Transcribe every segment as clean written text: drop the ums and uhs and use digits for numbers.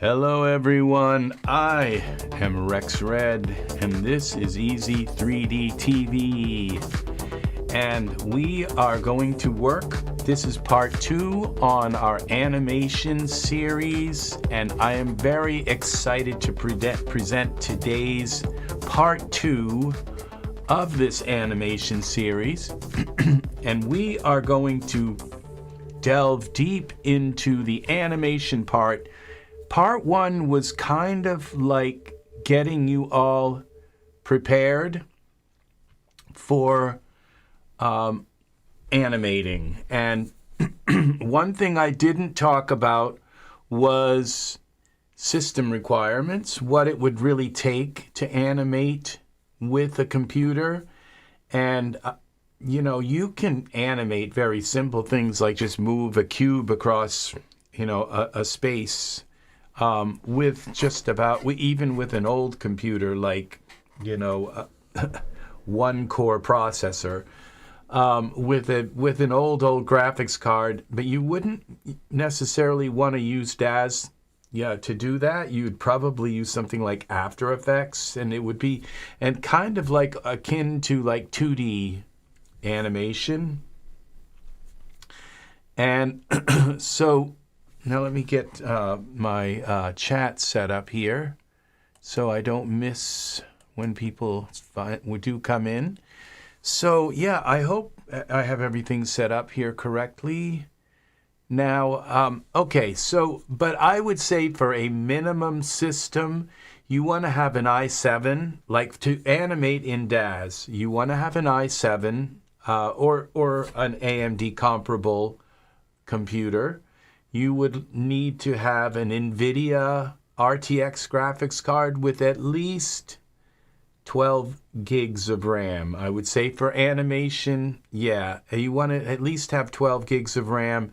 Hello everyone, I am Rex Red and this is EZ3DTV and we are going to work. This is part 2 on our animation series and I am very excited to present today's part 2 of this animation series and we are going to delve deep into the animation part. Part 1 was kind of like getting you all prepared for animating. And one thing I didn't talk about was system requirements, what it would really take to animate with a computer. And you know, you can animate very simple things like just move a cube across, you know, a space. With just about, even with an old computer like, you know, one core processor, with an old graphics card, but you wouldn't necessarily want to use Daz, to do that. You'd probably use something like After Effects, and it would be, and kind of like akin to like 2D animation. And so now let me get my chat set up here so I don't miss when people do come in. So yeah, I hope I have everything set up here correctly. Now, okay, so, but I would say for a minimum system, you want to have an i7, like to animate in Daz, you want to have an i7 or an AMD comparable computer. You would need to have an NVIDIA RTX graphics card with at least 12 gigs of RAM. I would say for animation, yeah, you want to at least have 12 gigs of RAM.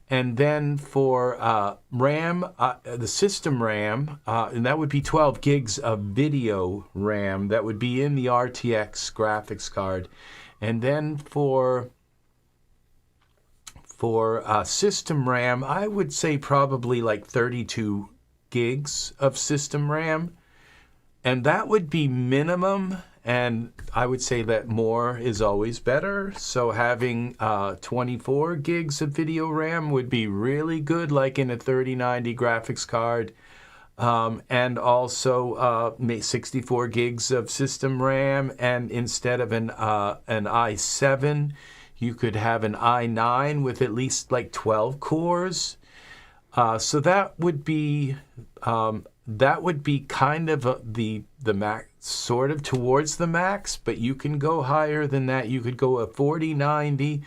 And then for RAM, the system RAM, and that would be 12 gigs of video RAM. That would be in the RTX graphics card. And then for system RAM, I would say probably like 32 gigs of system RAM. And that would be minimum. And I would say that more is always better. So having 24 gigs of video RAM would be really good, like in a 3090 graphics card. And also 64 gigs of system RAM. And instead of an i7, you could have an i9 with at least like 12 cores. So that would be kind of the max, sort of towards the max, but you can go higher than that. You could go a 4090,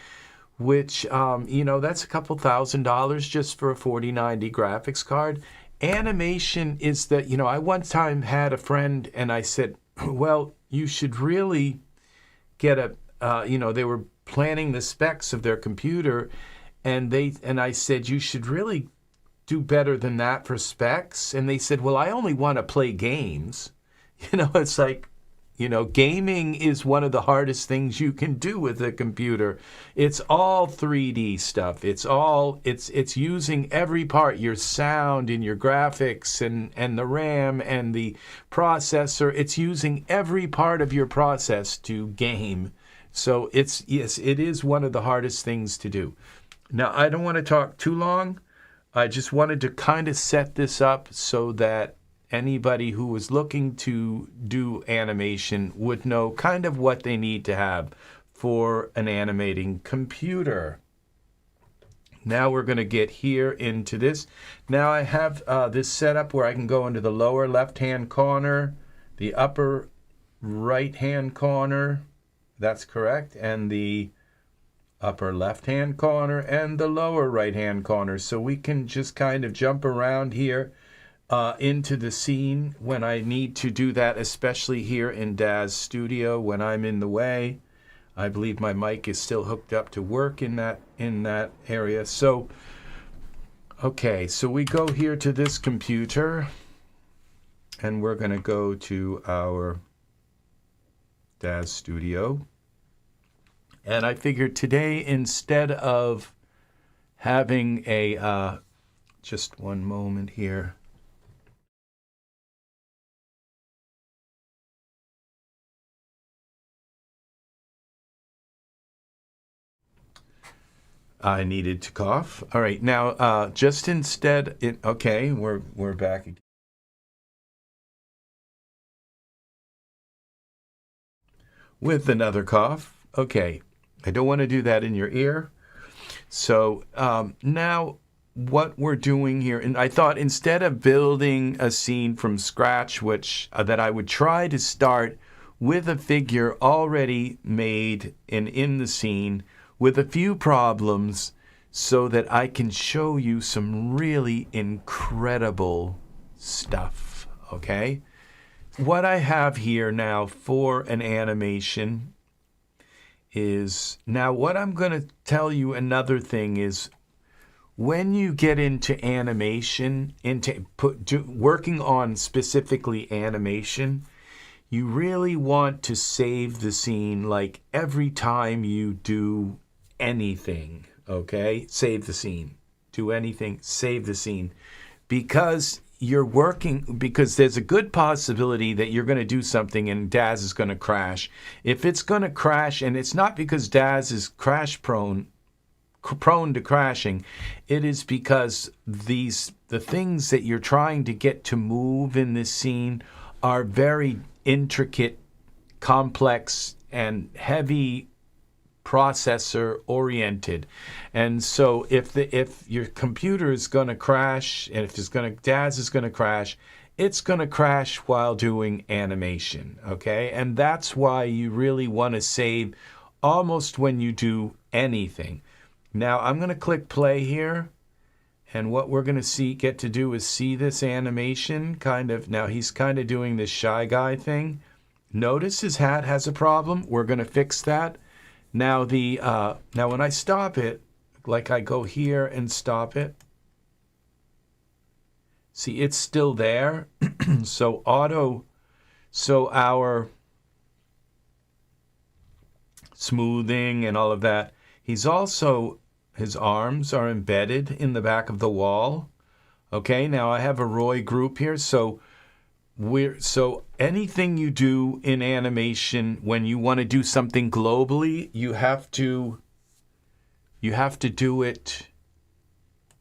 which, that's a couple $1,000s just for a 4090 graphics card. Animation is that, I one time had a friend and I said, well, you should really get they were planning the specs of their computer and I said, you should really do better than that for specs. And they said, well, I only want to play games. It's like, gaming is one of the hardest things you can do with a computer. It's all 3D stuff. It's using every part, your sound and your graphics and the RAM and the processor. It's using every part of your process to game. So it is one of the hardest things to do. Now, I don't want to talk too long. I just wanted to kind of set this up so that anybody who was looking to do animation would know kind of what they need to have for an animating computer. Now we're going to get here into this. Now I have this set up where I can go into the lower left-hand corner, the upper right-hand corner, that's correct, and the upper left-hand corner and the lower right-hand corner. So we can just kind of jump around here into the scene when I need to do that, especially here in Daz Studio when I'm in the way. I believe my mic is still hooked up to work in that area. So, okay, so we go here to this computer and we're going to go to our Daz Studio. And I figured today, instead of having a, just one moment here. I needed to cough. All right, now just instead, okay, we're back again. With another cough. Okay, I don't want to do that in your ear. So now what we're doing here, and I thought instead of building a scene from scratch, which that I would try to start with a figure already made and in the scene with a few problems so that I can show you some really incredible stuff, okay? What I have here now for an animation is, now what I'm going to tell you another thing is, when you get into animation, working on specifically animation, you really want to save the scene like every time you do anything, okay? Save the scene. Do anything, save the scene. Because because there's a good possibility that you're going to do something and Daz is going to crash. If it's going to crash, and it's not because Daz is prone to crashing, it is because the things that you're trying to get to move in this scene are very intricate, complex, and heavy processor oriented. And so if your computer is going to crash, and if Daz is going to crash, it's going to crash while doing animation, okay? And that's why you really want to save almost when you do anything. Now I'm going to click play here, and what we're going to get to do is see this animation kind of. Now he's kind of doing this Shy Guy thing. Notice his hat has a problem. We're going to fix that. Now now when I stop it, like I go here and stop it, see it's still there. So our smoothing and all of that. His arms are embedded in the back of the wall. Okay, now I have a Roy group here, so anything you do in animation, when you want to do something globally, you have to do it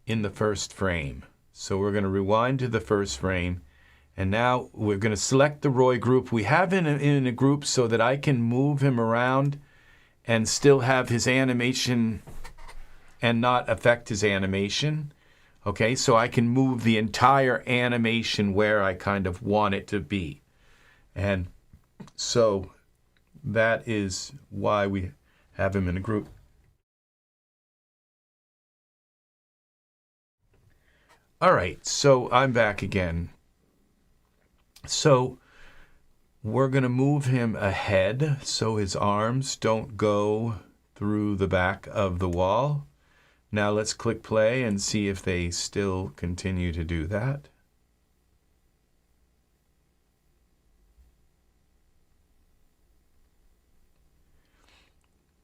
in the first frame. So we're going to rewind to the first frame, and now we're going to select the Roy group. We have him in a group so that I can move him around and still have his animation and not affect his animation. Okay, so I can move the entire animation where I kind of want it to be. And so that is why we have him in a group. All right, so I'm back again. So we're going to move him ahead so his arms don't go through the back of the wall. Now let's click play and see if they still continue to do that.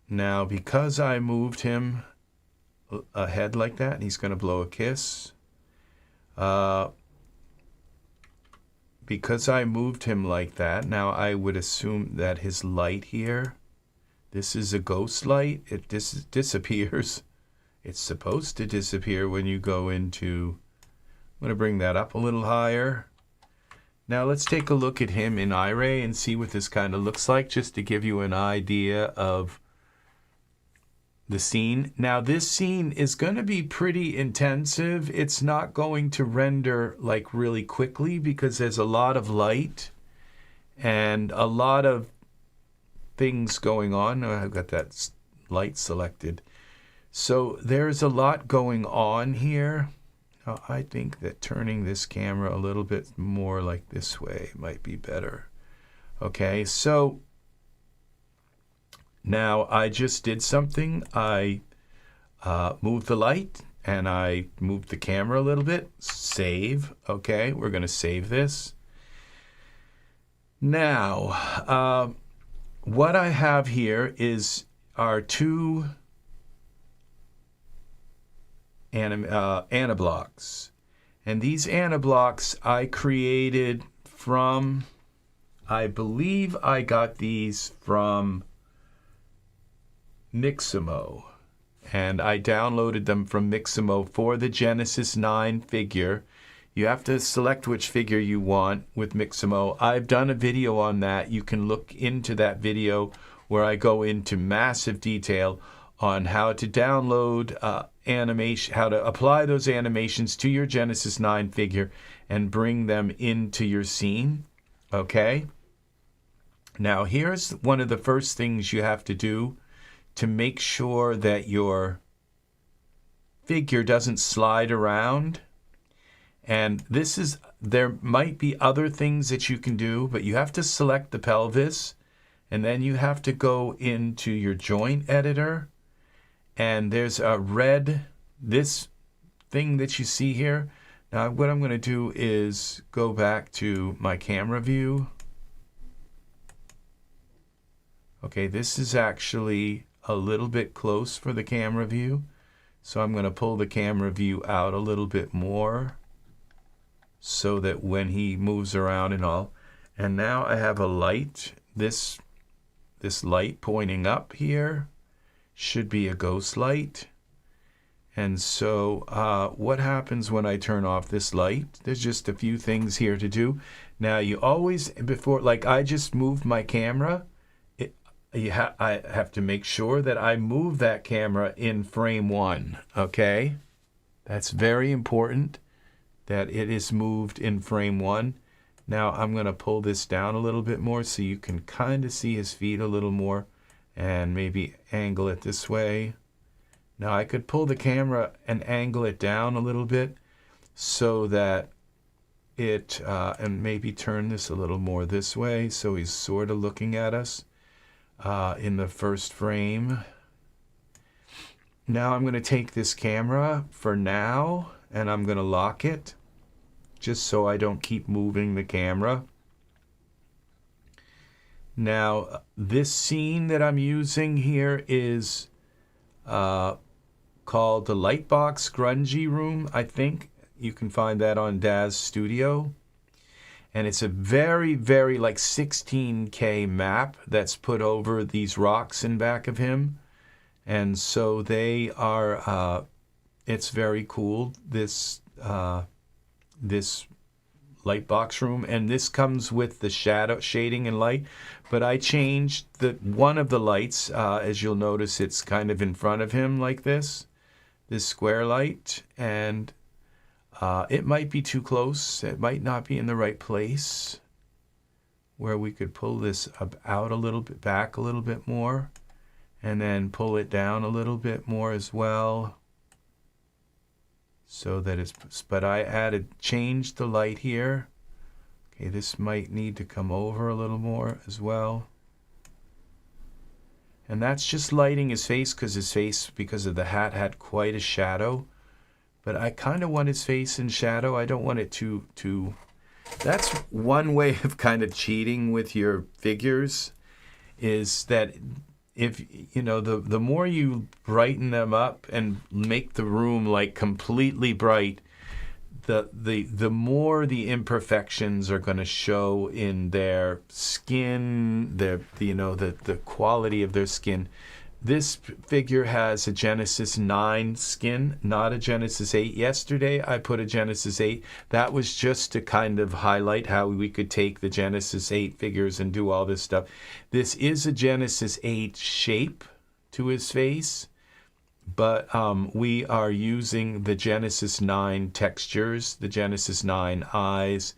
Now, because I moved him ahead like that, he's going to blow a kiss. Because I moved him like that, now I would assume that his light here, this is a ghost light, it disappears. It's supposed to disappear when you go into, I'm going to bring that up a little higher. Now let's take a look at him in iRay and see what this kind of looks like, just to give you an idea of the scene. Now this scene is going to be pretty intensive. It's not going to render like really quickly because there's a lot of light and a lot of things going on. I've got that light selected. So there's a lot going on here. Now, I think that turning this camera a little bit more like this way might be better. Okay, so now I just did something. I moved the light and I moved the camera a little bit. Save. Okay, we're going to save this. Now, what I have here is our two aniBlocks. And these aniBlocks I created from, I believe I got these from Mixamo. and I downloaded them from Mixamo for the Genesis 9 figure. You have to select which figure you want with Mixamo. I've done a video on that. You can look into that video where I go into massive detail on how to download animation, how to apply those animations to your Genesis 9 figure and bring them into your scene. Okay? Now, here's one of the first things you have to do to make sure that your figure doesn't slide around. And this is, there might be other things that you can do, but you have to select the pelvis, and then you have to go into your joint editor, and there's a red, this thing that you see here. Now what I'm going to do is go back to my camera view. Okay, this is actually a little bit close for the camera view, so I'm going to pull the camera view out a little bit more so that when he moves around and all. And now I have a light. This light pointing up here should be a ghost light. And so what happens when I turn off this light? There's just a few things here to do. Now you always, before, like I just moved my camera, I have to make sure that I move that camera in frame 1, okay? That's very important that it is moved in frame 1. Now I'm going to pull this down a little bit more so you can kind of see his feet a little more and maybe angle it this way. Now I could pull the camera and angle it down a little bit so that it, and maybe turn this a little more this way so he's sort of looking at us in the first frame. Now I'm going to take this camera for now and I'm going to lock it just so I don't keep moving the camera. Now this scene that I'm using here is called the Lightbox Grungy Room. I think you can find that on Daz Studio. And it's a very, very like 16K map that's put over these rocks in back of him. And so they are, it's very cool, this Lightbox room. And this comes with the shadow, shading and light. But I changed one of the lights, as you'll notice, it's kind of in front of him like this square light. And it might be too close. It might not be in the right place where we could pull this out a little bit, back a little bit more, and then pull it down a little bit more as well. So that it's, but I changed the light here. Okay, this might need to come over a little more as well. And that's just lighting his face because of the hat, had quite a shadow. But I kind of want his face in shadow. I don't want it to... That's one way of kind of cheating with your figures, is that if, you know, the more you brighten them up and make the room like completely bright, the more the imperfections are going to show in their skin, the quality of their skin. This figure has a Genesis 9 skin, not a Genesis 8. Yesterday I put a Genesis 8. That was just to kind of highlight how we could take the Genesis 8 figures and do all this stuff. This is a Genesis 8 shape to his face, but we are using the Genesis 9 textures, the Genesis 9 eyes.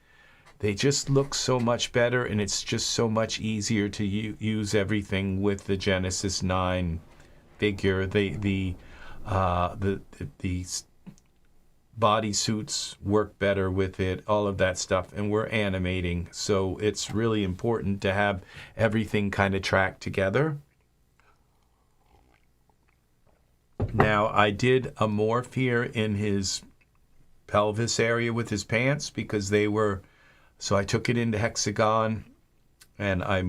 They just look so much better, and it's just so much easier to use everything with the Genesis 9 figure. The body suits work better with it, all of that stuff, and we're animating, so it's really important to have everything kind of tracked together. Now, I did a morph here in his pelvis area with his pants because they were... So I took it into Hexagon and I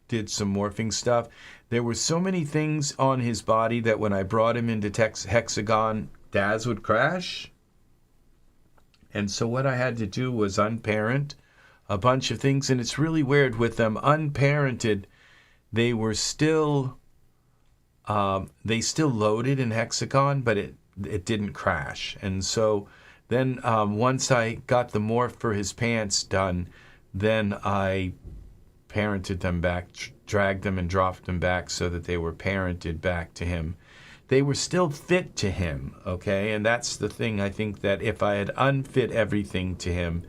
did some morphing stuff. There were so many things on his body that when I brought him into Hexagon, Daz would crash. And so what I had to do was unparent a bunch of things. And it's really weird with them unparented, they were still they still loaded in Hexagon, but it didn't crash. And so then once I got the morph for his pants done, then I parented them back, dragged them and dropped them back so that they were parented back to him. They were still fit to him, okay? And that's the thing, I think, that if I had unfit everything to him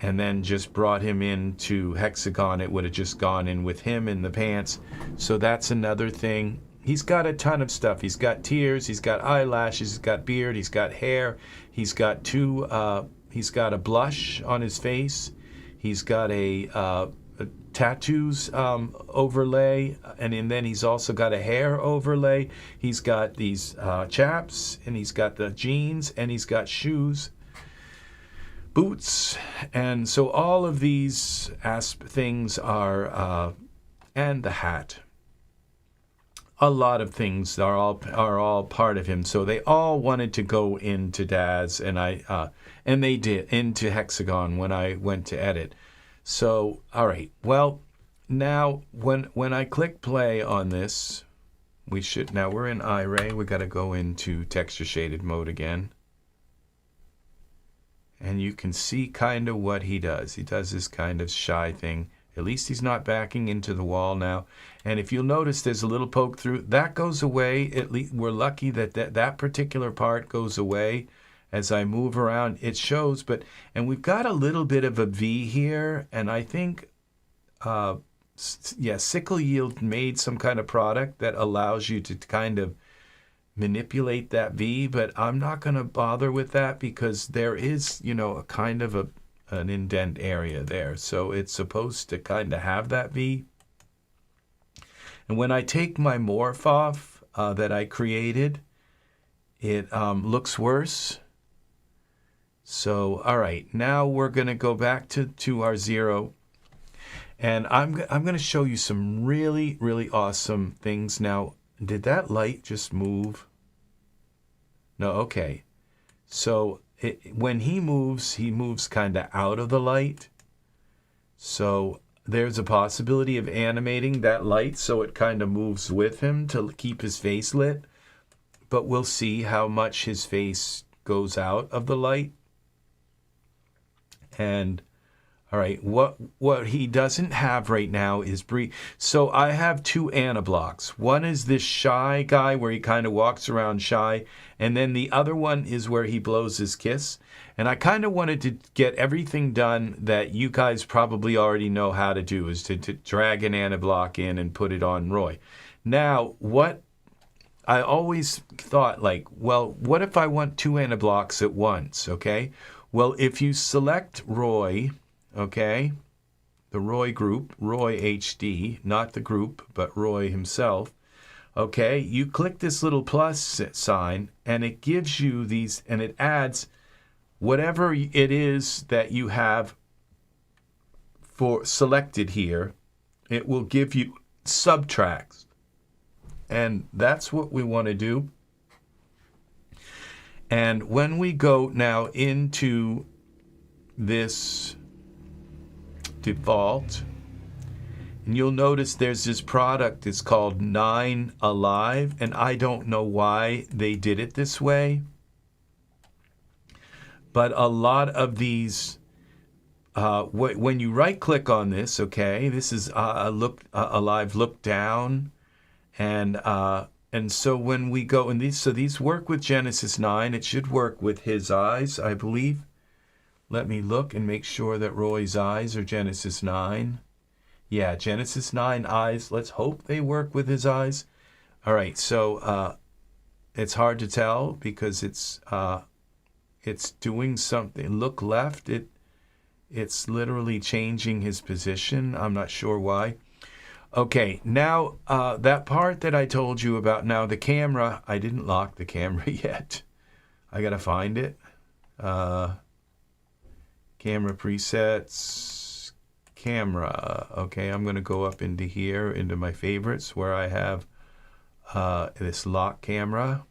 and then just brought him into Hexagon, it would have just gone in with him in the pants. So that's another thing. He's got a ton of stuff. He's got tears, he's got eyelashes, he's got beard, he's got hair, he's got he's got a blush on his face, he's got a tattoos overlay, and then he's also got a hair overlay. He's got these chaps, and he's got the jeans, and he's got shoes, boots, and so all of these things are, and the hat. A lot of things are all part of him. So they all wanted to go into Daz, and they did, into Hexagon when I went to edit. So, all right, well, now when I click play on this, now we're in iRay, we got to go into texture shaded mode again. And you can see kind of what he does. He does this kind of shy thing. At least he's not backing into the wall now. And if you'll notice, there's a little poke through. That goes away. At least we're lucky that particular part goes away. As I move around, it shows, and we've got a little bit of a V here, and I think, Sickle Yield made some kind of product that allows you to kind of manipulate that V, but I'm not going to bother with that because there is, a kind of an indent area there, so it's supposed to kind of have that V. And when I take my morph off that I created, it looks worse. So, all right, now we're going to go back to our 0. And I'm going to show you some really, really awesome things. Now, did that light just move? No, okay. So when he moves kind of out of the light. So there's a possibility of animating that light so it kind of moves with him to keep his face lit. But we'll see how much his face goes out of the light. And all right, what he doesn't have right now is breathe. So I have 2 aniBlocks. One is this shy guy where he kind of walks around shy, and then the other one is where he blows his kiss. And I kind of wanted to get everything done that you guys probably already know how to do, is to drag an aniBlock in and put it on Roy. Now, what I always thought, like, well, what if I want 2 aniBlocks at once, okay? Well, if you select Roy, okay, the Roy group, Roy HD, not the group, but Roy himself, okay, you click this little plus sign, and it gives you these, and it adds whatever it is that you have for selected here. It will give you subtracks, and that's what we want to do. And when we go now into this default, and you'll notice there's this product, it's called 9 Alive, and I don't know why they did it this way, but a lot of these, when you right click on this, okay, this is Alive look down, and so when we go, and these work with Genesis 9, it should work with his eyes, I believe. Let me look and make sure that Roy's eyes are Genesis 9. Yeah, Genesis 9 eyes. Let's hope they work with his eyes. All right, so it's hard to tell because it's doing something. Look left. It's literally changing his position. I'm not sure why. Okay, now that part that I told you about. Now the camera. I didn't lock the camera yet. I gotta find it. Camera presets, camera. Okay, I'm going to go up into here, into my favorites, where I have this lock camera.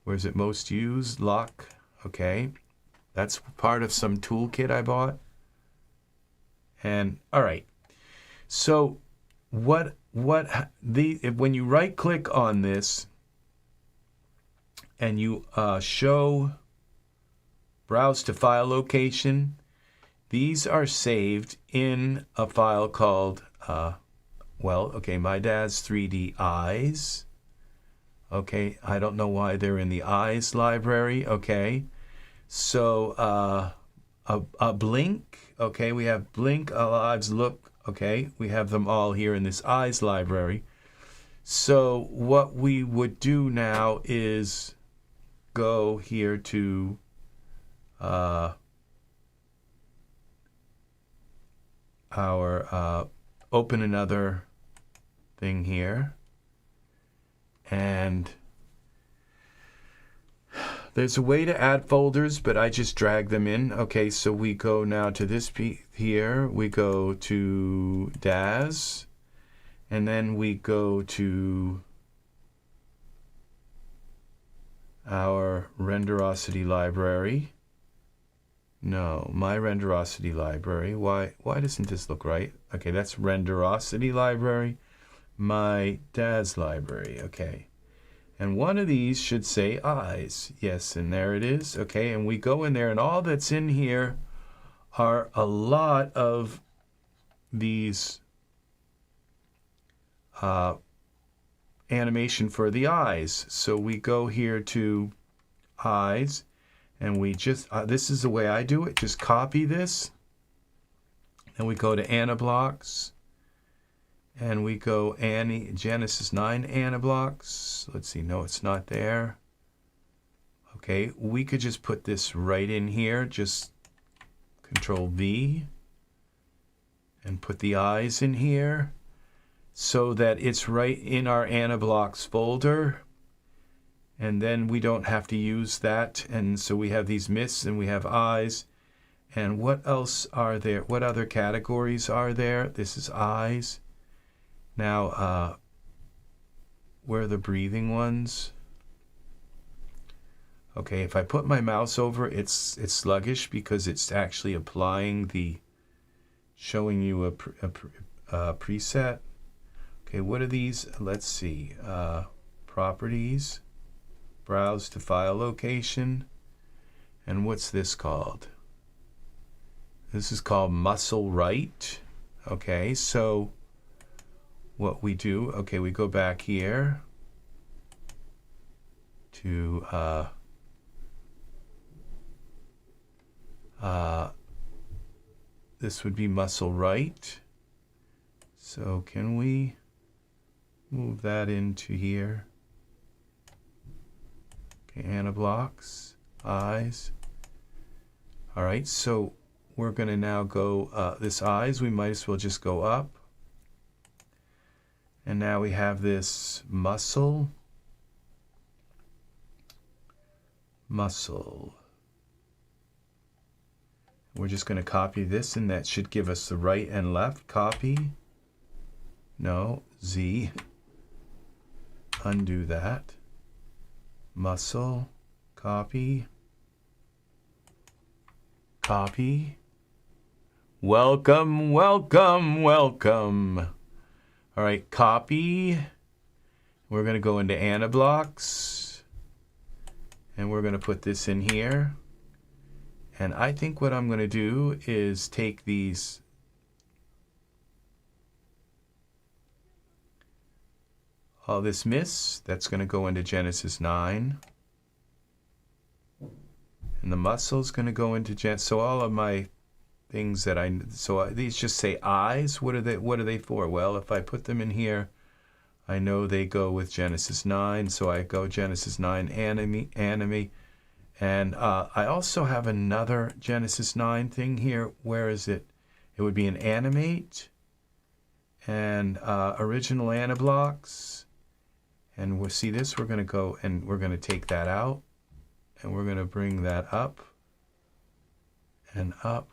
Where is it most used? Lock. Okay, that's part of some toolkit I bought. And all right, so what when you right click on this and you show browse to file location, these are saved in a file called my Daz 3D eyes. Okay, I don't know why they're in the eyes library. Okay, so a blink. Okay, we have blink, lives, look. Okay, we have them all here in this eyes library. So what we would do now is go here to open another thing here, and there's a way to add folders, but I just drag them in. Okay, so we go now to this here, we go to Daz, and then we go to our Renderosity library. No, my Renderosity library. Why doesn't this look right? Okay, that's Renderosity library, my Daz library. Okay, and one of these should say eyes. Yes, and there it is. Okay, and we go in there, and all that's in here are a lot of these animation for the eyes. So we go here to eyes, and we just, this is the way I do it, just copy this, and we go to aniBlocks, and we go Genesis 9 aniBlocks. Let's see, no, it's not there. Okay, we could just put this right in here, just Control V, and put the eyes in here, so that it's right in our aniBlocks folder. And then we don't have to use that. And so we have these myths and we have eyes. And what else are there? What other categories are there? This is eyes. Now, where are the breathing ones? Okay, if I put my mouse over, it's sluggish because it's actually applying showing you a preset. Okay, what are these? Let's see. Properties. Browse to file location, and what's this called? This is called muscle right. Okay, so what we do, okay, we go back here to this would be muscle right. So can we move that into here? aniBlocks, eyes. All right, so we're going to now go, this eyes, we might as well just go up. And now we have this muscle. We're just going to copy this, and that should give us the right and left. Copy. No, Z. Undo that. Muscle, copy, copy. Welcome, welcome, welcome. All right, copy. We're going to go into aniBlocks, and we're going to put this in here. And I think what I'm going to do is take these all this miss, that's going to go into Genesis 9. And the muscle's going to go into so all of my things that these just say eyes. What are they for? Well, if I put them in here, I know they go with Genesis 9, so I go Genesis 9 anime. And I also have another Genesis 9 thing here. Where is it? It would be an animate and original aniBlocks. And we'll see this, we're going to go and we're going to take that out, and we're going to bring that up and up,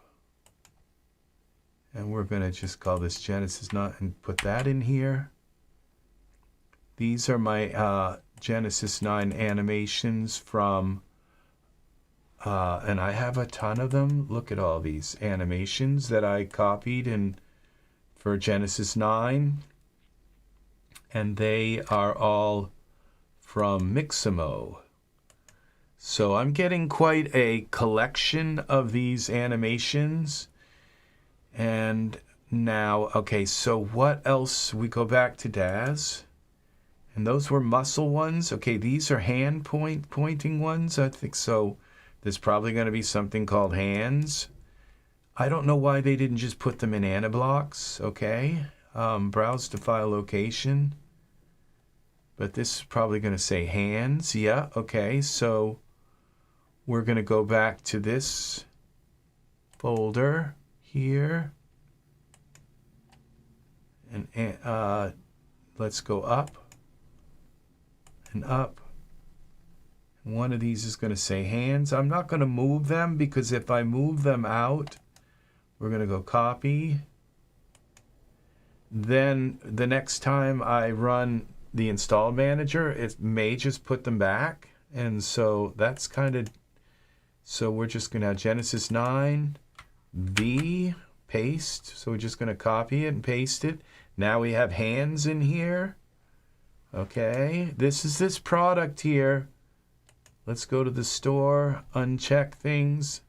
and we're going to just call this Genesis 9 and put that in here. These are my Genesis 9 animations from, and I have a ton of them. Look at all these animations that I copied for Genesis 9. and they are all from Mixamo. So I'm getting quite a collection of these animations. And now, okay, so what else? We go back to Daz. And those were muscle ones. Okay, these are hand pointing ones. I think so. There's probably going to be something called hands. I don't know why they didn't just put them in aniBlocks. Okay, browse to file location. But this is probably going to say hands. Yeah, okay, so we're going to go back to this folder here. And let's go up and up. One of these is going to say hands. I'm not going to move them because if I move them out, we're going to go copy. Then the next time I run the install manager, it may just put them back. And so that's kind of, so we're just going to have Genesis 9, V, paste. So we're just going to copy it and paste it. Now we have hands in here. Okay, this is this product here. Let's go to the store, uncheck things.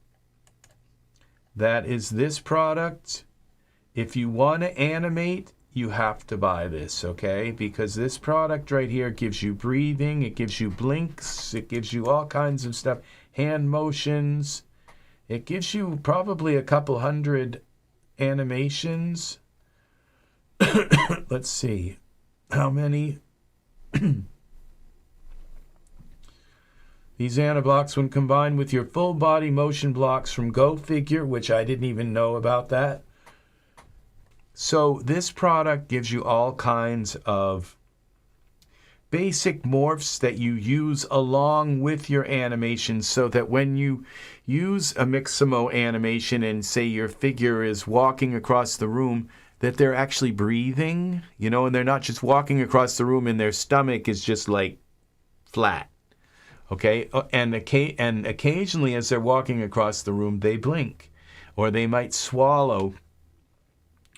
That is this product. If you want to animate, you have to buy this, okay? Because this product right here gives you breathing, it gives you blinks, it gives you all kinds of stuff, hand motions. It gives you probably a couple hundred animations. Let's see, how many? These aniBlocks, when combined with your full body motion blocks from Go Figure, which I didn't even know about that. So this product gives you all kinds of basic morphs that you use along with your animation so that when you use a Mixamo animation and say your figure is walking across the room, that they're actually breathing, you know, and they're not just walking across the room and their stomach is just like flat. Okay, and occasionally as they're walking across the room, they blink, or they might swallow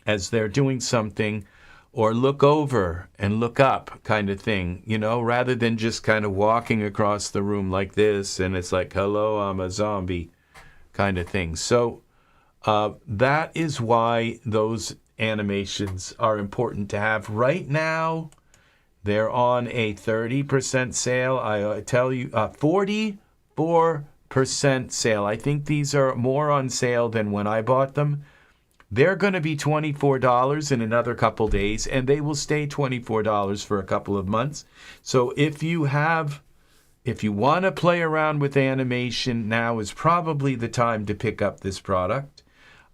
as they're doing something, or look over and look up kind of thing, you know, rather than just kind of walking across the room like this, and it's like, hello, I'm a zombie kind of thing. So that is why those animations are important to have. Right now, they're on a 30% sale. I tell you, 44% sale. I think these are more on sale than when I bought them. They're going to be $24 in another couple days, and they will stay $24 for a couple of months. So if you want to play around with animation, now is probably the time to pick up this product.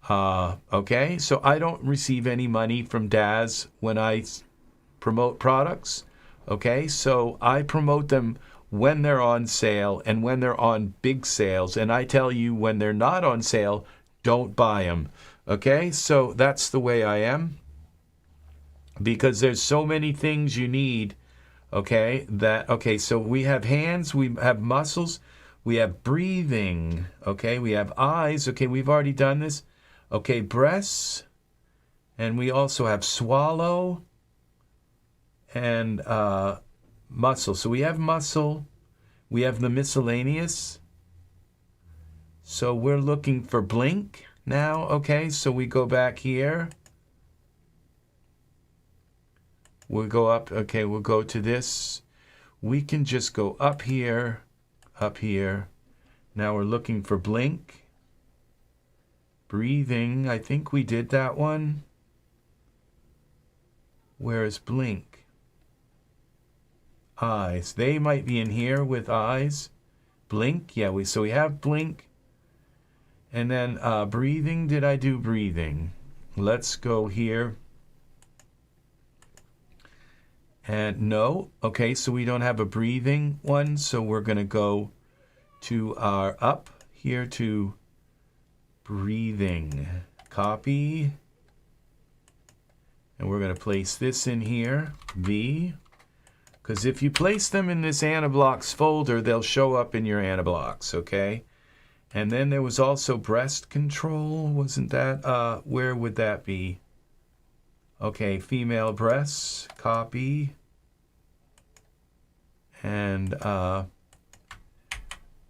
Okay, so I don't receive any money from Daz when I promote products. Okay, so I promote them when they're on sale and when they're on big sales, and I tell you when they're not on sale, don't buy them. Okay, so that's the way I am, because there's so many things you need. Okay, so we have hands, we have muscles, we have breathing. Okay, we have eyes. Okay, we've already done this. Okay, breasts, and we also have swallow and muscle. So we have muscle, we have the miscellaneous. So we're looking for blink now. Okay, so we go back here. We'll go up. Okay, we'll go to this. We can just go up here, up here. Now we're looking for blink. Breathing, I think we did that one. Where is blink? Eyes, they might be in here with eyes. Blink, yeah, so we have blink. And then breathing, did I do breathing? Let's go here. And no, okay, so we don't have a breathing one, so we're going to go to our up here to breathing. Copy. And we're going to place this in here, V. Because if you place them in this aniBlocks folder, they'll show up in your aniBlocks, okay? And then there was also breast control, wasn't that? Where would that be? Okay, female breasts, copy. And,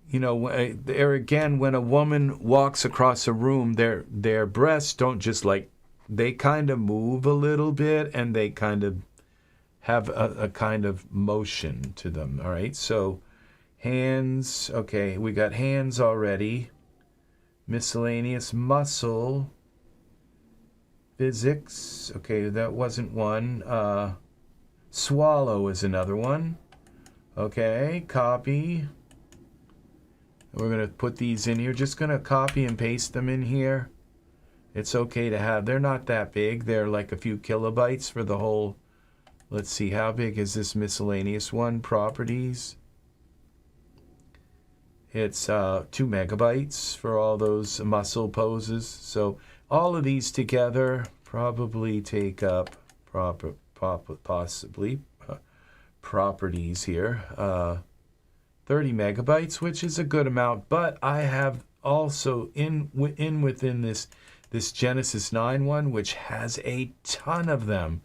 you know, there again, when a woman walks across a room, their breasts don't just like, they kind of move a little bit, and they kind of have a kind of motion to them, all right? So hands, okay, we got hands already. Miscellaneous muscle. Physics, okay, that wasn't one. Swallow is another one. Okay, copy. We're going to put these in here. Just going to copy and paste them in here. It's okay to have. They're not that big. They're like a few kilobytes for the whole. Let's see, how big is this miscellaneous one? Properties. It's 2 megabytes for all those muscle poses. So all of these together probably take up possibly properties here. 30 megabytes, which is a good amount, but I have also within this Genesis 9 one, which has a ton of them.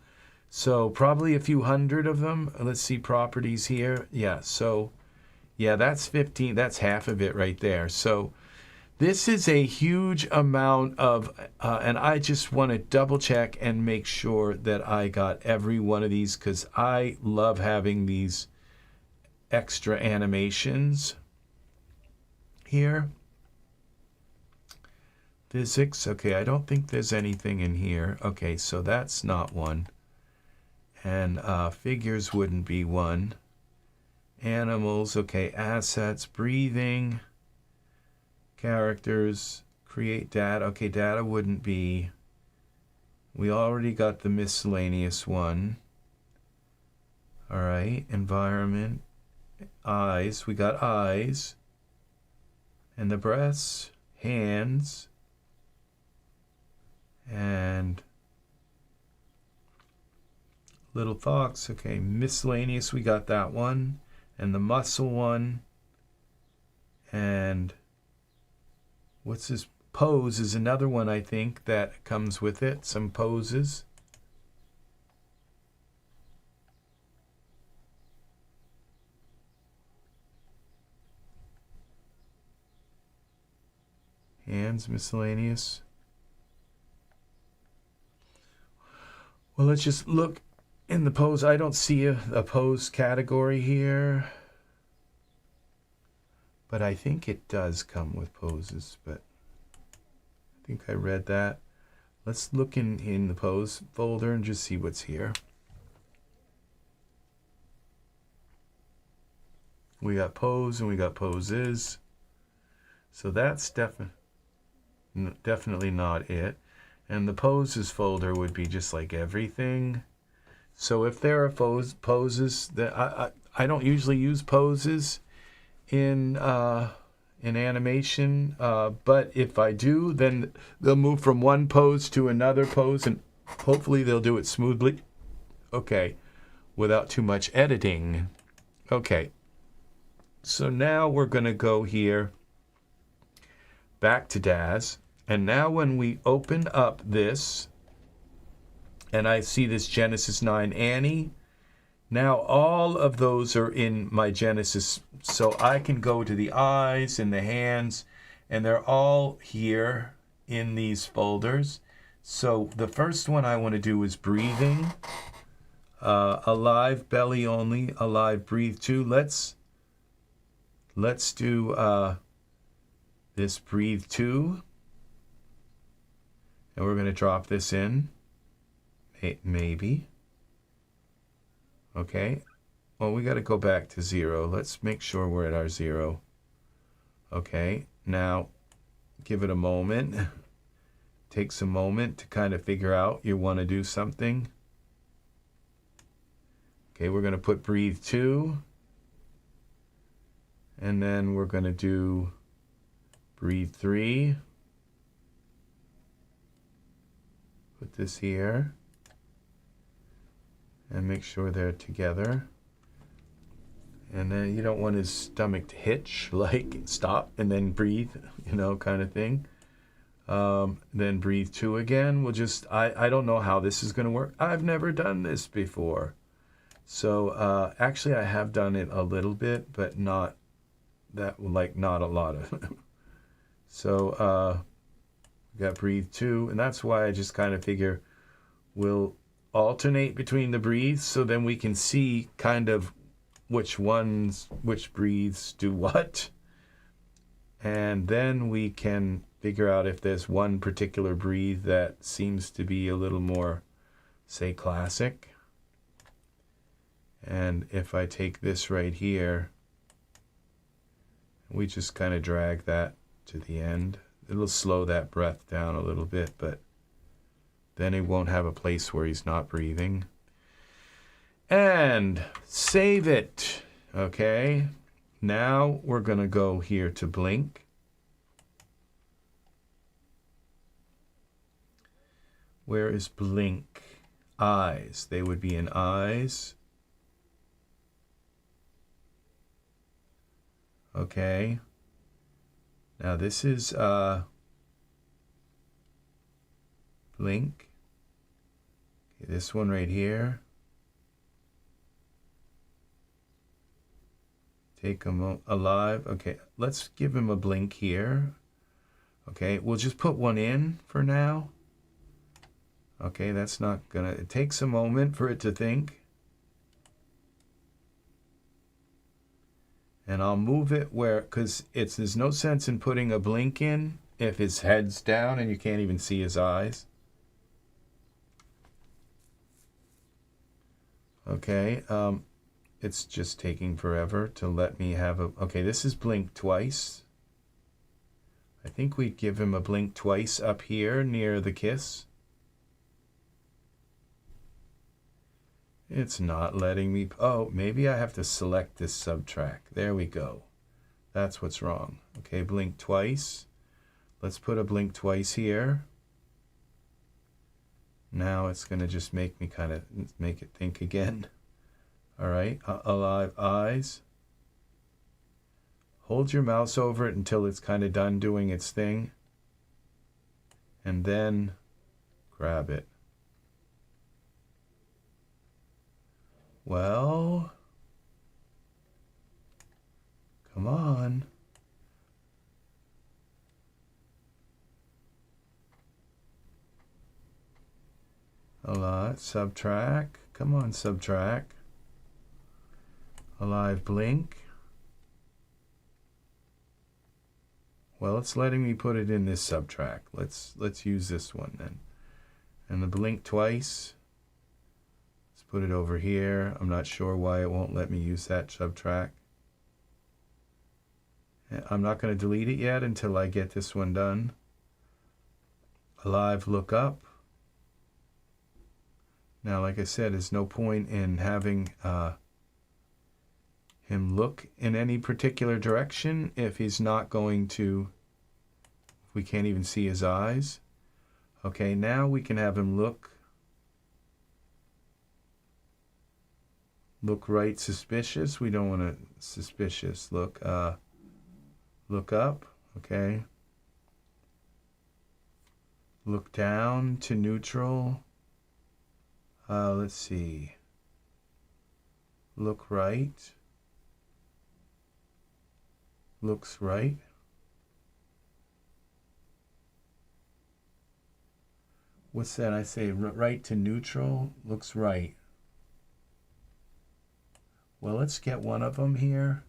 So probably a few hundred of them. Let's see, properties here. Yeah, so yeah, that's 15. That's half of it right there. So this is a huge amount of, and I just want to double check and make sure that I got every one of these, because I love having these extra animations here. Physics, okay, I don't think there's anything in here. Okay, so that's not one. And figures wouldn't be one. Animals, okay, assets, breathing, characters, create data. Okay, data wouldn't be. We already got the miscellaneous one. All right, environment. Eyes, we got eyes, and the breasts, hands, and little fox. Okay, miscellaneous, we got that one, and the muscle one, and what's this? Pose is another one, I think, that comes with it, some poses. Hands, miscellaneous. Well, let's just look in the pose. I don't see a pose category here, but I think it does come with poses, but I think I read that. Let's look in the pose folder and just see what's here. We got pose and we got poses. So that's definitely not it. And the poses folder would be just like everything. So if there are poses that I don't usually use poses in animation, but if I do, then they'll move from one pose to another pose, and hopefully they'll do it smoothly. Okay, without too much editing. Okay, so now we're going to go here back to Daz. And now when we open up this, and I see this Genesis 9 Annie, now all of those are in my Genesis. So I can go to the eyes and the hands, and they're all here in these folders. So the first one I want to do is breathing. Alive, belly only, alive, breathe too. Let's do this breathe too. And we're going to drop this in. Maybe. Okay. Well, we got to go back to 0. Let's make sure we're at our 0. Okay. Now, give it a moment. Takes a moment to kind of figure out you want to do something. Okay, we're going to put breathe 2. And then we're going to do breathe 3. Put this here. And make sure they're together. And then you don't want his stomach to hitch, like stop and then breathe, you know, kind of thing. Then breathe 2 again. We'll just, I don't know how this is going to work. I've never done this before. So actually I have done it a little bit, but not that, like, not a lot of it. So we got breathe 2, and that's why I just kind of figure we'll alternate between the breathes, so then we can see kind of which breathes do what. And then we can figure out if there's one particular breathe that seems to be a little more, say, classic. And if I take this right here, we just kind of drag that to the end. It'll slow that breath down a little bit, but then he won't have a place where he's not breathing. And save it. Okay. Now we're going to go here to blink. Where is blink? Eyes. They would be in eyes. Okay. Now this is blink. Okay, this one right here. Take him alive. Okay, let's give him a blink here. Okay, we'll just put one in for now. Okay, that's not gonna, it takes a moment for it to think. And I'll move it where, because there's no sense in putting a blink in if his head's down and you can't even see his eyes. Okay, it's just taking forever to let me have a, okay, this is blink twice. I think we'd give him a blink twice up here near the kiss. It's not letting me, oh, maybe I have to select this subtract. There we go. That's what's wrong. Okay, blink twice. Let's put a blink twice here. Now it's going to just make me kind of, make it think again. All right, alive eyes. Hold your mouse over it until it's kind of done doing its thing. And then grab it. Well, come on. Alive, subtract. Come on, subtract. Alive, blink. Well, it's letting me put it in this subtract. Let's use this one then. And the blink twice. Let's put it over here. I'm not sure why it won't let me use that subtract. I'm not going to delete it yet until I get this one done. Alive, look up. Now, like I said, there's no point in having him look in any particular direction if he's not going to, if we can't even see his eyes. Okay, now we can have him look right suspicious. We don't want to suspicious. Look up. Okay. Look down to neutral. Let's see. Look right. Looks right. What's that? I say right to neutral. Looks right. Well, let's get one of them here.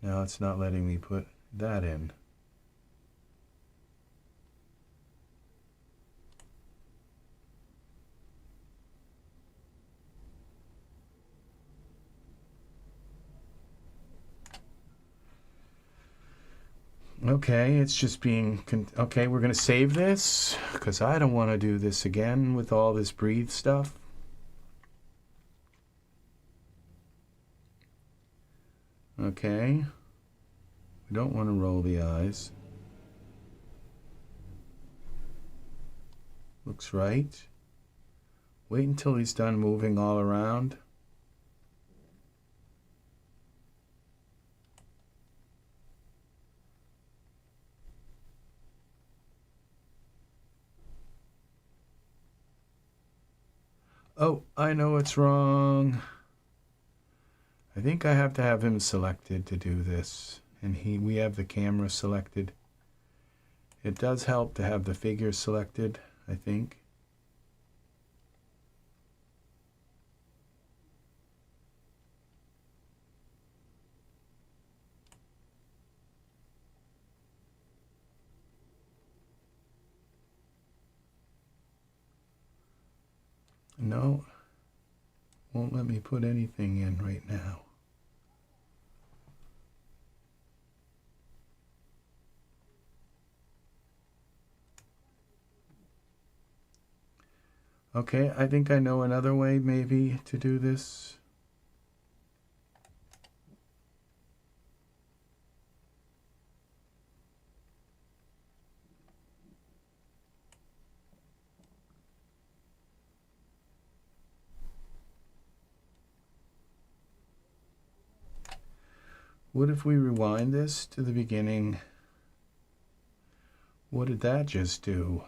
Now it's not letting me put that in. Okay, it's just being, okay, we're going to save this because I don't want to do this again with all this breathe stuff. Okay, we don't want to roll the eyes. Looks right. Wait until he's done moving all around. Oh, I know it's wrong. I think I have to have him selected to do this. And we have the camera selected. It does help to have the figure selected, I think. No, won't let me put anything in right now. Okay, I think I know another way maybe to do this. What if we rewind this to the beginning? What did that just do?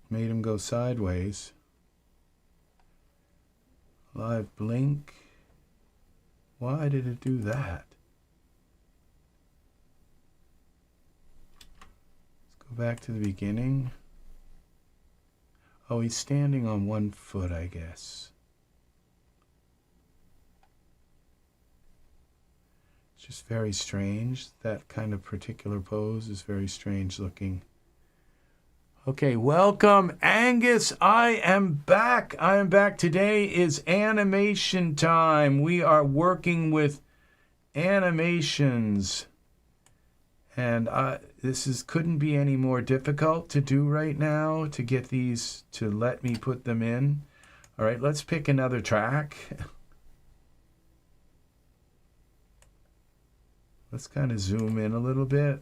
Made him go sideways. Live blink. Why did it do that? Let's go back to the beginning. Oh, he's standing on one foot, I guess. Just very strange. That kind of particular pose is very strange looking. Okay, welcome, Angus. I am back. I am back. Today is animation time. We are working with animations. And couldn't be any more difficult to do right now to get these to let me put them in. All right, let's pick another track. Let's kind of zoom in a little bit.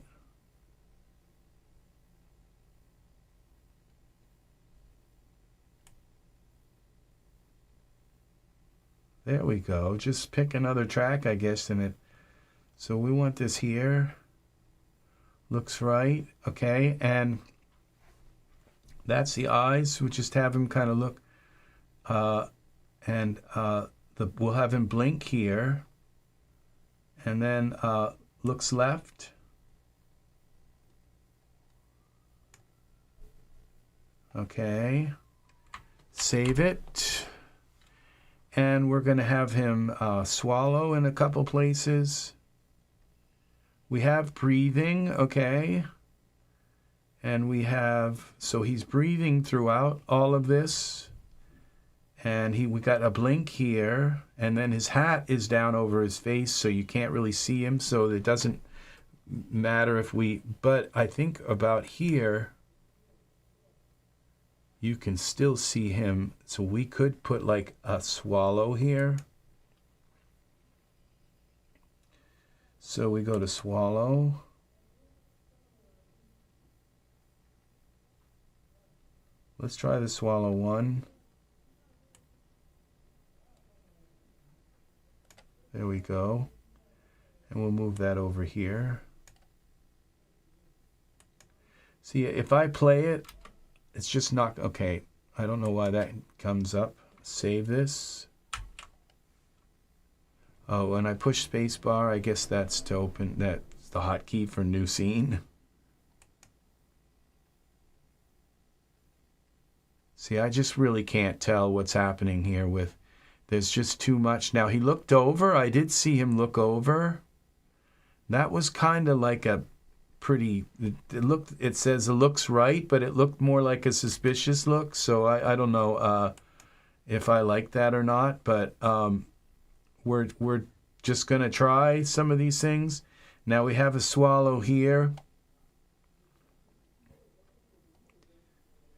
There we go. Just pick another track, I guess, in it. So we want this here. Looks right. Okay, and that's the eyes. We just have him kind of look. We'll have him blink here. And then looks left. Okay. Save it. And we're going to have him swallow in a couple places. We have breathing, okay. And we have, so he's breathing throughout all of this. And we got a blink here, and then his hat is down over his face, so you can't really see him, so it doesn't matter if but I think about here, you can still see him, so we could put like a swallow here. So we go to swallow. Let's try the swallow one. There we go. And we'll move that over here. See, if I play it, it's just not, okay. I don't know why that comes up. Save this. Oh, when I push spacebar, I guess that's to open, that's the hotkey for new scene. See, I just really can't tell what's happening here with, there's just too much. Now, he looked over. I did see him look over. That was kind of like a pretty, it says it looks right, but it looked more like a suspicious look. So I don't know if I like that or not, but we're just going to try some of these things. Now we have a swallow here.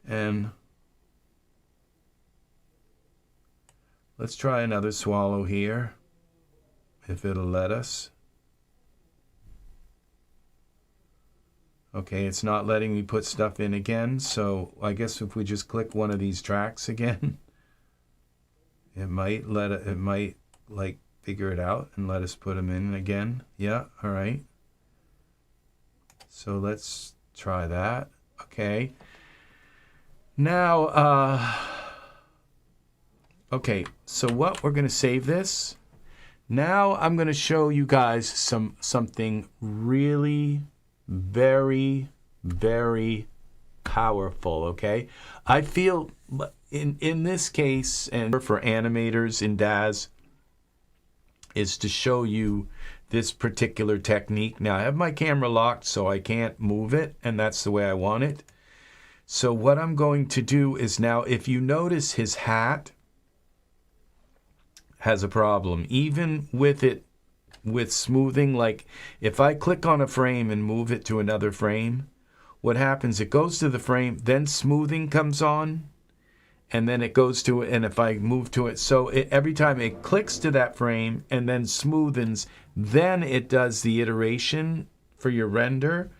And let's try another swallow here, if it'll let us. Okay, it's not letting me put stuff in again, so I guess if we just click one of these tracks again, it might like figure it out and let us put them in again. Yeah, all right. So let's try that. Okay. Now, Okay, so what we're going to save this. Now I'm going to show you guys something really very, very powerful, okay? I feel in this case, and for animators in Daz, is to show you this particular technique. Now I have my camera locked so I can't move it, and that's the way I want it. So what I'm going to do is now, if you notice his hat has a problem, even with it, with smoothing, like if I click on a frame and move it to another frame, what happens, it goes to the frame, then smoothing comes on, and then it goes to it, and if I move to it, so every time it clicks to that frame and then smoothens, then it does the iteration for your render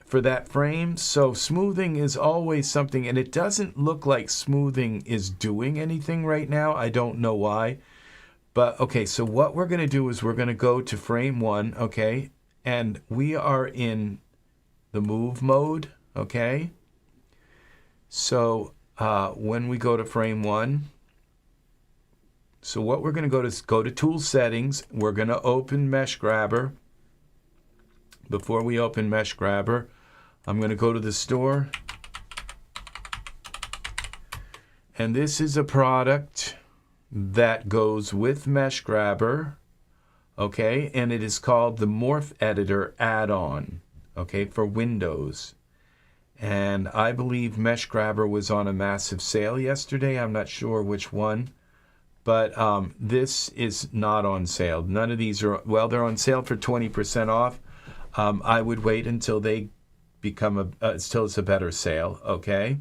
for that frame. So smoothing is always something, and it doesn't look like smoothing is doing anything right now. I don't know why. But okay, so what we're going to do is we're going to go to frame 1, okay? And we are in the move mode, okay? So when we go to frame 1, so what we're going to go to is go to Tool Settings. We're going to open Mesh Grabber. Before we open Mesh Grabber, I'm going to go to the store. And this is a product that goes with Mesh Grabber, okay? And it is called the Morph Editor add-on, okay, for Windows. And I believe Mesh Grabber was on a massive sale yesterday. I'm not sure which one, but this is not on sale. None of these are, well, they're on sale for 20% off. I would wait until they become until it's a better sale, okay?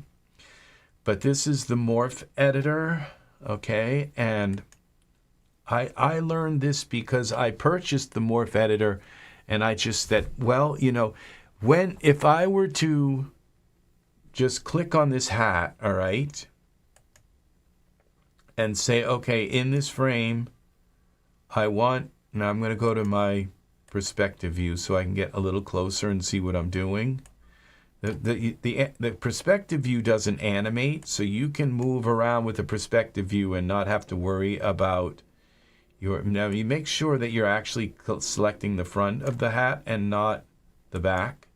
But this is the Morph Editor, okay? And I learned this because I purchased the Morph Editor, and I just said, well, you know, if I were to just click on this hat, all right, and say, okay, in this frame, I want, now I'm going to go to my perspective view so I can get a little closer and see what I'm doing. The perspective view doesn't animate, so you can move around with the perspective view and not have to worry about your, now you make sure that you're actually selecting the front of the hat and not the back.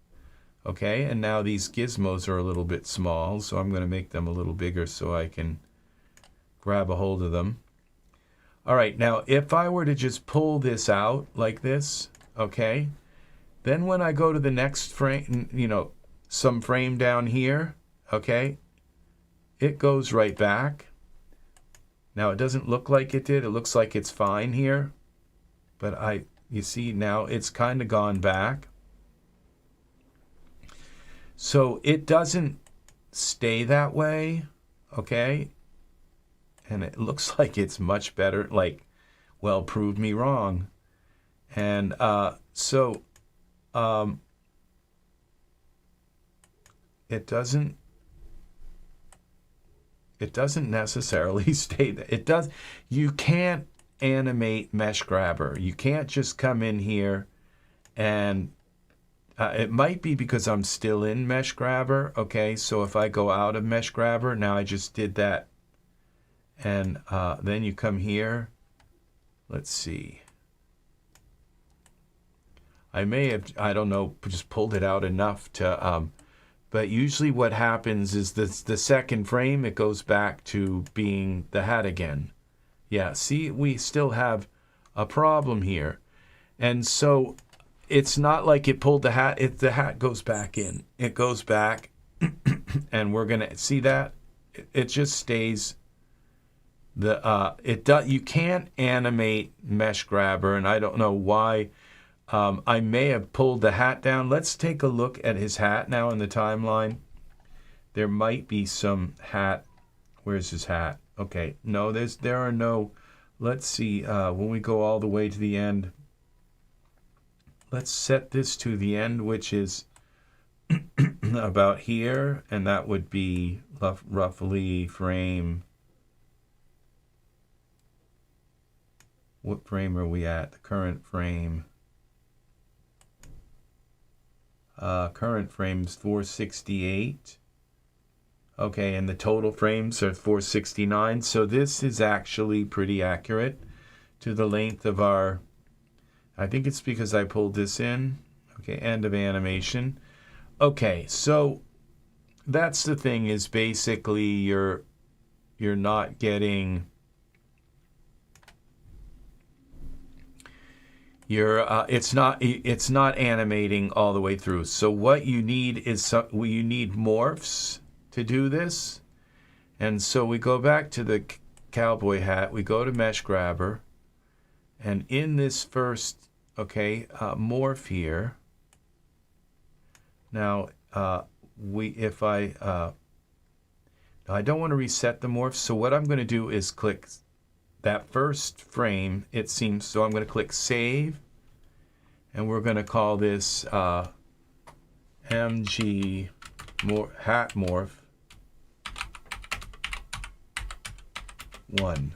Okay, and now these gizmos are a little bit small, so I'm going to make them a little bigger so I can grab a hold of them. All right, now if I were to just pull this out like this, okay, then when I go to the next frame, you know, some frame down here, okay, it goes right back. Now it doesn't look like it did. It looks like it's fine here, but you see now it's kind of gone back. So it doesn't stay that way, okay? And it looks like it's much better, like, well, prove me wrong. And it doesn't necessarily stay there. It does. You can't animate Mesh Grabber. You can't just come in here and it might be because I'm still in Mesh Grabber. Okay, so if I go out of Mesh Grabber, now I just did that. And then you come here. Let's see. I may have, I don't know, just pulled it out enough to, but usually what happens is the second frame, it goes back to being the hat again. Yeah, see, we still have a problem here. And so it's not like it pulled the hat, the hat goes back in. It goes back, and we're going to see that. It just stays. You can't animate Mesh Grabber, and I don't know why. I may have pulled the hat down. Let's take a look at his hat now in the timeline. There might be some hat. Where's his hat? Okay, no, there are no. Let's see, when we go all the way to the end, let's set this to the end, which is about here, and that would be roughly frame. What frame are we at? The current frame. Current frame is 468. Okay, and the total frames are 469. So this is actually pretty accurate to the length of our, I think it's because I pulled this in. Okay, end of animation. Okay, so that's the thing, is basically you're not getting it's not animating all the way through. So what you need is you need morphs to do this. And so we go back to the cowboy hat, we go to mesh grabber, and in this first morph here, now I don't want to reset the morph, so what I'm going to do is click that first frame, it seems, so I'm going to click save, and we're going to call this MG hat morph 1.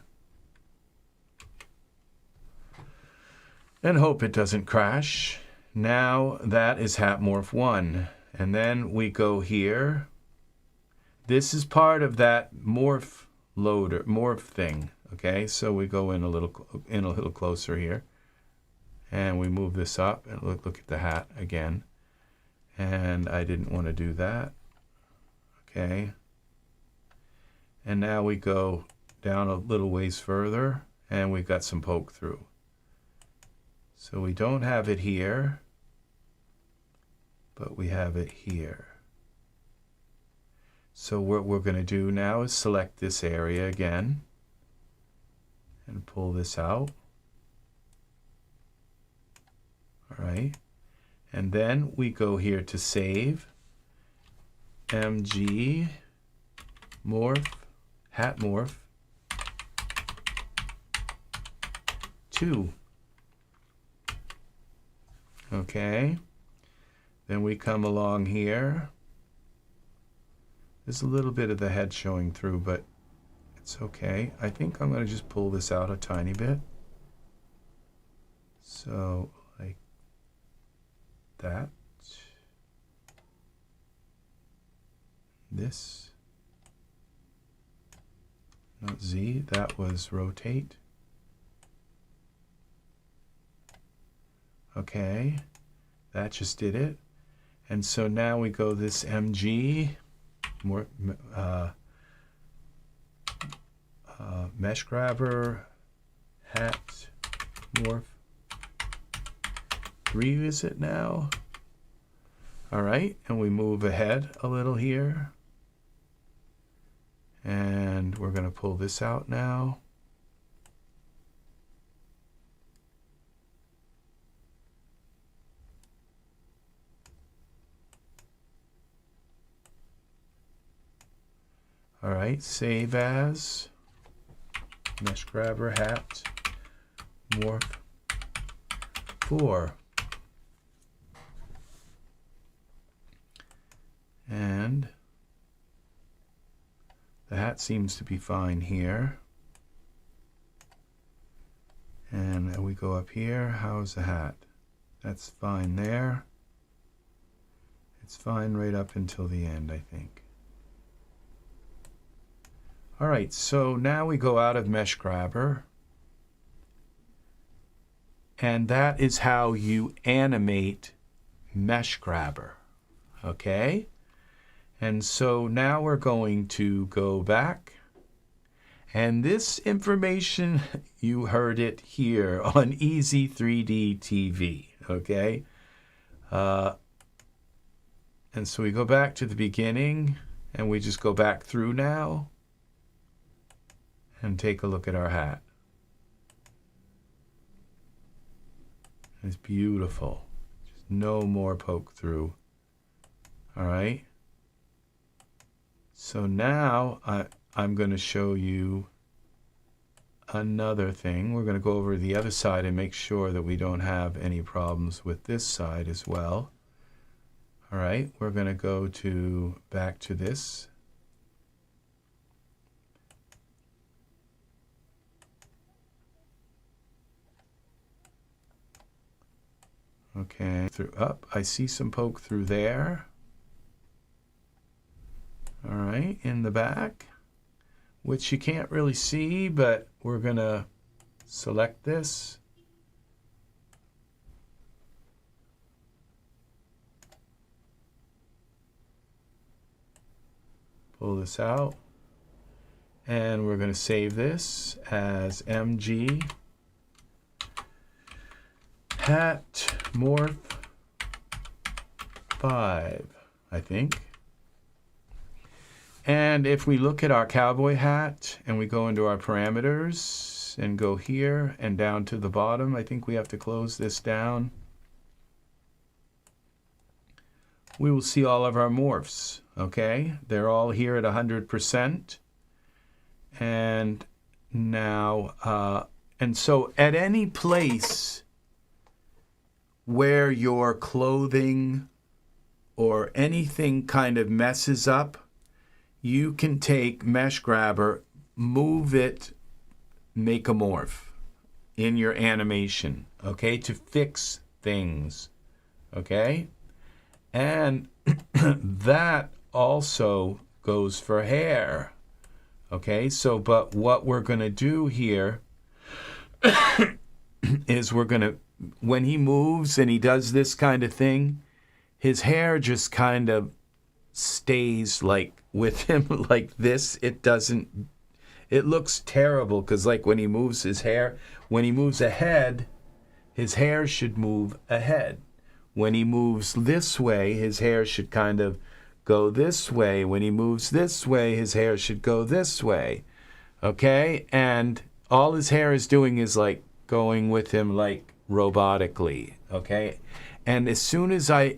And hope it doesn't crash. Now that is hat morph 1. And then we go here. This is part of that morph loader, morph thing. Okay, so we go in a little closer here. And we move this up and look at the hat again. And I didn't want to do that. Okay. And now we go down a little ways further, and we've got some poke through. So we don't have it here, but we have it here. So what we're going to do now is select this area again and pull this out. All right. And then we go here to save. MG morph hat morph 2. Okay. Then we come along here. There's a little bit of the head showing through, but it's okay. I think I'm going to just pull this out a tiny bit. So, like that. This. Not Z, that was rotate. Okay, that just did it. And so now we go this MG, mesh grabber, hat, morph. 3 is it now? All right, and we move ahead a little here. And we're going to pull this out now. All right, save as, mesh grabber, hat, morph 4. And the hat seems to be fine here. And we go up here. How's the hat? That's fine there. It's fine right up until the end, I think. All right, so now we go out of mesh grabber. And that is how you animate mesh grabber. Okay? And so now we're going to go back, and this information, you heard it here on EZ3DTV, okay? And so we go back to the beginning, and we just go back through now and take a look at our hat. It's beautiful. Just no more poke through. All right? So now I'm going to show you another thing. We're going to go over to the other side and make sure that we don't have any problems with this side as well. All right, we're going to go back to this. Okay, through up. I see some poke through there. All right, in the back, which you can't really see, but we're going to select this. Pull this out. And we're going to save this as MG hat morph 5, I think. And if we look at our cowboy hat and we go into our parameters and go here and down to the bottom, I think we have to close this down. We will see all of our morphs, okay? They're all here at 100%. And now, and so at any place where your clothing or anything kind of messes up, you can take Mesh Grabber, move it, make a morph in your animation, okay, to fix things, okay? And that also goes for hair, okay? So, but what we're going to do here is we're going to, when he moves and he does this kind of thing, his hair just kind of stays like with him like this. It doesn't, it looks terrible because like when he moves his hair, when he moves ahead, his hair should move ahead. When he moves this way, his hair should kind of go this way. When he moves this way, his hair should go this way. Okay? And all his hair is doing is like going with him like robotically. Okay? And as soon as I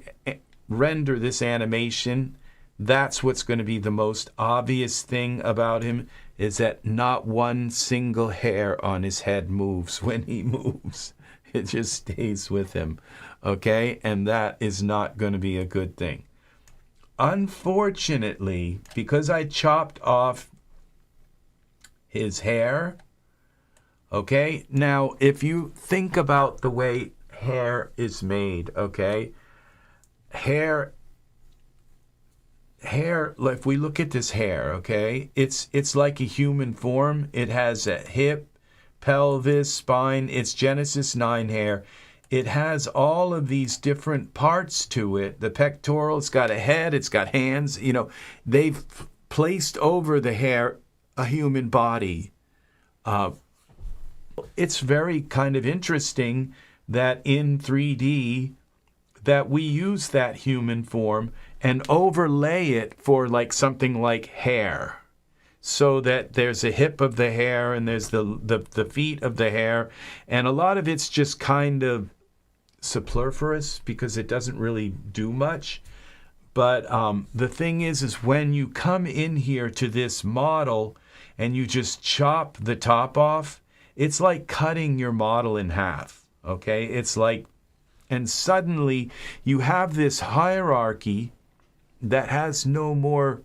render this animation, that's what's going to be the most obvious thing about him, is that not one single hair on his head moves when he moves. It just stays with him. Okay? And that is not going to be a good thing. Unfortunately, because I chopped off his hair, okay? Now, if you think about the way hair is made, okay? Hair, if we look at this hair, okay? It's like a human form. It has a hip, pelvis, spine. It's Genesis 9 hair. It has all of these different parts to it. The pectoral, it's got a head, it's got hands. You know, they've placed over the hair a human body. It's very kind of interesting that in 3D that we use that human form and overlay it for like something like hair. So that there's a hip of the hair and there's the feet of the hair. And a lot of it's just kind of superfluous because it doesn't really do much. But the thing is when you come in here to this model and you just chop the top off, it's like cutting your model in half, okay? It's like, and suddenly you have this hierarchy that has no more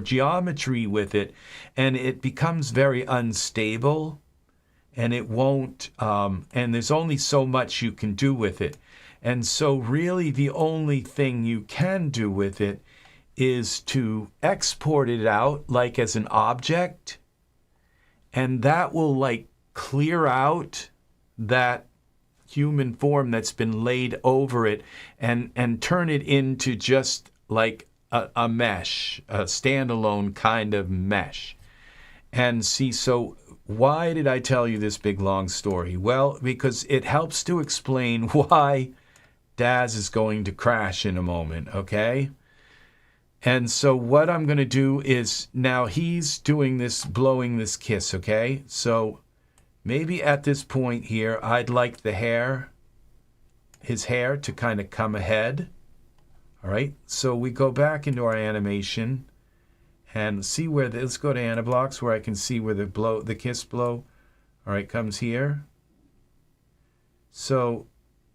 geometry with it, and it becomes very unstable. And it won't, and there's only so much you can do with it. And so really the only thing you can do with it is to export it out like as an object, and that will like clear out that human form that's been laid over it and turn it into just like a mesh, a standalone kind of mesh. And see, so why did I tell you this big long story? Well, because it helps to explain why Daz is going to crash in a moment, okay? And so what I'm going to do is, now he's doing this, blowing this kiss, okay? So maybe at this point here, I'd like the hair, his hair to kind of come ahead, all right? So we go back into our animation and see where let's go to aniBlocks where I can see where the kiss blow, all right, comes here. So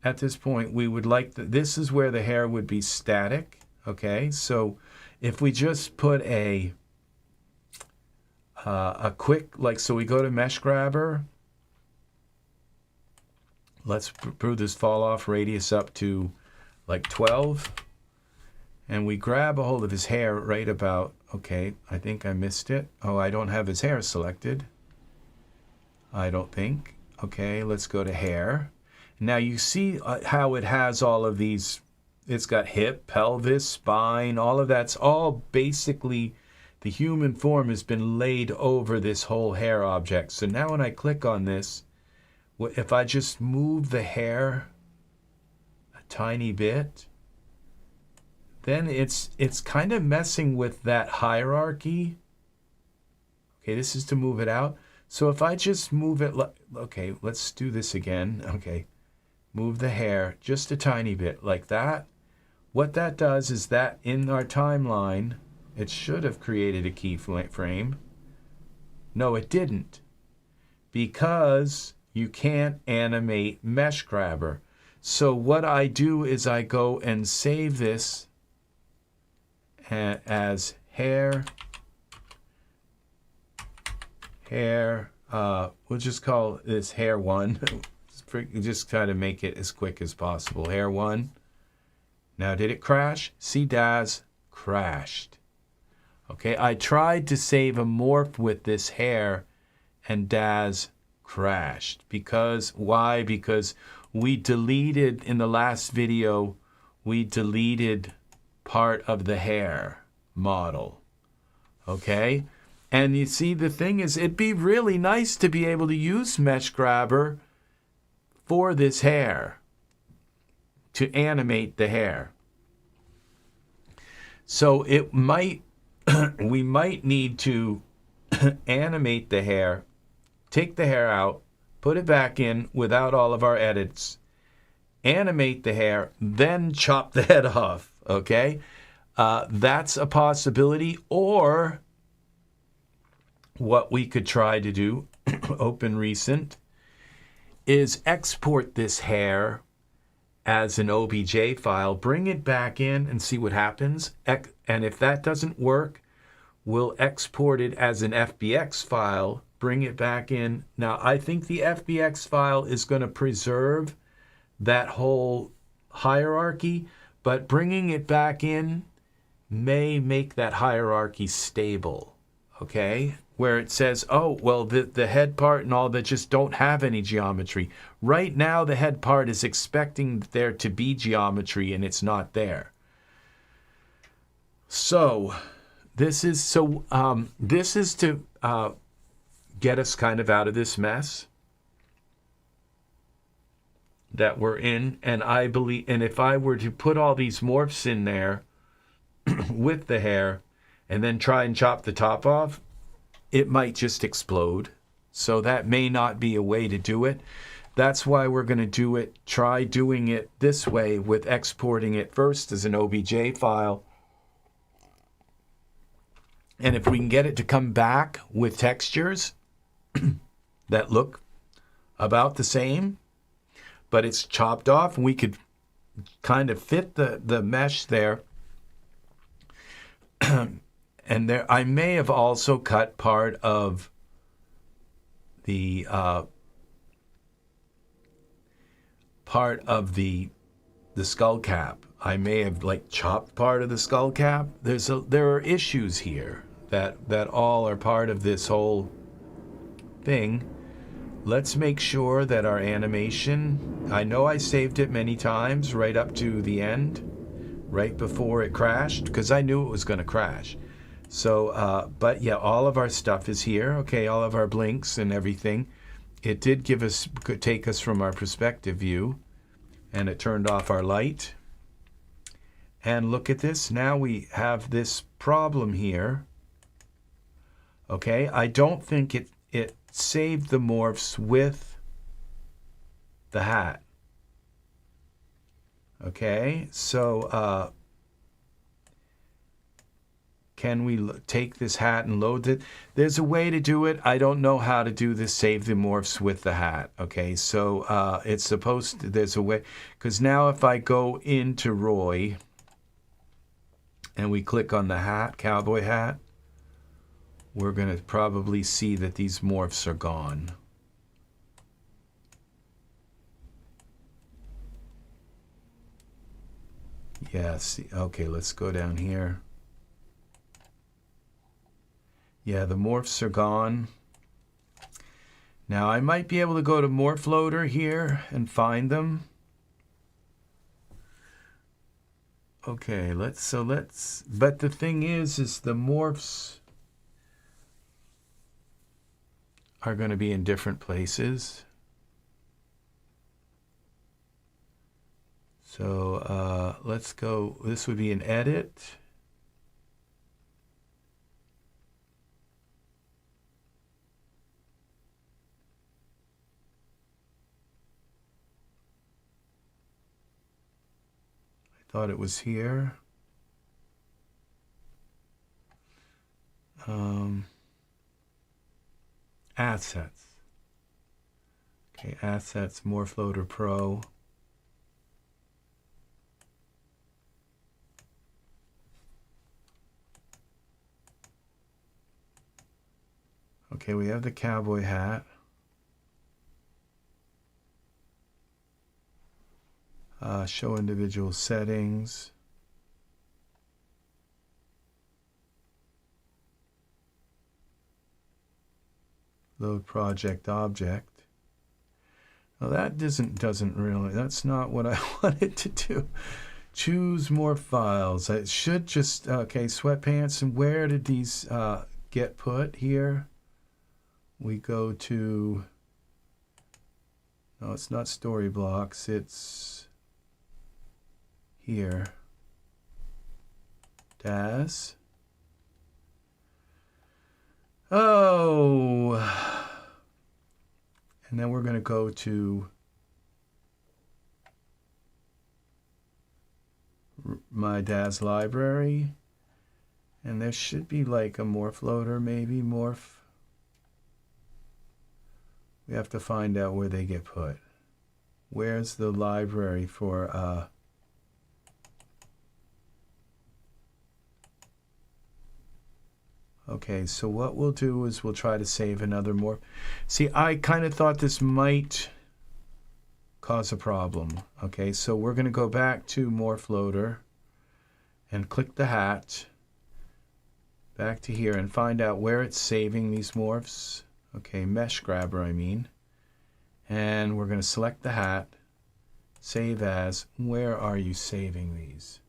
at this point, we would like this is where the hair would be static, okay? So if we just put a quick, like, so we go to Mesh Grabber. Let's prove this fall off radius up to like 12. and we grab a hold of his hair right about, okay, I think I missed it. Oh, I don't have his hair selected. I don't think. Okay, let's go to hair. Now you see how it has all of these. It's got hip, pelvis, spine, all of that's all basically the human form has been laid over this whole hair object. So now when I click on this, if I just move the hair a tiny bit, then it's kind of messing with that hierarchy. Okay, this is to move it out. So if I just move it, okay, let's do this again. Okay, move the hair just a tiny bit like that. What that does is that in our timeline, it should have created a keyframe. No, it didn't, because you can't animate mesh grabber. So what I do is I go and save this as hair, we'll just call this hair 1. Just try to make it as quick as possible. Hair 1. Now, did it crash? See, Daz crashed. Okay, I tried to save a morph with this hair, and Daz crashed. Because, why? Because we deleted, in the last video, we deleted part of the hair model. Okay? And you see, the thing is, it'd be really nice to be able to use Mesh Grabber for this hair, to animate the hair. So it might, we might need to animate the hair, take the hair out, put it back in without all of our edits, animate the hair, then chop the head off, okay? That's a possibility. Or what we could try to do, open recent, is export this hair as an OBJ file, bring it back in and see what happens. And if that doesn't work, we'll export it as an FBX file, bring it back in. Now, I think the FBX file is going to preserve that whole hierarchy, but bringing it back in may make that hierarchy stable, okay? Where it says, oh, well, the head part and all that just don't have any geometry. Right now, the head part is expecting there to be geometry, and it's not there. So this is to get us kind of out of this mess that we're in. And I believe, and if I were to put all these morphs in there with the hair and then try and chop the top off, it might just explode. So that may not be a way to do it. That's why we're going to do it. Try doing it this way, with exporting it first as an OBJ file. And if we can get it to come back with textures that look about the same, but it's chopped off, and we could kind of fit the mesh there. And there, I may have also cut part of the skull cap. I may have like chopped part of the skull cap. There are issues here that all are part of this whole thing. Let's make sure that our animation, I know I saved it many times right up to the end, right before it crashed, because I knew it was going to crash. So, but yeah, all of our stuff is here. Okay, all of our blinks and everything. It did take us from our perspective view, and it turned off our light. And look at this. Now we have this problem here. Okay, I don't think it saved the morphs with the hat. Okay, so can we take this hat and load it? There's a way to do it. I don't know how to do this, save the morphs with the hat. Okay, so it's supposed to, there's a way, because now if I go into Roy and we click on the hat, cowboy hat, we're going to probably see that these morphs are gone. Yeah, see, okay, let's go down here. Yeah, the morphs are gone. Now I might be able to go to Morph Loader here and find them. Okay, but the thing is the morphs are going to be in different places. So let's go, this would be an edit. I thought it was here. Assets. Okay, Assets, Morph Loader Pro. Okay, we have the cowboy hat. Show individual settings. Load project object. Now that doesn't really, that's not what I wanted to do. Choose more files. I should just, okay, sweatpants, and where did these get put here? We go to, no, it's not story blocks, it's here. Daz. Oh, and then we're going to go to my Daz library, and there should be like a morph loader, maybe morph. We have to find out where they get put. Where's the library for okay, so what we'll do is we'll try to save another morph. See, I kind of thought this might cause a problem. Okay, so we're going to go back to Morph Loader and click the hat, back to here, and find out where it's saving these morphs. Okay, Mesh Grabber, I mean. And we're going to select the hat, save as. Where are you saving these?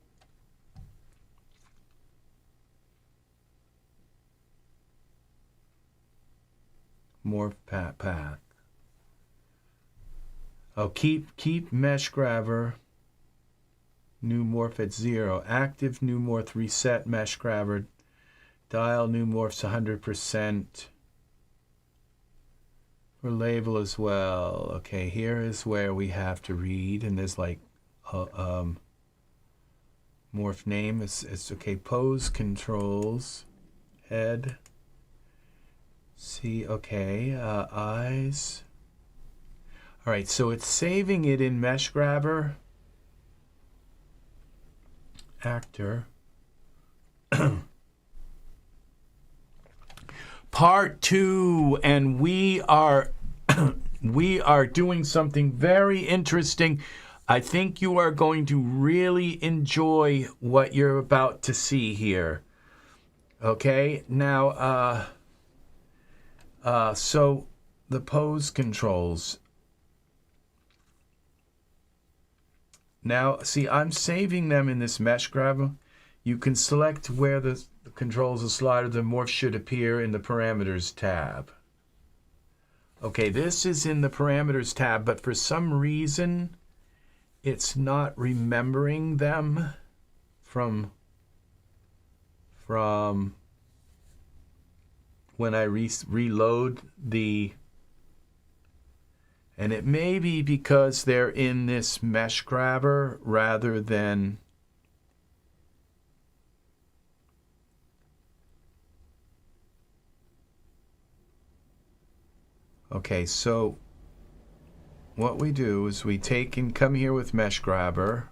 Morph path. Oh, keep Mesh Grabber. New morph at 0. Active new morph reset Mesh Grabber. Dial new morphs 100%. For label as well. Okay, here is where we have to read, and there's like morph name. It's okay. Pose controls. Head. See, okay, eyes. All right, so it's saving it in Mesh Grabber. Actor. Part 2, and we are doing something very interesting. I think you are going to really enjoy what you're about to see here. Okay, now so the pose controls. Now, see, I'm saving them in this Mesh Grabber. You can select where the controls are slotted. The morph should appear in the Parameters tab. Okay, this is in the Parameters tab, but for some reason, it's not remembering them from when I reload the, and it may be because they're in this Mesh Grabber rather than okay, so what we do is we take and come here with Mesh Grabber,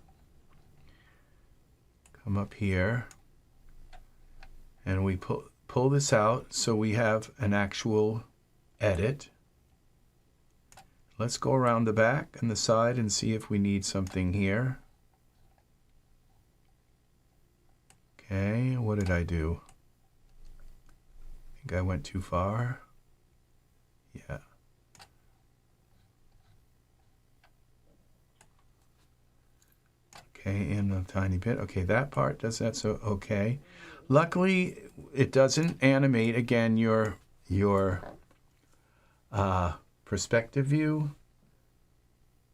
come up here, and we pull this out so we have an actual edit. Let's go around the back and the side and see if we need something here. Okay, what did I do? I think I went too far. Yeah. Okay, in a tiny bit. Okay, that part does that, so okay. Luckily, it doesn't animate, again, your perspective view.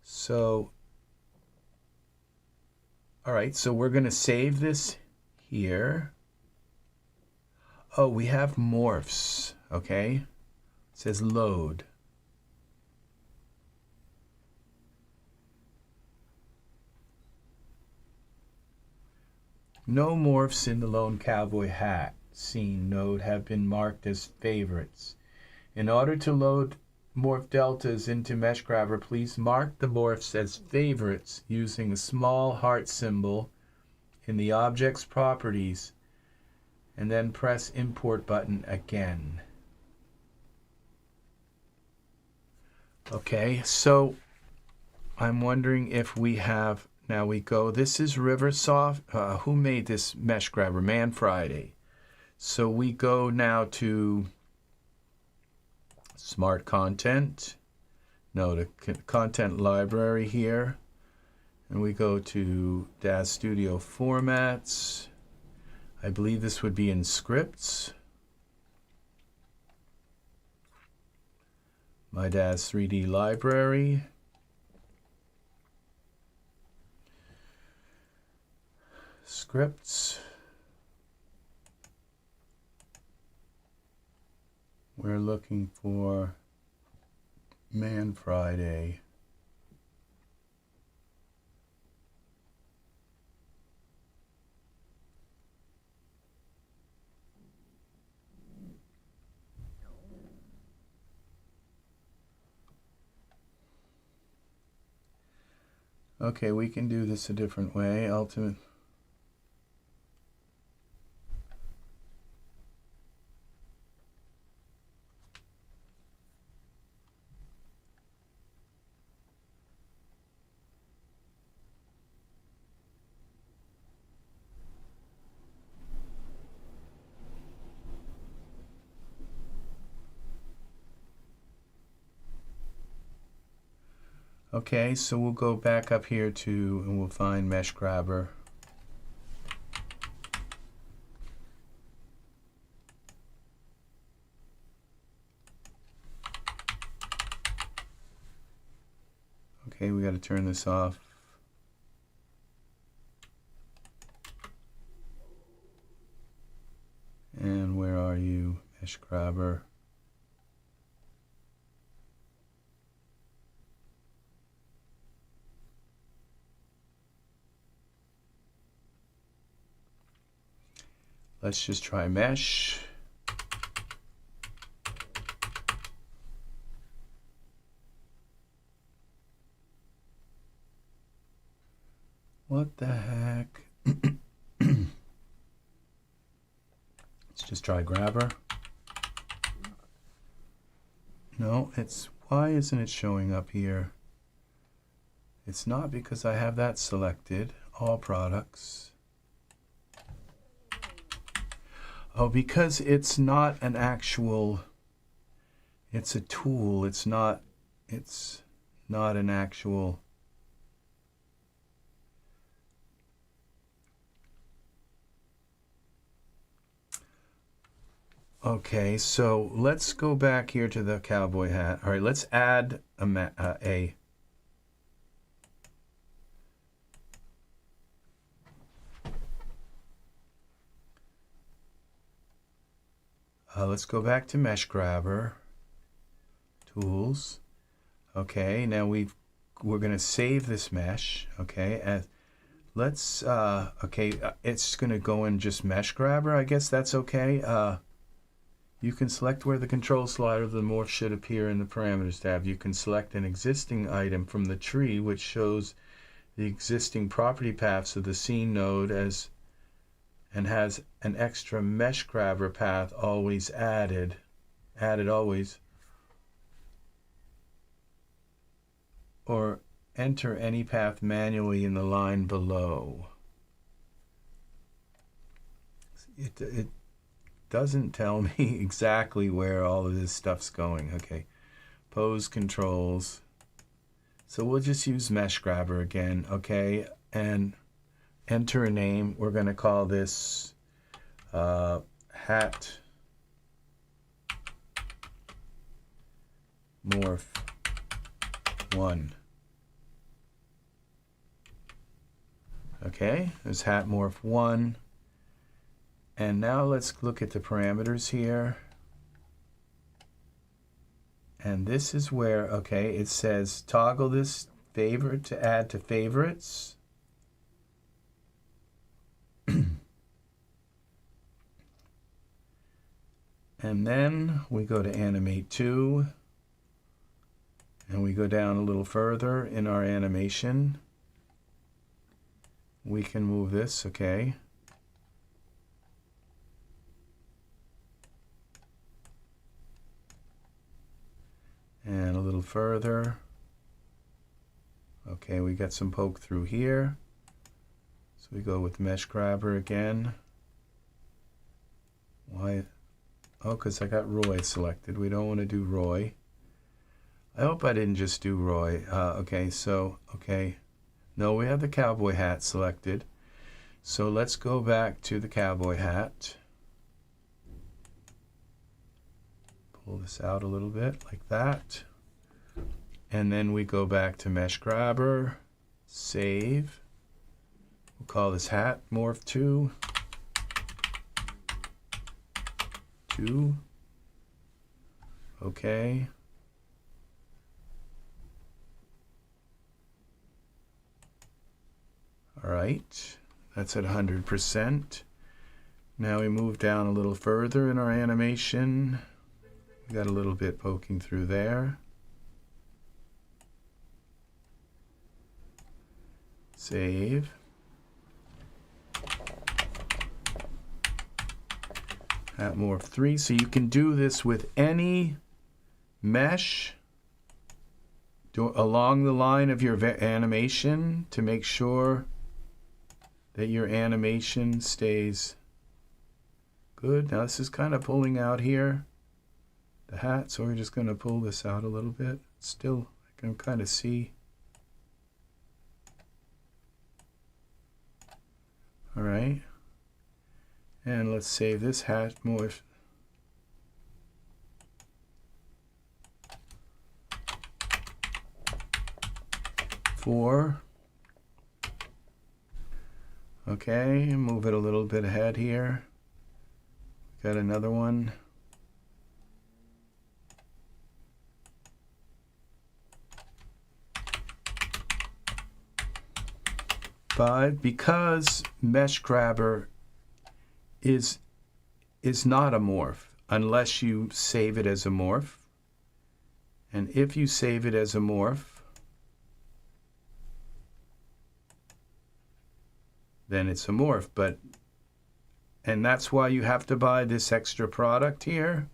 So, all right, so we're going to save this here. Oh, we have morphs, okay? It says load. No morphs in the Lone Cowboy Hat scene node have been marked as favorites. In order to load morph deltas into Mesh Grabber, please mark the morphs as favorites using a small heart symbol in the object's properties, and then press import button again. Okay, so I'm wondering if we have, now we go, this is Riversoft. Who made this Mesh Grabber? Man Friday. So we go now to Smart Content. No, the content library here. And we go to Daz Studio Formats. I believe this would be in Scripts. My Daz 3D library. Scripts. We're looking for Man Friday. Okay, we can do this a different way. Ultimate. Okay, so we'll go back up here to, and we'll find Mesh Grabber. Okay, we got to turn this off. And where are you, Mesh Grabber? Let's just try Mesh. What the heck? Let's just try Grabber. No, it's, why isn't it showing up here? It's not because I have that selected, all products. Oh, because it's not an actual, it's a tool, it's not an actual. Okay, so let's go back here to the cowboy hat. All right, let's add let's go back to Mesh Grabber, Tools. Okay, now we're going to save this mesh. Okay, and let's it's going to go in just Mesh Grabber. I guess that's okay. You can select where the control slider of the morph should appear in the parameters tab. You can select an existing item from the tree which shows the existing property paths of the scene node and has an extra Mesh Grabber path always added always, or enter any path manually in the line below. it doesn't tell me exactly where all of this stuff's going. Okay, pose controls. So we'll just use mesh grabber again, okay, and enter a name. We're going to call this hat morph 1. Okay, there's hat morph 1. And now let's look at the parameters here. And this is where, okay, it says toggle this favorite to add to favorites. And then we go to animate 2. And we go down a little further in our animation. We can move this, okay. And a little further. Okay, we got some poke through here. So we go with mesh grabber again. Why? Oh, because I got Roy selected. We don't want to do Roy. I hope I didn't just do Roy. Okay, so, okay. No, we have the cowboy hat selected. So let's go back to the cowboy hat. Pull this out a little bit like that. And then we go back to mesh grabber, save. We'll call this hat morph 2. 2. Okay. All right, that's at 100%. Now we move down a little further in our animation. We got a little bit poking through there. Save. At morph 3. So you can do this with any mesh along the line of your animation to make sure that your animation stays good. Now this is kind of pulling out here, the hat, so we're just going to pull this out a little bit. Still, I can kind of see. All right. And let's save this hat morph. Four. Okay, move it a little bit ahead here. Got another one. Five, because mesh grabber is not a morph unless you save it as a morph. And if you save it as a morph, then it's a morph. And that's why you have to buy this extra product here.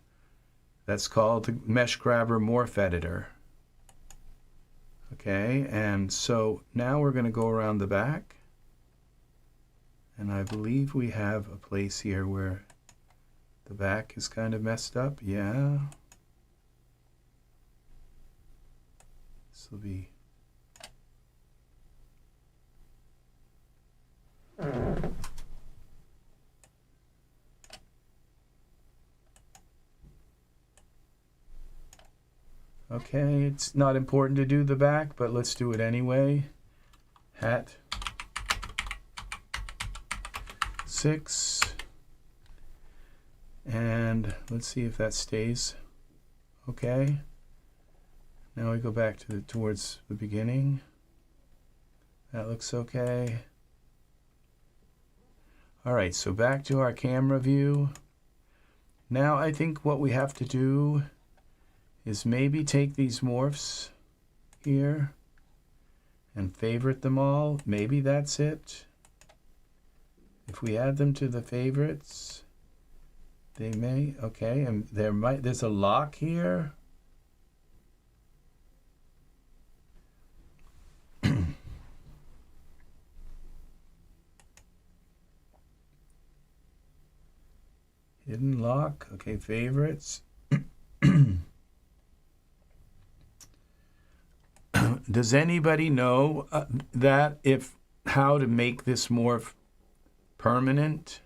That's called the Mesh Grabber Morph Editor. Okay, and so now we're going to go around the back. And I believe we have a place here where the back is kind of messed up. Yeah. This will be... Okay, it's not important to do the back, but let's do it anyway. Hat 6. And let's see if that stays. Okay. Now we go back to towards the beginning. That looks okay. All right, so back to our camera view. Now I think what we have to do is maybe take these morphs here and favorite them all. Maybe that's it. If we add them to the favorites, they may, okay, and there's a lock here. Hidden lock. Okay, favorites. Does anybody know how to make this morph permanent?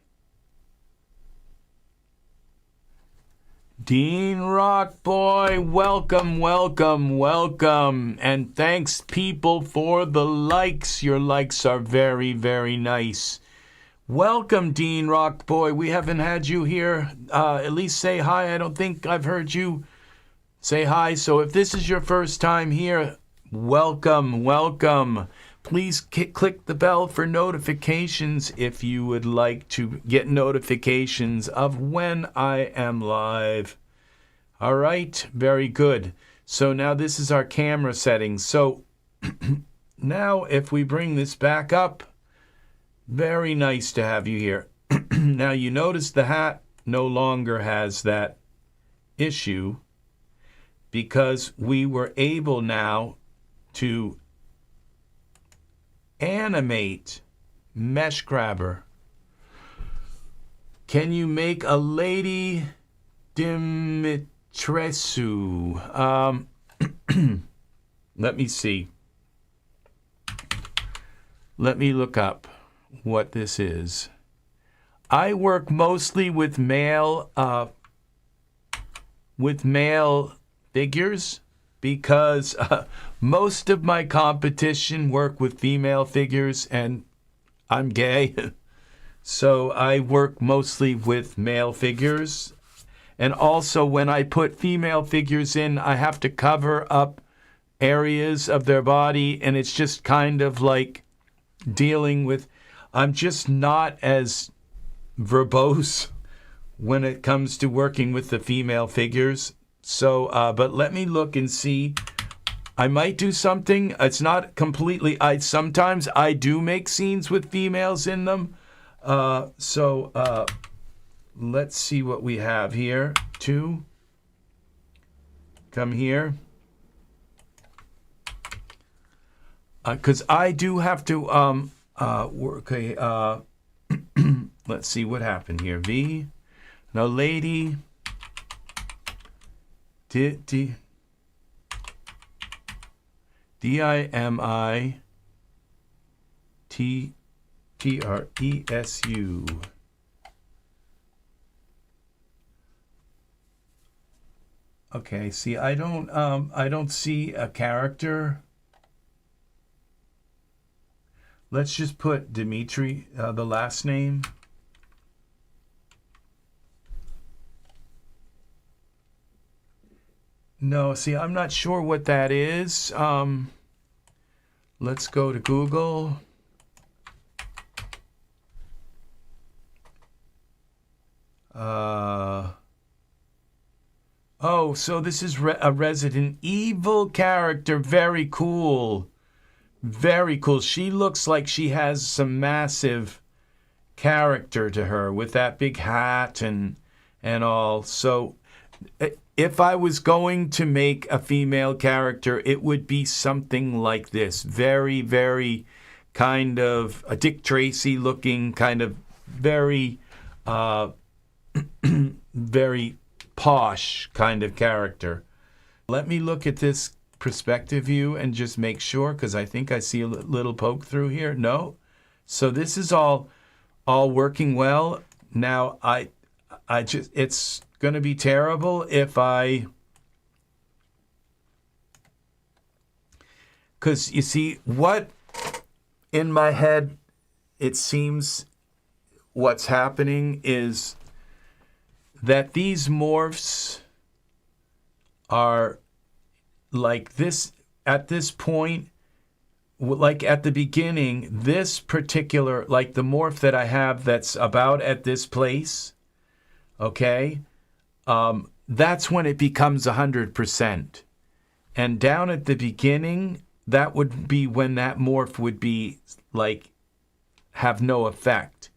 Dean Rock Boy, welcome, welcome, welcome. And thanks, people, for the likes. Your likes are very, very nice. Welcome, Dean Rock Boy. We haven't had you here. At least say hi. I don't think I've heard you say hi. So if this is your first time here, welcome, welcome. Please click the bell for notifications if you would like to get notifications of when I am live. All right, very good. So now this is our camera settings. So now if we bring this back up, very nice to have you here. Now you notice the hat no longer has that issue because we were able now to animate mesh grabber. Can you make a lady Dimitrescu? Let me see. Let me look up what this is. I work mostly with male figures because most of my competition work with female figures, and I'm gay. So I work mostly with male figures. And also when I put female figures in, I have to cover up areas of their body, and it's just kind of like dealing with, I'm just not as verbose when it comes to working with the female figures. So, but let me look and see. I might do something. It's not completely. Sometimes I do make scenes with females in them. Let's see what we have here. Come here. Because I do have to work. Okay. Let's see what happened here. V. Now, lady. Dimitrescu. Okay, see, I don't see a character. Let's just put Dimitri, the last name. No, see, I'm not sure what that is. Let's go to Google. Oh, so this is a Resident Evil character. Very cool. Very cool. She looks like she has some massive character to her with that big hat and all. So if I was going to make a female character, it would be something like this. Very, very kind of a Dick Tracy looking, kind of very, very posh kind of character. Let me look at this perspective view and just make sure, because I think I see a little poke through here. No. So this is all working well. Now I just, it's going to be terrible if because you see what in my head, it seems what's happening is that these morphs are like this at this point, like at the beginning, this particular, like the morph that I have that's about at this place, okay, that's when it becomes 100%. And down at the beginning, that would be when that morph would be like have no effect.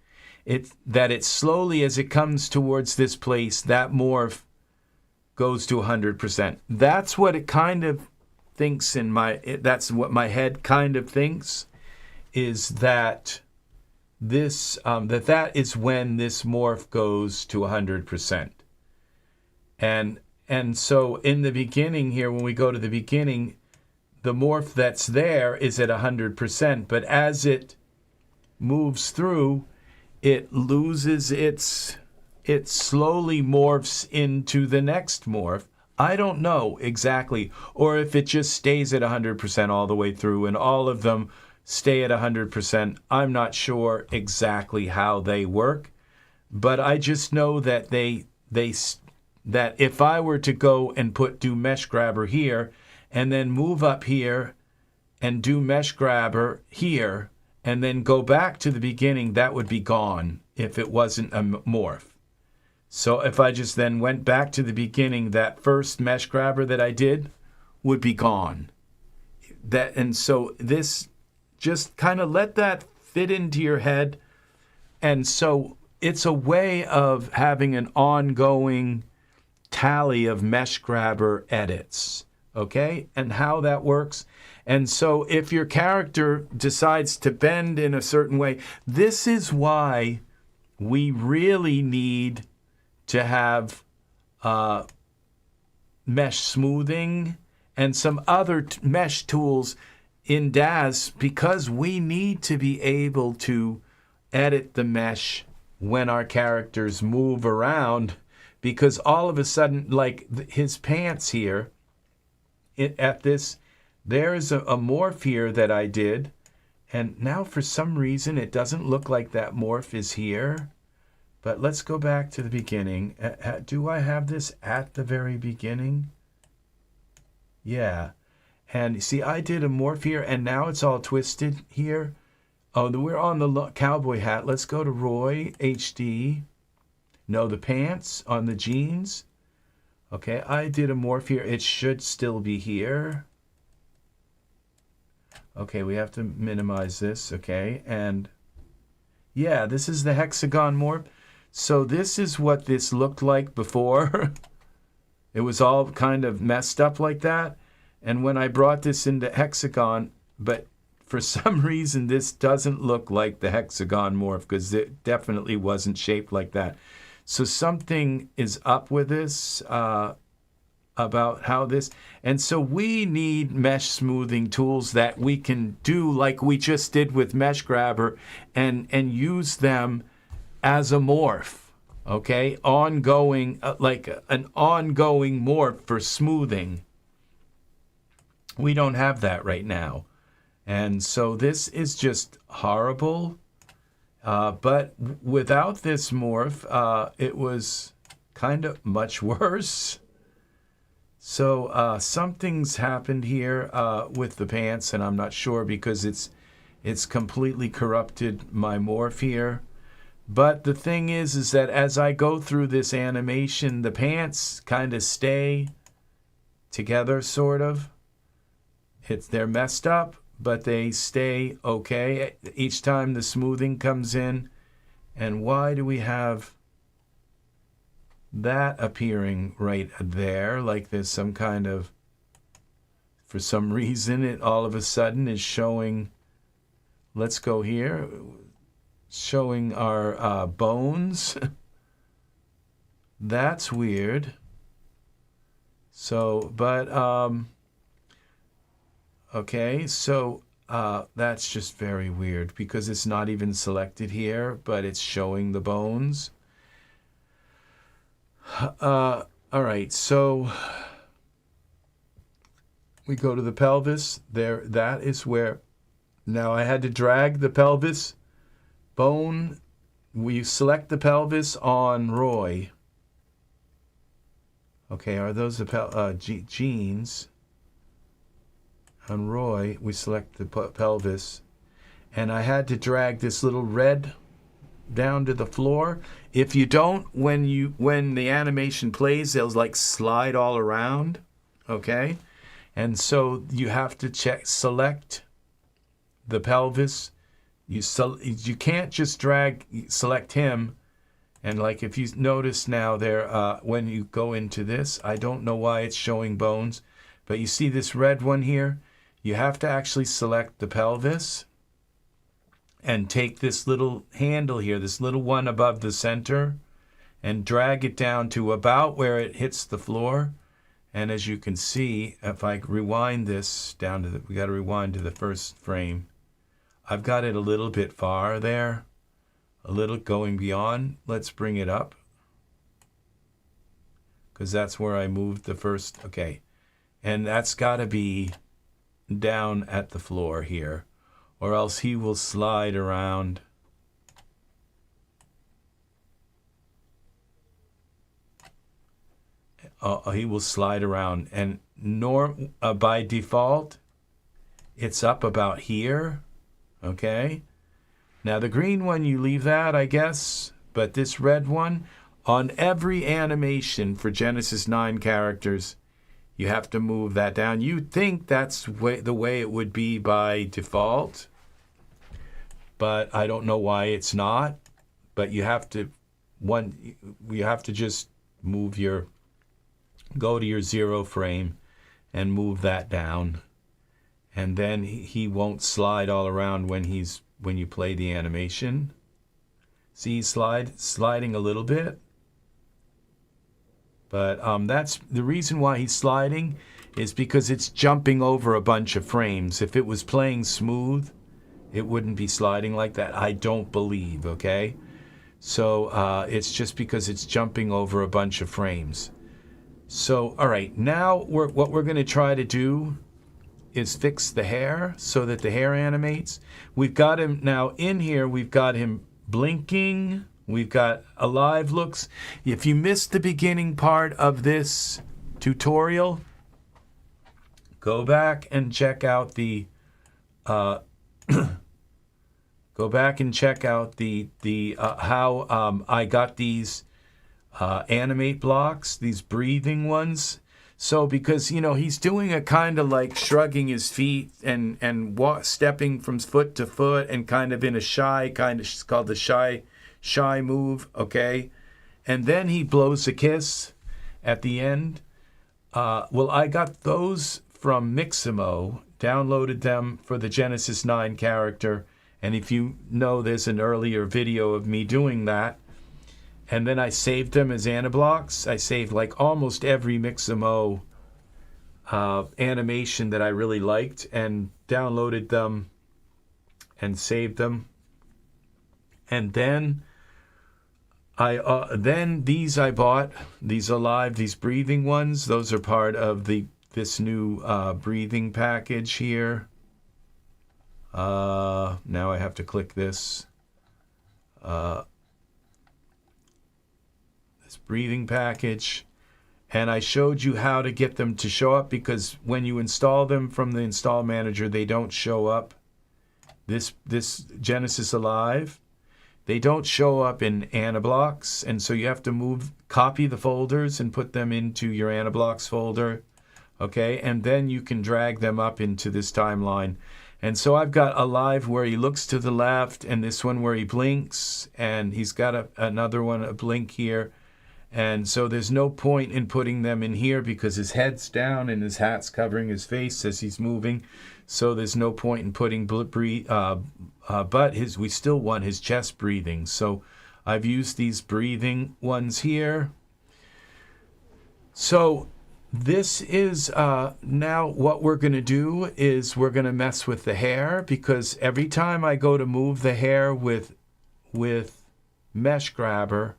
It's slowly, as it comes towards this place, that morph goes to 100%. That's what it kind of thinks that's what my head kind of thinks, is that this that is when this morph goes to 100%. And so in the beginning here, when we go to the beginning, the morph that's there is at 100%, but as it moves through, it loses it slowly morphs into the next morph. I don't know exactly, or if it just stays at 100% all the way through and all of them stay at 100%. I'm not sure exactly how they work, but I just know that that if I were to go and do mesh grabber here and then move up here and do mesh grabber here and then go back to the beginning, that would be gone if it wasn't a morph. So if I just then went back to the beginning, that first mesh grabber that I did would be gone. And so this, just kind of let that fit into your head. And so it's a way of having an ongoing tally of mesh grabber edits, okay? And how that works. And so if your character decides to bend in a certain way, this is why we really need to have mesh smoothing and some other mesh tools in Daz, because we need to be able to edit the mesh when our characters move around, because all of a sudden, like his pants here, there's a morph here that I did, and now for some reason it doesn't look like that morph is here. But let's go back to the beginning. Do I have this at the very beginning? Yeah. And see, I did a morph here, and now it's all twisted here. Oh, we're on the cowboy hat. Let's go to Roy, HD. No, the pants on the jeans. Okay, I did a morph here. It should still be here. Okay, we have to minimize this, okay? And yeah, this is the hexagon morph. So this is what this looked like before. It was all kind of messed up like that. And when I brought this into hexagon, but for some reason this doesn't look like the hexagon morph, because it definitely wasn't shaped like that. So something is up with this, about how this, and so we need mesh smoothing tools that we can do like we just did with mesh grabber and use them as a morph, okay? Ongoing, like an ongoing morph for smoothing. We don't have that right now. And so this is just horrible. But without this morph, it was kind of much worse. So something's happened here with the pants, and I'm not sure because it's completely corrupted my morph here. But the thing is that as I go through this animation, the pants kind of stay together, sort of. They're messed up, but they stay okay each time the smoothing comes in. And why do we have that appearing right there? Like there's some kind of, for some reason, it all of a sudden is showing, let's go here, showing our bones. That's weird. So, but, okay, so that's just very weird because it's not even selected here, but it's showing the bones. All right, so we go to the pelvis. There, that is where, now I had to drag the pelvis bone. We select the pelvis on Roy. Okay, are those the jeans? On Roy, we select the pelvis. And I had to drag this little red down to the floor. If you don't, when the animation plays, they'll like slide all around. Okay? And so you have to select the pelvis. You can't just select him. And like if you notice now there, when you go into this, I don't know why it's showing bones, but you see this red one here? You have to actually select the pelvis. and take this little handle here, this little one above the center, and drag it down to about where it hits the floor. And as you can see, if I rewind this down to we got to rewind to the first frame. I've got it a little bit far there, a little going beyond. Let's bring it up, because that's where I moved the first. Okay, and that's got to be down at the floor here, or else he will slide around. He will slide around, and by default, it's up about here. Okay. Now the green one, you leave that, I guess, but this red one, on every animation for Genesis 9 characters, you have to move that down. You'd think that's the way it would be by default, but I don't know why it's not. But you have to just move go to your 0 frame and move that down, and then he won't slide all around when you play the animation. See, he's sliding a little bit, but that's the reason why he's sliding, is because it's jumping over a bunch of frames. If it was playing smooth, it wouldn't be sliding like that, I don't believe. Okay, so it's just because it's jumping over a bunch of frames. So, all right, now what we're going to try to do is fix the hair so that the hair animates. We've got him now in here. We've got him blinking. We've got alive looks. If you missed the beginning part of this tutorial, go back and check out the how I got these animate blocks, these breathing ones. So because, he's doing a kind of like shrugging his feet and stepping from foot to foot, and kind of in a shy kind of, it's called the shy move, okay? And then he blows a kiss at the end. Well, I got those from Mixamo, downloaded them for the Genesis 9 character, and if you know, there's an earlier video of me doing that. And then I saved them as aniBlocks. I saved like almost every Mixamo animation that I really liked, and downloaded them and saved them. And then these I bought, these alive, these breathing ones. Those are part of this new breathing package here. Now I have to click this. Breathing package, and I showed you how to get them to show up, because when you install them from the install manager, they don't show up. This Genesis Alive, they don't show up in aniBlocks, and so you have to copy the folders and put them into your aniBlocks folder, okay, and then you can drag them up into this timeline. And so I've got Alive where he looks to the left, and this one where he blinks, and he's got another one, a blink here. And so there's no point in putting them in here because his head's down and his hat's covering his face as he's moving. So there's no point in putting but we still want his chest breathing. So I've used these breathing ones here. So this is now what we're going to do is we're going to mess with the hair, because every time I go to move the hair with Mesh Grabber,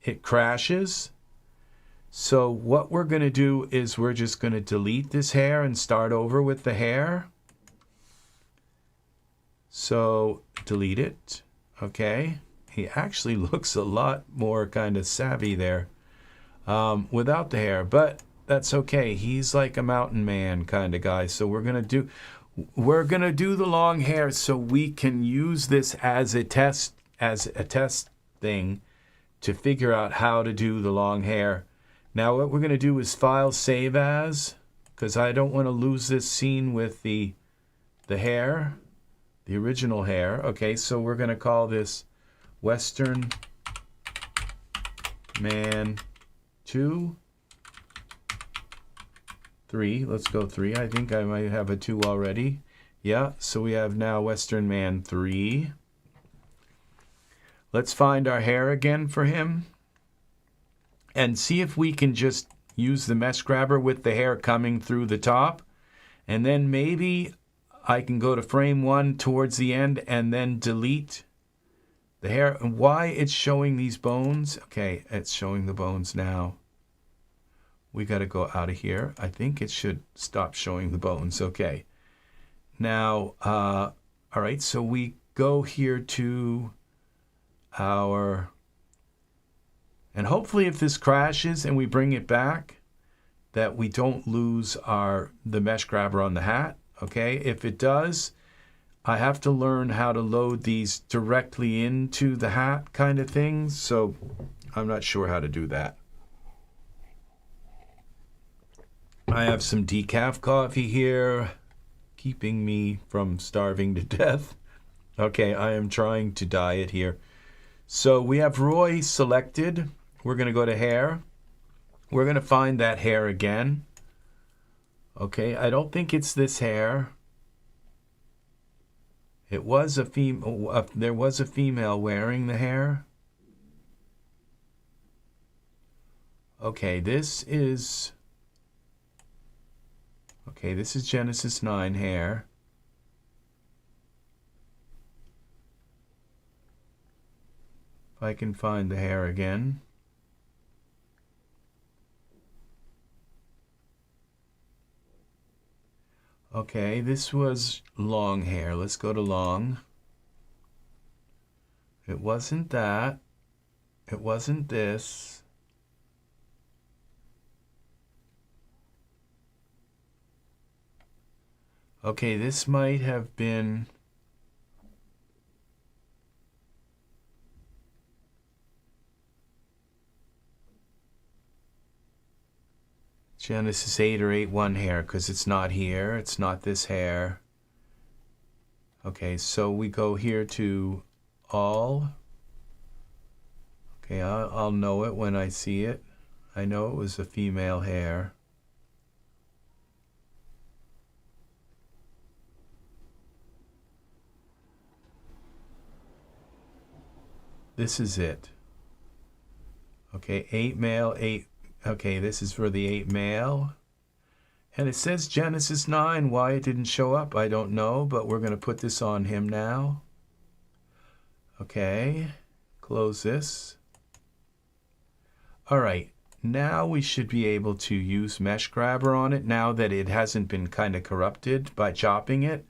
it crashes. So what we're going to do is we're just going to delete this hair and start over with the hair. So delete it. Okay. He actually looks a lot more kind of savvy there without the hair, but that's okay. He's like a mountain man kind of guy. So we're going to do the long hair so we can use this as a test thing to figure out how to do the long hair. Now what we're going to do is File, Save As, because I don't want to lose this scene with the hair, the original hair. Okay, so we're going to call this Western Man 2, 3. Let's go 3. I think I might have a 2 already. Yeah, so we have now Western Man 3. Let's find our hair again for him and see if we can just use the mesh grabber with the hair coming through the top. And then maybe I can go to frame 1 towards the end and then delete the hair. And why it's showing these bones? Okay, it's showing the bones now. We got to go out of here. I think it should stop showing the bones. Okay. Now, all right, so we go here to our, and hopefully if this crashes and we bring it back, that we don't lose the mesh grabber on the hat. Okay, if it does, I have to learn how to load these directly into the hat kind of thing. So I'm not sure how to do that. I have some decaf coffee here, keeping me from starving to death. Okay, I am trying to diet here. So we have Roy selected. We're going to go to hair. We're going to find that hair again. Okay, I don't think it's this hair. It was a female. There was a female wearing the hair. Okay, this is Genesis 9 hair. If I can find the hair again. Okay, this was long hair. Let's go to long. It wasn't that. It wasn't this. Okay, this might have been Genesis 8 or 8.1 hair, because it's not here. It's not this hair. Okay, so we go here to all. Okay, I'll know it when I see it. I know it was a female hair. This is it. Okay, 8 male, 8. Okay, this is for the 8 male. And it says Genesis 9. Why it didn't show up, I don't know, but we're going to put this on him now. Okay, close this. All right, now we should be able to use mesh grabber on it now that it hasn't been kind of corrupted by chopping it.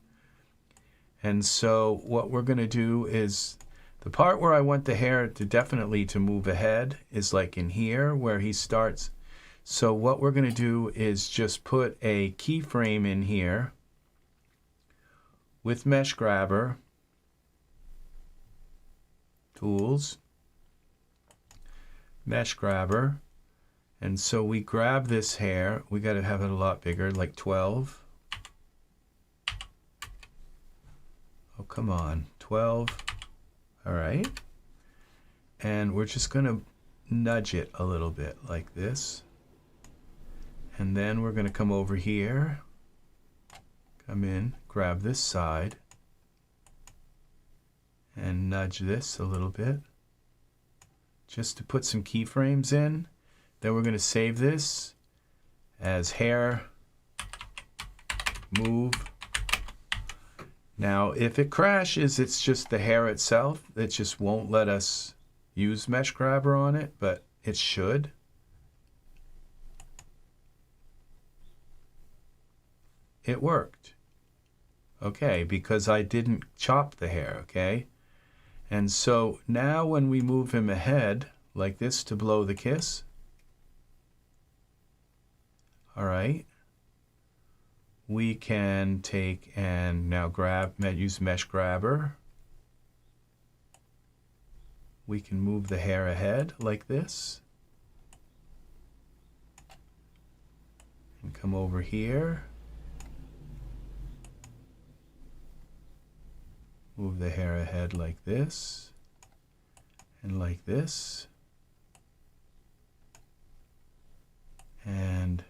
And so what we're going to do is the part where I want the hair to definitely to move ahead is like in here where he starts. So what we're going to do is just put a keyframe in here with mesh grabber, tools, mesh grabber. And so we grab this hair. We got to have it a lot bigger, like 12. Oh, come on, 12. All right, and we're just going to nudge it a little bit like this. And then we're going to come over here, come in, grab this side, and nudge this a little bit, just to put some keyframes in. Then we're going to save this as hair, move. Now, if it crashes, it's just the hair itself. It just won't let us use mesh grabber on it, but it should. It worked. Okay, because I didn't chop the hair, okay? And so now when we move him ahead, like this to blow the kiss, all right, we can take and now use mesh grabber. We can move the hair ahead like this. And come over here. Move the hair ahead like this. And like this. And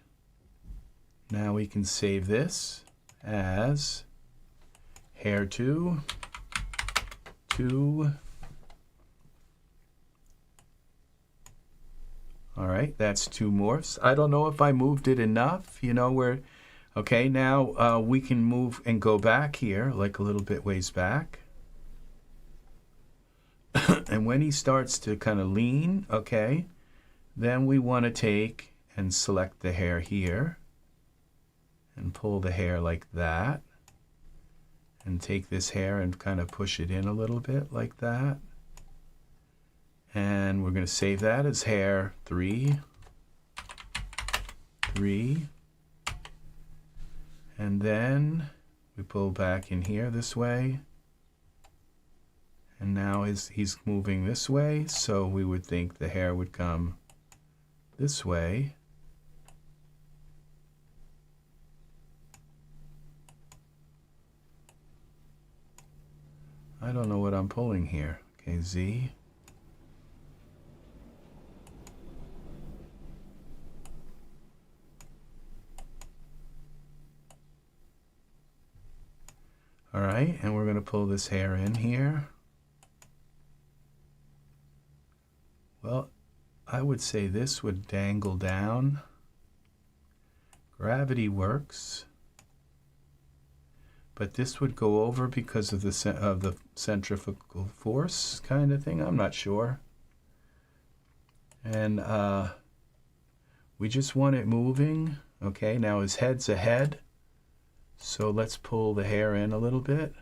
now we can save this as hair 2, All right, that's 2 morphs. I don't know if I moved it enough, you know, where, okay, now we can move and go back here, like a little bit ways back. And when he starts to kind of lean, okay, then we want to take and select the hair here and pull the hair like that. And take this hair and kind of push it in a little bit like that. And we're going to save that as hair 3, 3. And then we pull back in here this way. And now he's moving this way, so we would think the hair would come this way. I don't know what I'm pulling here. Okay, Z. All right, and we're going to pull this hair in here. Well, I would say this would dangle down. Gravity works. But this would go over because of the centrifugal force kind of thing. I'm not sure. And we just want it moving. Okay, now his head's ahead. So let's pull the hair in a little bit.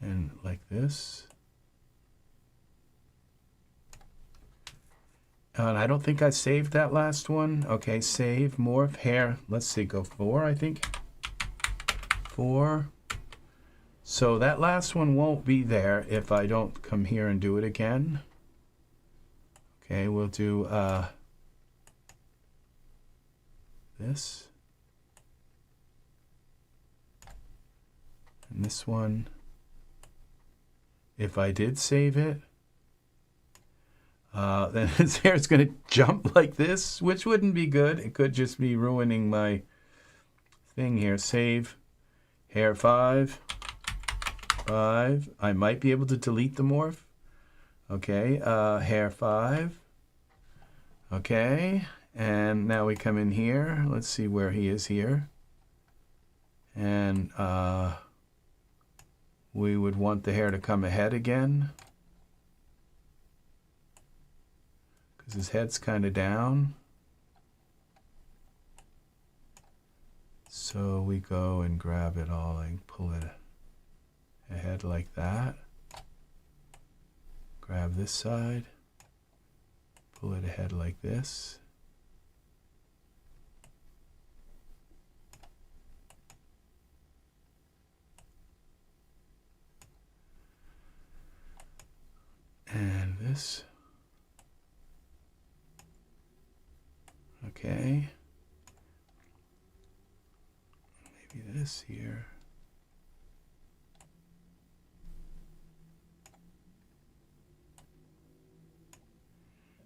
And like this. And I don't think I saved that last one. Okay, save, morph, hair. Let's see, go 4, I think. 4. So that last one won't be there if I don't come here and do it again. Okay, we'll do this. And this one. If I did save it, then his hair is going to jump like this, which wouldn't be good. It could just be ruining my thing here. Save, hair 5, 5. I might be able to delete the morph. Okay, hair 5. Okay, and now we come in here. Let's see where he is here. And we would want the hair to come ahead again, because his head's kind of down. So we go and grab it all and pull it ahead like that. Grab this side, pull it ahead like this. And this. Okay. Maybe this here.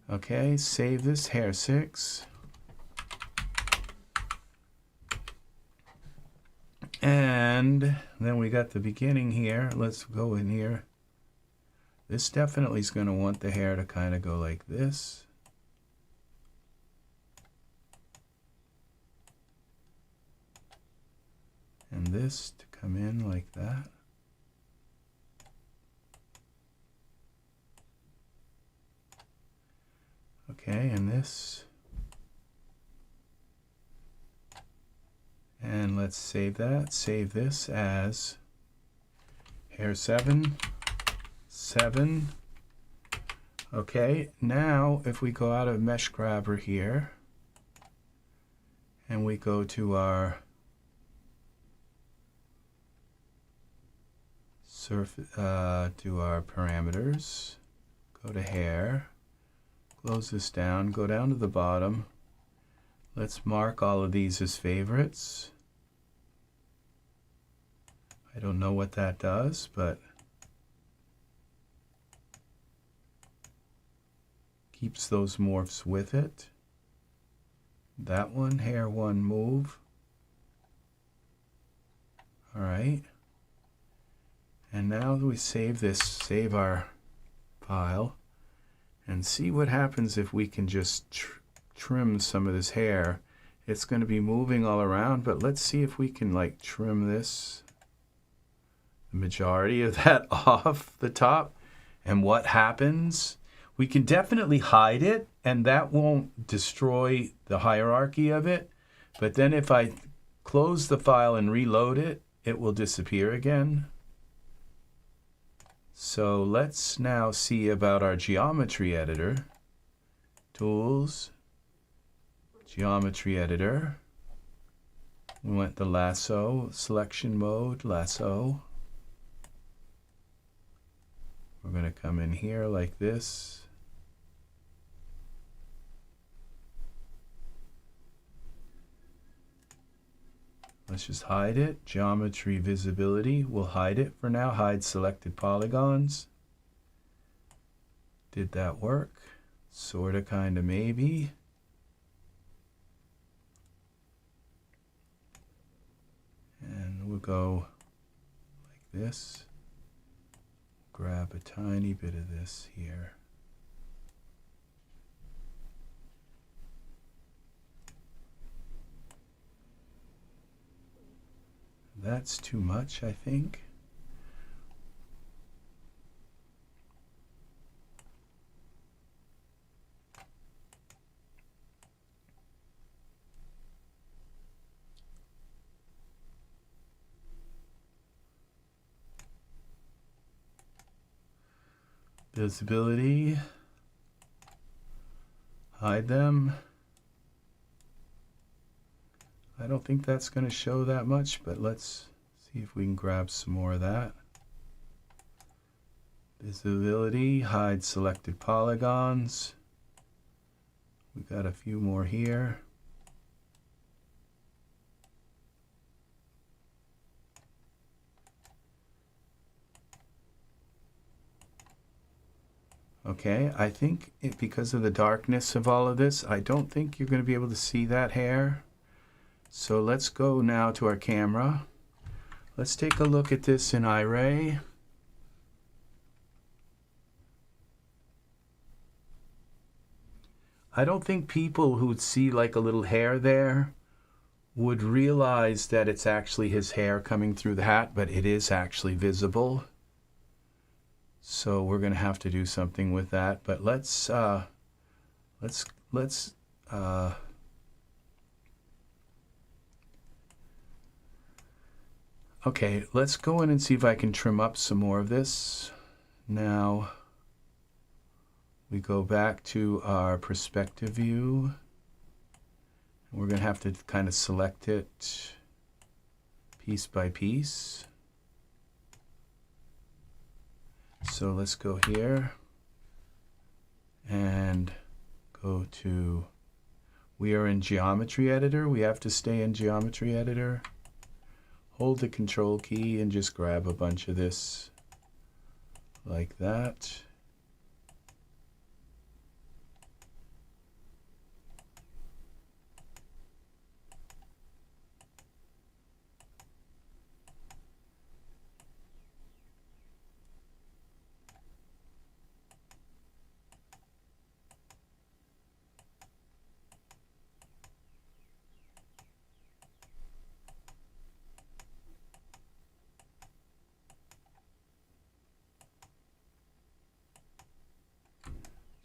Okay, save this, hair 6. And then we got the beginning here. Let's go in here. This definitely is going to want the hair to kind of go like this. And this to come in like that. Okay, and this. And let's save that. Save this as hair 7. 7. Okay, now if we go out of mesh grabber here and we go to our surface, to our parameters, go to hair, close this down, go down to the bottom. Let's mark all of these as favorites. I don't know what that does, but keeps those morphs with it. That one, hair 1, move. All right. And now that we save this, save our file, and see what happens if we can just trim some of this hair. It's going to be moving all around, but let's see if we can like trim this, the majority of that off the top. And what happens? We can definitely hide it, and that won't destroy the hierarchy of it. But then if I close the file and reload it, it will disappear again. So let's now see about our geometry editor. Tools, geometry editor. We went the lasso, selection mode, lasso. We're going to come in here like this. Let's just hide it. Geometry visibility, we'll hide it for now. Hide selected polygons. Did that work? Sorta, kinda, maybe. And we'll go like this. Grab a tiny bit of this here. That's too much, I think. Visibility. Hide them. I don't think that's going to show that much, but let's see if we can grab some more of that. Visibility, hide selected polygons. We got a few more here. Okay, I think because of the darkness of all of this, I don't think you're going to be able to see that hair. So let's go now to our camera. Let's take a look at this in iRay. I don't think people who would see like a little hair there would realize that it's actually his hair coming through the hat, but it is actually visible. So we're going to have to do something with that. But let's okay, let's go in and see if I can trim up some more of this. Now we go back to our perspective view. We're going to have to kind of select it piece by piece. So let's go here and go to, we are in Geometry Editor. We have to stay in Geometry Editor. Hold the Control key and just grab a bunch of this like that.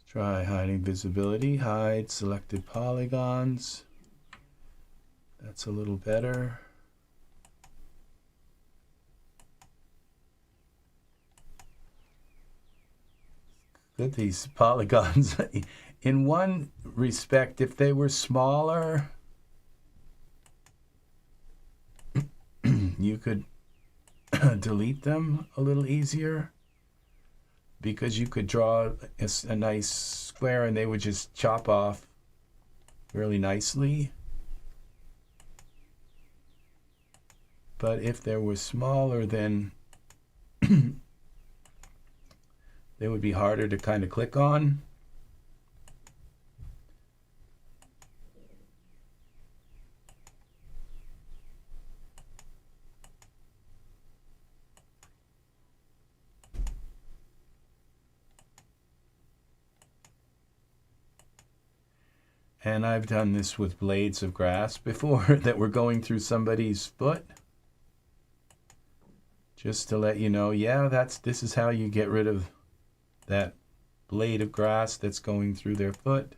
Try hiding visibility, hide selected polygons. That's a little better. Good, these polygons. In one respect, if they were smaller, you could delete them a little easier, because you could draw a nice square and they would just chop off really nicely. But if they were smaller, then they would be harder to kind of click on. And I've done this with blades of grass before that were going through somebody's foot. Just to let you know, yeah, this is how you get rid of that blade of grass that's going through their foot.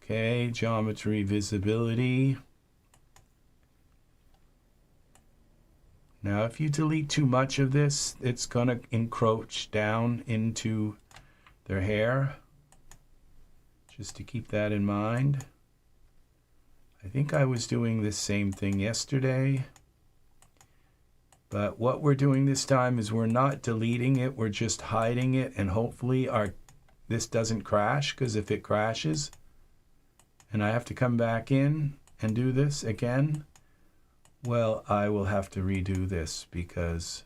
Okay, geometry visibility. Now, if you delete too much of this, it's going to encroach down into their hair. Just to keep that in mind. I think I was doing this same thing yesterday. But what we're doing this time is we're not deleting it, we're just hiding it, and hopefully this doesn't crash, because if it crashes and I have to come back in and do this again, well, I will have to redo this because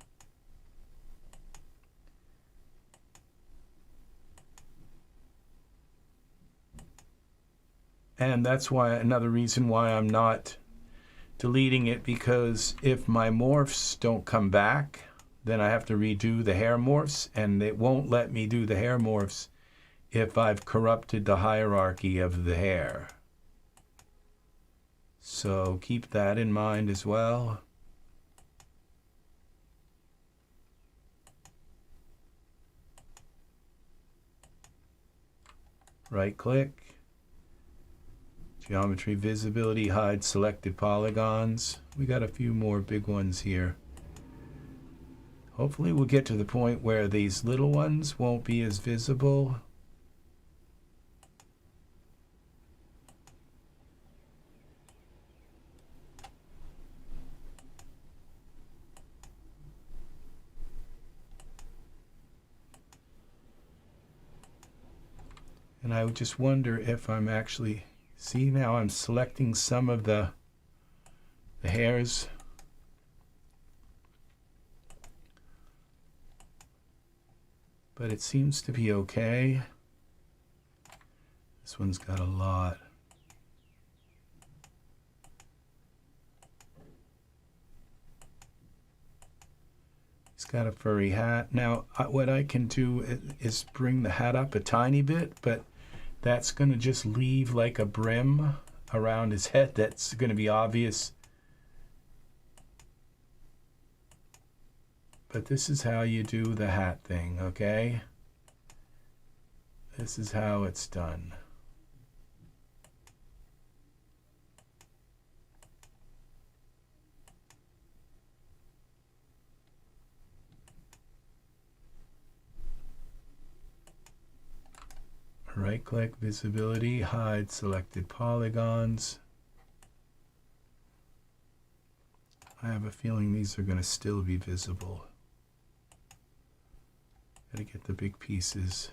and that's why another reason why I'm not deleting it, because if my morphs don't come back, then I have to redo the hair morphs, and it won't let me do the hair morphs if I've corrupted the hierarchy of the hair. So keep that in mind as well. Right click. Geometry visibility, hide selected polygons. We got a few more big ones here. Hopefully we'll get to the point where these little ones won't be as visible. And I just wonder if I'm actually, see now I'm selecting some of the hairs. But it seems to be okay. This one's got a lot. He's got a furry hat. Now, what I can do is bring the hat up a tiny bit, but that's going to just leave like a brim around his head. That's going to be obvious. But this is how you do the hat thing, okay? This is how it's done. Right click, visibility, hide selected polygons. I have a feeling these are going to still be visible. Gotta get the big pieces.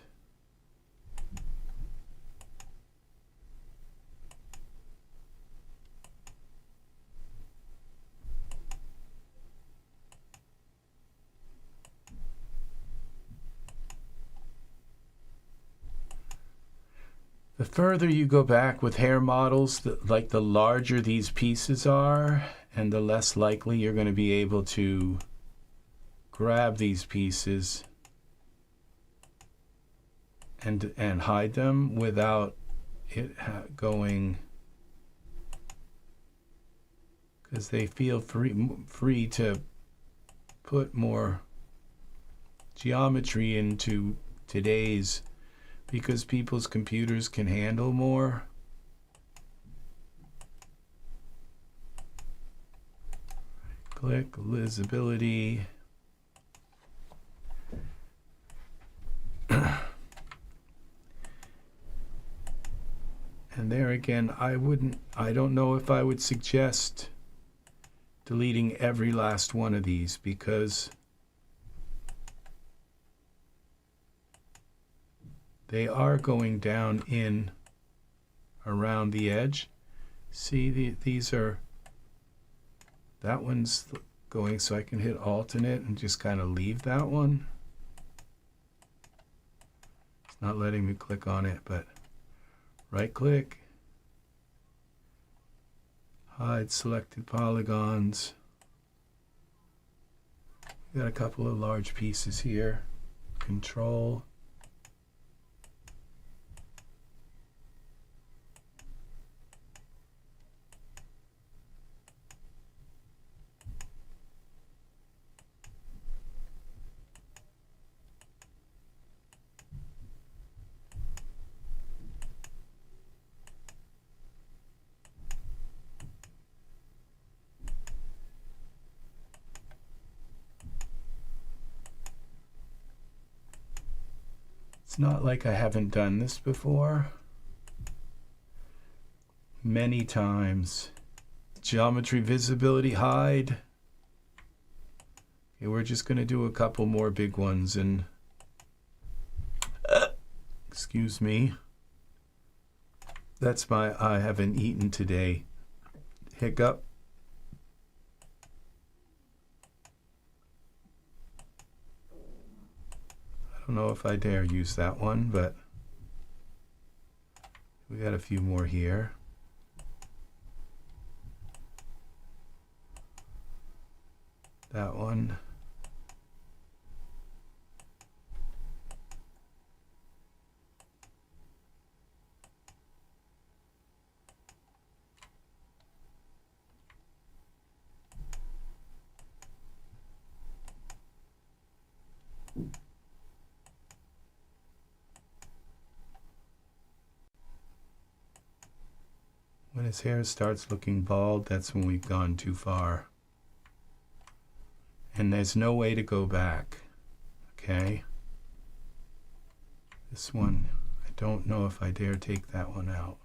The further you go back with hair models, like the larger these pieces are, and the less likely you're going to be able to grab these pieces and hide them without it going, because they feel free to put more geometry into today's, because people's computers can handle more. Click visibility. And there again, I don't know if I would suggest deleting every last one of these, because they are going down in around the edge. See, these are, that one's going, so I can hit alternate and just kind of leave that one. It's not letting me click on it, but right click, hide selected polygons. We got a couple of large pieces here. Control. It's not like I haven't done this before. Many times. Geometry visibility hide. Okay, we're just going to do a couple more big ones and excuse me. That's my I haven't eaten today hiccup. I don't know if I dare use that one, but we got a few more here. That one. When his hair starts looking bald, that's when we've gone too far. And there's no way to go back. Okay? This one, I don't know if I dare take that one out.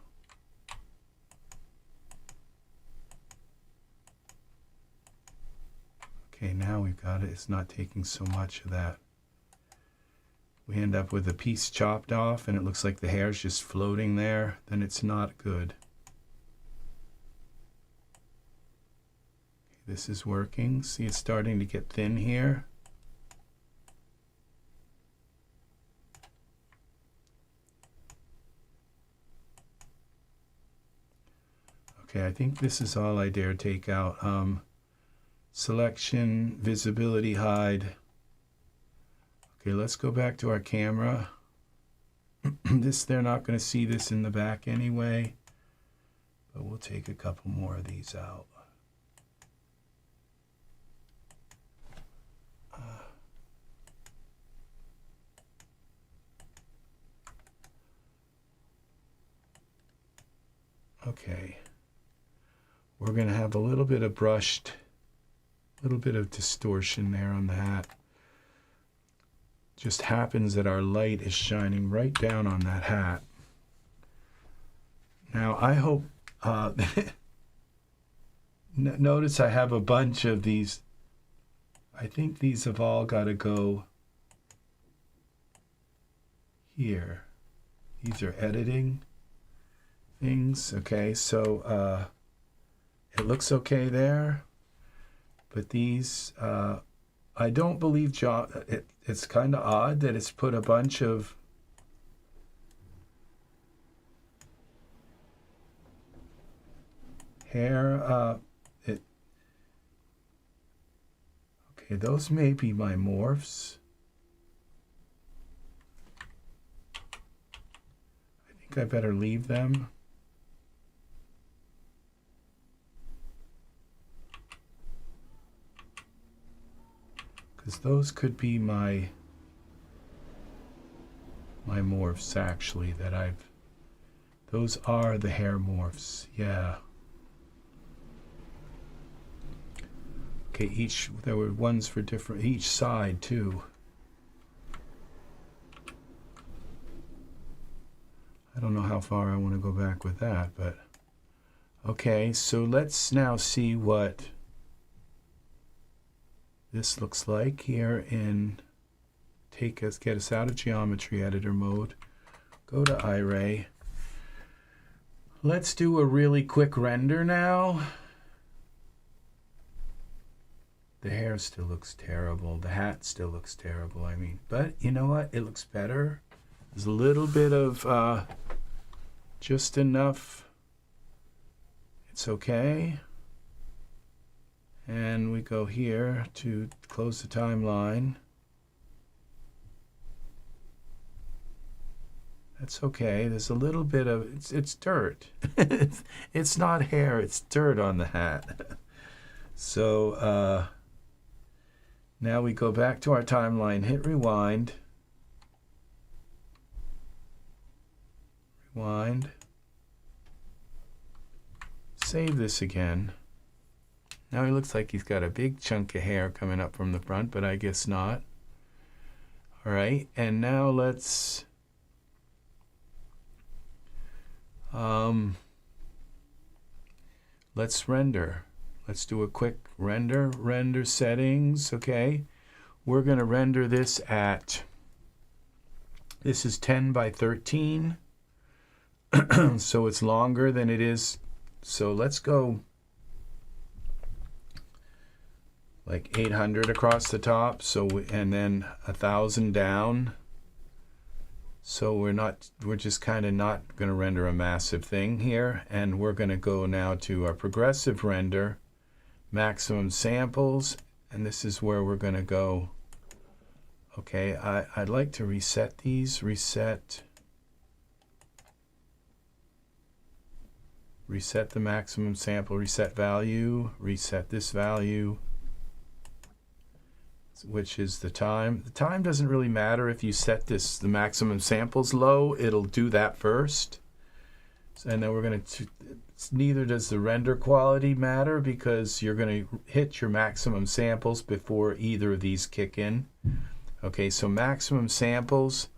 Okay, now we've got it. It's not taking so much of that. We end up with a piece chopped off and it looks like the hair's just floating there. Then it's not good. This is working. See, it's starting to get thin here. Okay, I think this is all I dare take out. Selection, visibility, hide. Okay, let's go back to our camera. This, they're not going to see this in the back anyway, but we'll take a couple more of these out. Okay, we're going to have a little bit of brushed, a little bit of distortion there on the hat. Just happens that our light is shining right down on that hat. Now I hope, notice I have a bunch of these. I think these have all got to go here. These are editing things. Okay, so it looks okay there, but these I don't believe it's kind of odd that it's put a bunch of hair. Okay, those may be my morphs. I think I better leave them. Because those could be my morphs actually that those are the hair morphs, yeah. Okay, there were ones for different, each side too. I don't know how far I want to go back with that, but okay, so let's now see what this looks like here in get us out of geometry editor mode, go to iRay. Let's do a really quick render now. The hair still looks terrible. The hat still looks terrible, I mean, but you know what? It looks better. There's a little bit of just enough. It's okay. And we go here to close the timeline. That's okay. There's a little bit of, it's dirt. It's not hair, it's dirt on the hat. So now we go back to our timeline, hit rewind. Rewind. Save this again. Now he looks like he's got a big chunk of hair coming up from the front, but I guess not. All right, and now let's Let's render. Let's do a quick render settings. Okay, we're going to render this at, this is 10 by 13, so it's longer than it is. So let's go like 800 across the top, so and then 1,000 down. So we're just kind of not going to render a massive thing here, and we're going to go now to our progressive render, maximum samples, and this is where we're going to go. Okay, I'd like to reset these, reset the maximum sample, reset value, reset this value, which is the time. The time doesn't really matter if you set this, the maximum samples low, it'll do that first. And then we're going to, neither does the render quality matter, because you're going to hit your maximum samples before either of these kick in. Okay, so maximum samples,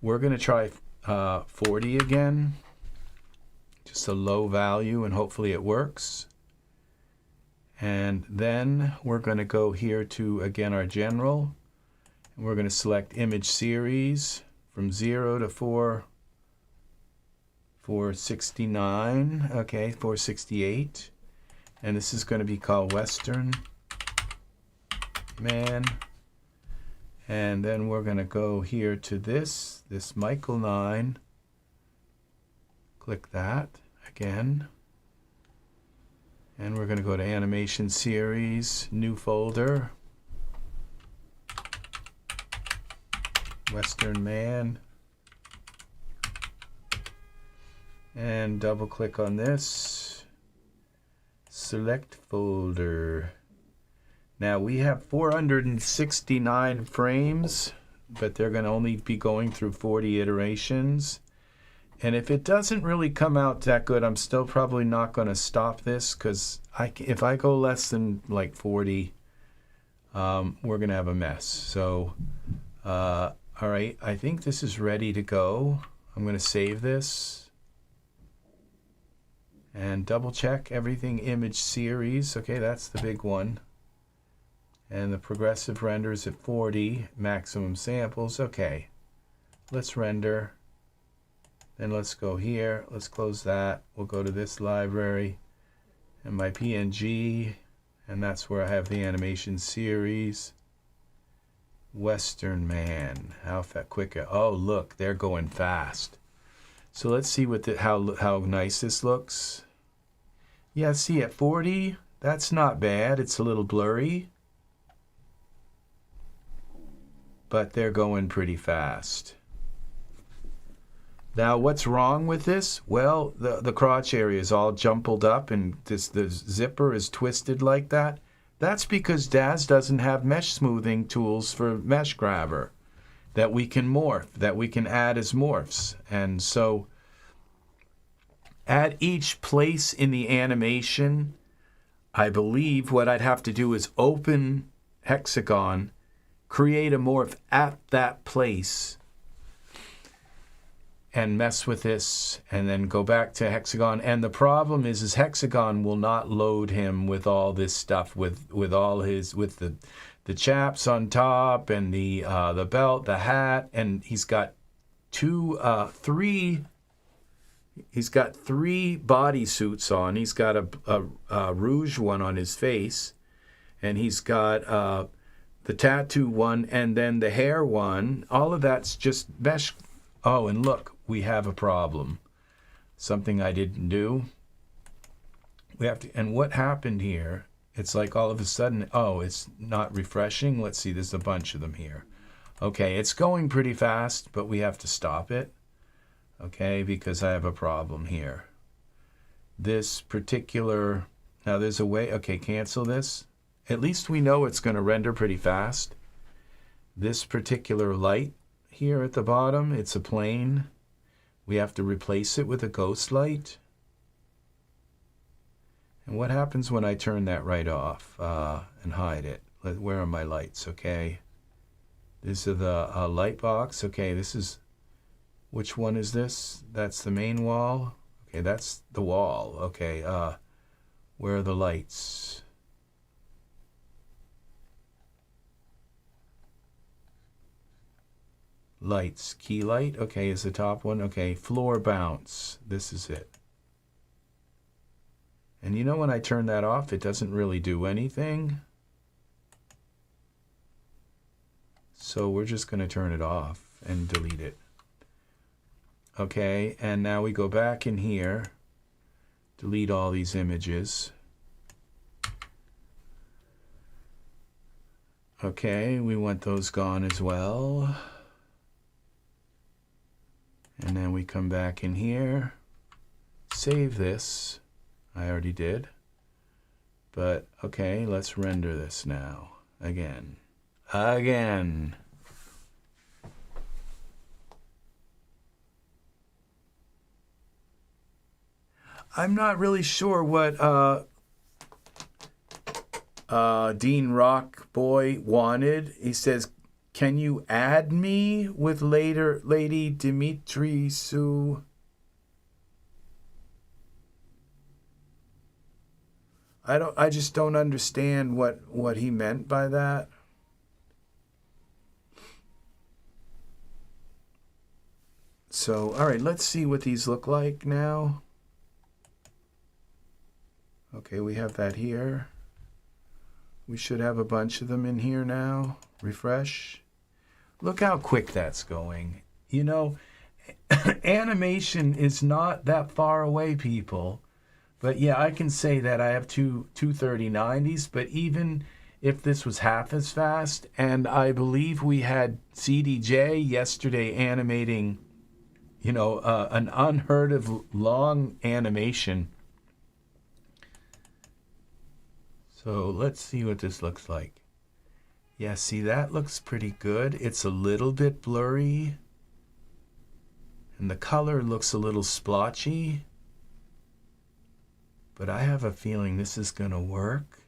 we're going to try 40 again, just a low value, and hopefully it works. And then we're going to go here to, again, our general, and we're going to select image series from 0 to 469, okay, 468, and this is going to be called Western Man. And then we're going to go here to this Michael 9, click that again. And we're going to go to animation series, new folder, Western Man, and double click on this, select folder. Now we have 469 frames, but they're going to only be going through 40 iterations. And if it doesn't really come out that good, I'm still probably not going to stop this, because if I go less than like 40, we're going to have a mess. So, all right, I think this is ready to go. I'm going to save this and double check everything. Image series, okay, that's the big one. And the progressive renders at 40, maximum samples. Okay, let's render. Then let's go here, let's close that. We'll go to this library and my PNG, and that's where I have the animation series. Western Man, how quick, oh look, they're going fast. So let's see what how nice this looks. Yeah, see at 40, that's not bad. It's a little blurry, but they're going pretty fast. Now, what's wrong with this? Well, the crotch area is all jumbled up, and the zipper is twisted like that. That's because Daz doesn't have mesh smoothing tools for Mesh Grabber that we can morph, that we can add as morphs. And so at each place in the animation, I believe what I'd have to do is open Hexagon, create a morph at that place, and mess with this, and then go back to Hexagon. And the problem is Hexagon will not load him with all this stuff, with the chaps on top, and the belt, the hat, and he's got three bodysuits on. He's got a rouge one on his face, and he's got the tattoo one, and then the hair one. All of that's just mesh. Oh, and look, we have a problem. Something I didn't do. We have to, and what happened here? It's like all of a sudden, oh, it's not refreshing. Let's see, there's a bunch of them here. Okay, it's going pretty fast, but we have to stop it. Okay, because I have a problem here. This particular, now there's a way, okay, cancel this. At least we know it's going to render pretty fast. This particular light here at the bottom, it's a plane. We have to replace it with a ghost light. And what happens when I turn that right off and hide it? Where are my lights? Okay. This is the light box. Okay, this is, which one is this? That's the main wall. Okay, that's the wall. Okay, where are the lights? Lights, key light, okay, is the top one. Okay, floor bounce, this is it. And you know when I turn that off, it doesn't really do anything. So we're just going to turn it off and delete it. Okay, and now we go back in here, delete all these images. Okay, we want those gone as well. And then we come back in here, save this. I already did. But okay, let's render this now. Again. I'm not really sure what Dean Rock Boy wanted. He says, can you add me with Lady Dimitri Sue? I just don't understand what he meant by that. So, all right, let's see what these look like now. Okay, we have that here. We should have a bunch of them in here now. Refresh. Look how quick that's going. You know, animation is not that far away, people. But yeah, I can say that I have two 3090s, but even if this was half as fast, and I believe we had CDJ yesterday animating, you know, an unheard of long animation. So let's see what this looks like. Yeah, see, that looks pretty good. It's a little bit blurry, and the color looks a little splotchy. But I have a feeling this is going to work.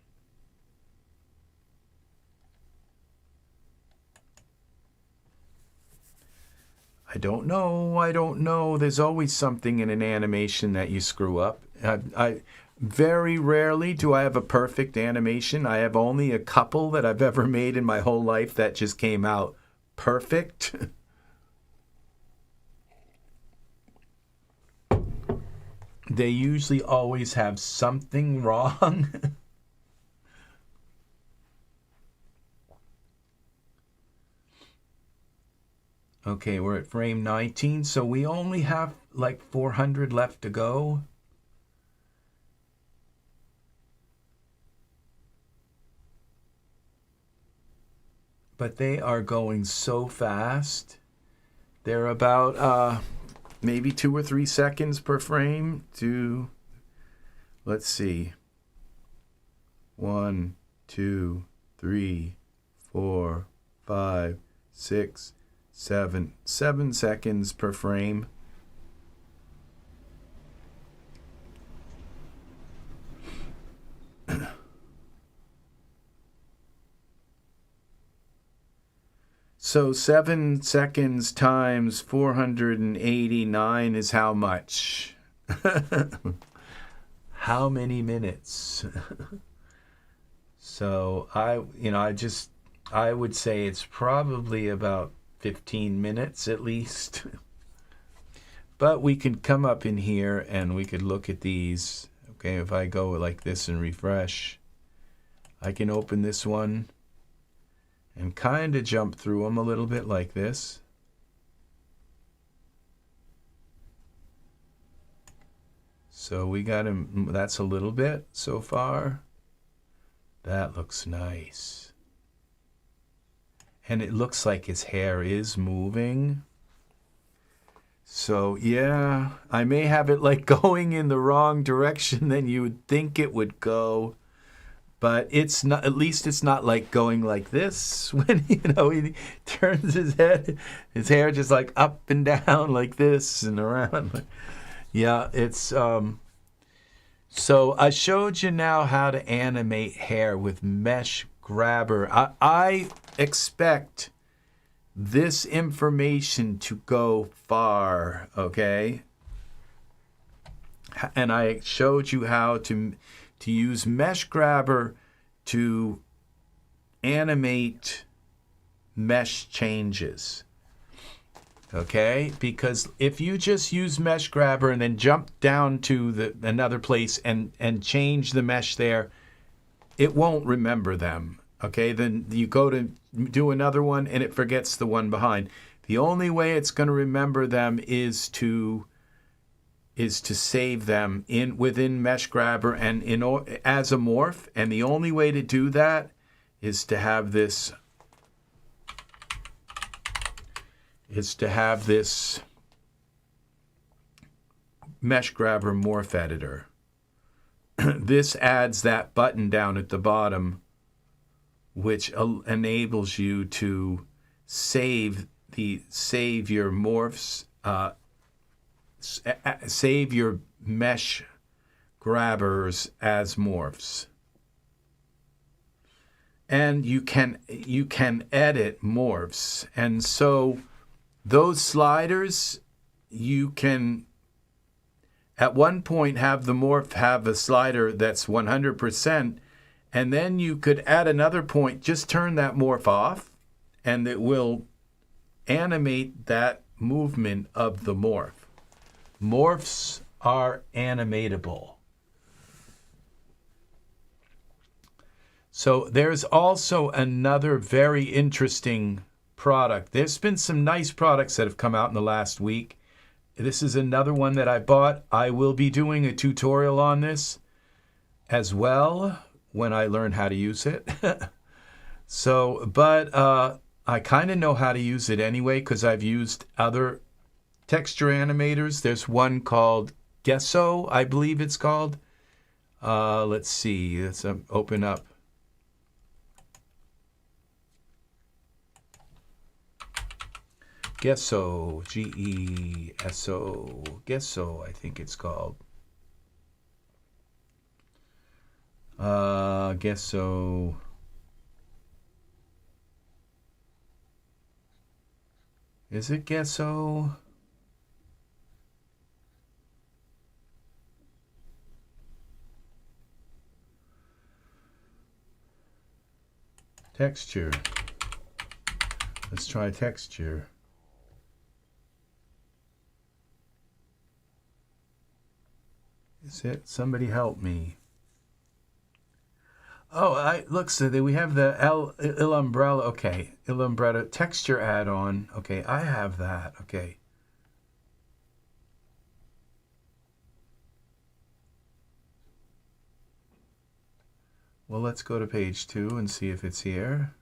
I don't know. There's always something in an animation that you screw up. I very rarely do I have a perfect animation. I have only a couple that I've ever made in my whole life that just came out perfect. They usually always have something wrong. Okay, we're at frame 19, so we only have like 400 left to go. But they are going so fast. They're about maybe 2 or 3 seconds per frame to, let's see, 1, 2, 3, 4, 5, 6, 7 seconds per frame. So 7 seconds times 489 is how much? How many minutes? So I would say it's probably about 15 minutes at least. But we could come up in here and we could look at these. Okay, if I go like this and refresh, I can open this one and kind of jump through them a little bit like this. So we got him, that's a little bit so far. That looks nice. And it looks like his hair is moving. So yeah, I may have it like going in the wrong direction than you would think it would go. But it's not, at least it's not like going like this when, he turns his head, his hair just like up and down like this and around. Yeah, it's, so I showed you now how to animate hair with Mesh Grabber. I expect this information to go far, okay? and I showed you how to use Mesh Grabber to animate mesh changes. Okay, because if you just use Mesh Grabber and then jump down to another place and change the mesh there, it won't remember them. Okay, then you go to do another one and it forgets the one behind. The only way it's going to remember them is to save them within Mesh Grabber and as a morph. And the only way to do that is to have this Mesh Grabber morph editor. This adds that button down at the bottom, which enables you to save your morphs, save your mesh grabbers as morphs. And you can edit morphs. And so those sliders, you can at one point have the morph have a slider that's 100%, and then you could at another point just turn that morph off, and it will animate that movement of the morph. Morphs are animatable. So there's also another very interesting product. There's been some nice products that have come out in the last week. This is another one that I bought. I will be doing a tutorial on this as well when I learn how to use it. But I kind of know how to use it anyway because I've used other texture animators. There's one called Gesso, I believe it's called. Let's see. Let's open up. Gesso, G-E-S-O, Gesso, I think it's called. Gesso. Is it Gesso? Texture. Let's try texture. Is it? Somebody help me. Oh, look, so we have the Il Umbrella. Okay, Il Umbrella texture add-on. Okay, I have that. Okay. Well, let's go to page 2 and see if it's here.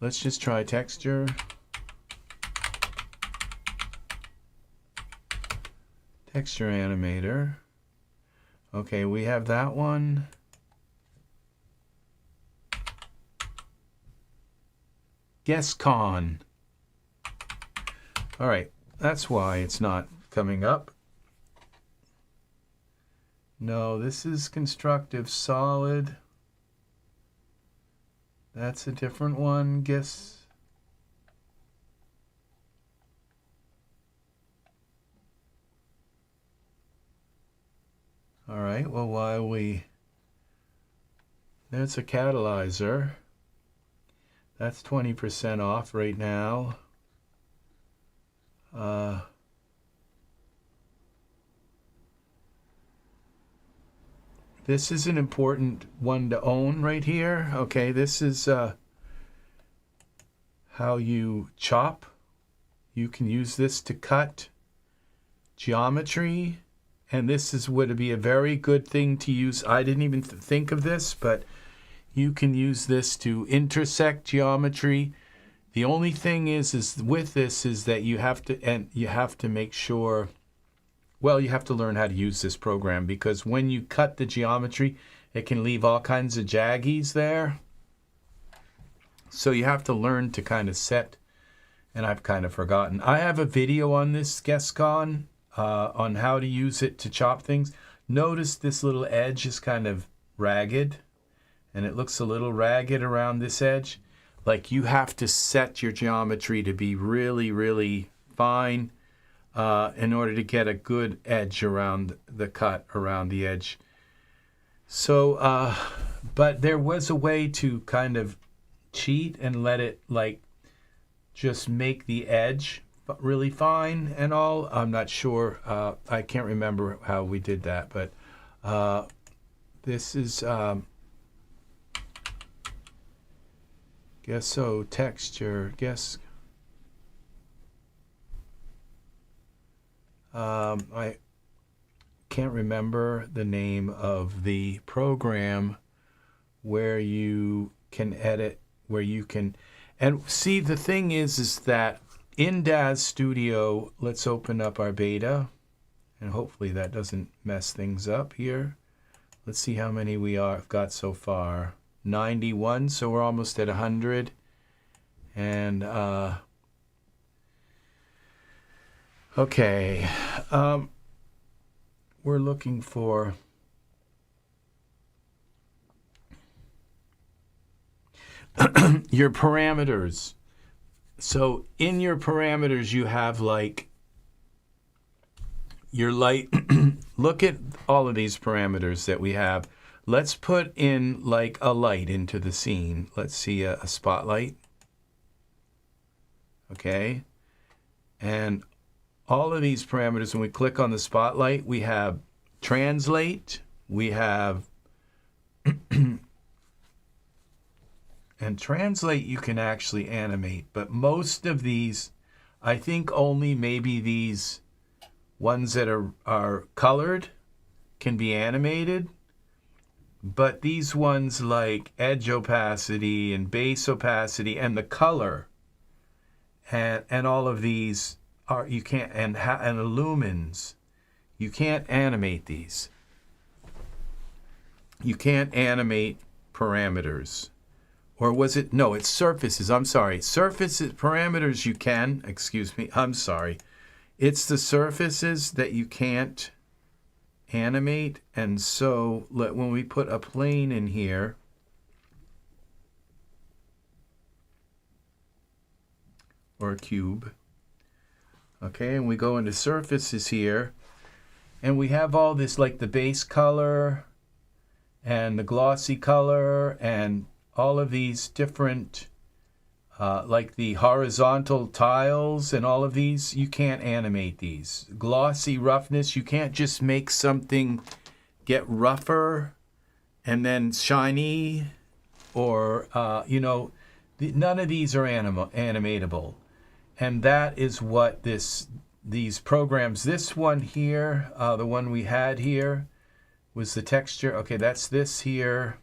Let's just try texture. Texture animator. Okay, we have that one. GuessCon. All right, that's why it's not coming up. No, this is constructive solid. That's a different one. Guess. All right, well, that's a catalyzer. That's 20% off right now. This is an important one to own right here. Okay, this is how you chop. You can use this to cut geometry. And this would be a very good thing to use. I didn't even think of this, but you can use this to intersect geometry. The only thing is with this is that you have to make sure, well, you have to learn how to use this program, because when you cut the geometry, it can leave all kinds of jaggies there. So you have to learn to kind of set, and I've kind of forgotten. I have a video on this GuessCon. On how to use it to chop things. Notice this little edge is kind of ragged, and it looks a little ragged around this edge. like you have to set your geometry to be really, really fine in order to get a good edge around the cut around the edge. So, but there was a way to kind of cheat and let it like just make the edge really fine and all. I'm not sure. I can't remember how we did that, but this is guess so texture. Guess I can't remember the name of the program where you can edit, where you can, and see the thing is that in Daz Studio, let's open up our beta, and hopefully that doesn't mess things up here. Let's see how many we have got so far. 91, so we're almost at 100. And okay, we're looking for your parameters. So in your parameters, you have like your light. Look at all of these parameters that we have. Let's put in like a light into the scene. Let's see a spotlight. Okay. And all of these parameters, when we click on the spotlight, we have translate, we have, and translate you can actually animate, but most of these, I think only maybe these ones that are colored can be animated. But these ones like edge opacity and base opacity and the color and all of these are, you can't, and illumines, you can't animate these. You can't animate parameters. Or was it, no, it's surfaces, I'm sorry. Surfaces, parameters you can, excuse me, I'm sorry. It's the surfaces that you can't animate, and so when we put a plane in here, or a cube, okay, and we go into surfaces here, and we have all this like the base color and the glossy color and all of these different like the horizontal tiles and all of these, you can't animate these. Glossy roughness, you can't just make something get rougher and then shiny, or, you know, none of these are animatable. And that is what these programs, this one here, the one we had here, was the texture. Okay, that's this here,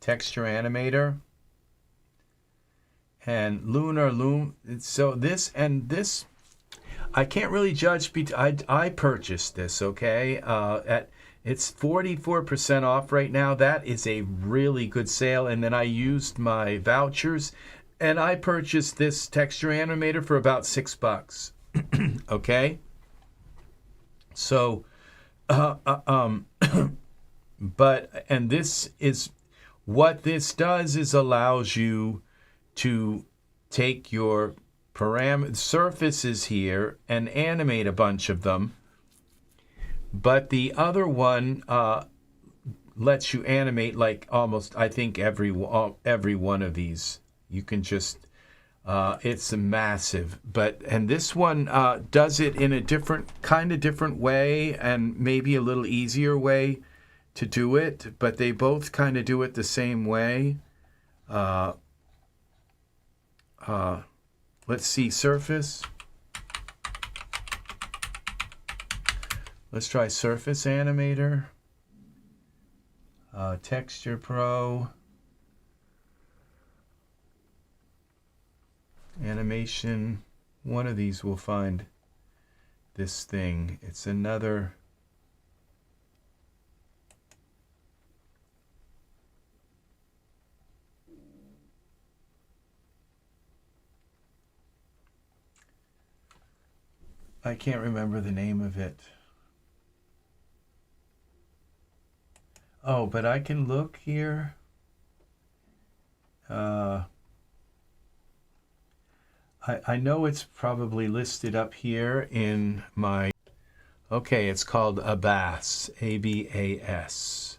texture animator. And lunar loom. So this and this, I can't really judge. I purchased this. Okay, it's 44% off right now. That is a really good sale. And then I used my vouchers, and I purchased this texture animator for about $6. Okay. So, but and this is what this does is allows you to take your surfaces here and animate a bunch of them. But the other one lets you animate like almost, I think, every one of these. You can just, it's massive. And this one does it in a different way, and maybe a little easier way to do it. But they both kind of do it the same way. Let's see, surface. Let's try surface animator. Texture Pro. Animation. One of these will find this thing. It's another. I can't remember the name of it. Oh, but I can look here. I know it's probably listed up here in my, okay, it's called aBass, A-B-A-S.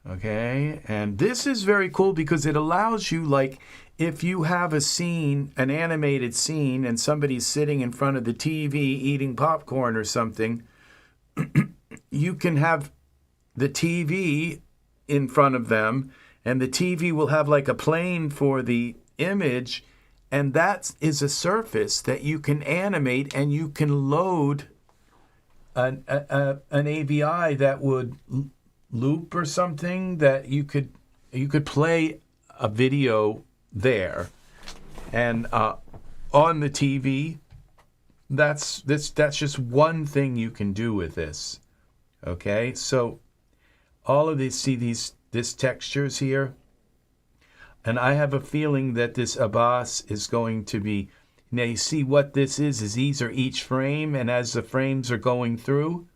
Okay, and this is very cool because it allows you, like, if you have a scene, an animated scene, and somebody's sitting in front of the TV eating popcorn or something, you can have the TV in front of them, and the TV will have like a plane for the image, and that is a surface that you can animate, and you can load an AVI that would loop or something that you could play a video there, and on the TV. That's just one thing you can do with this. Okay, so all of these, see this textures here, and I have a feeling that this aBass is going to be, now you see what this is these are each frame, and as the frames are going through,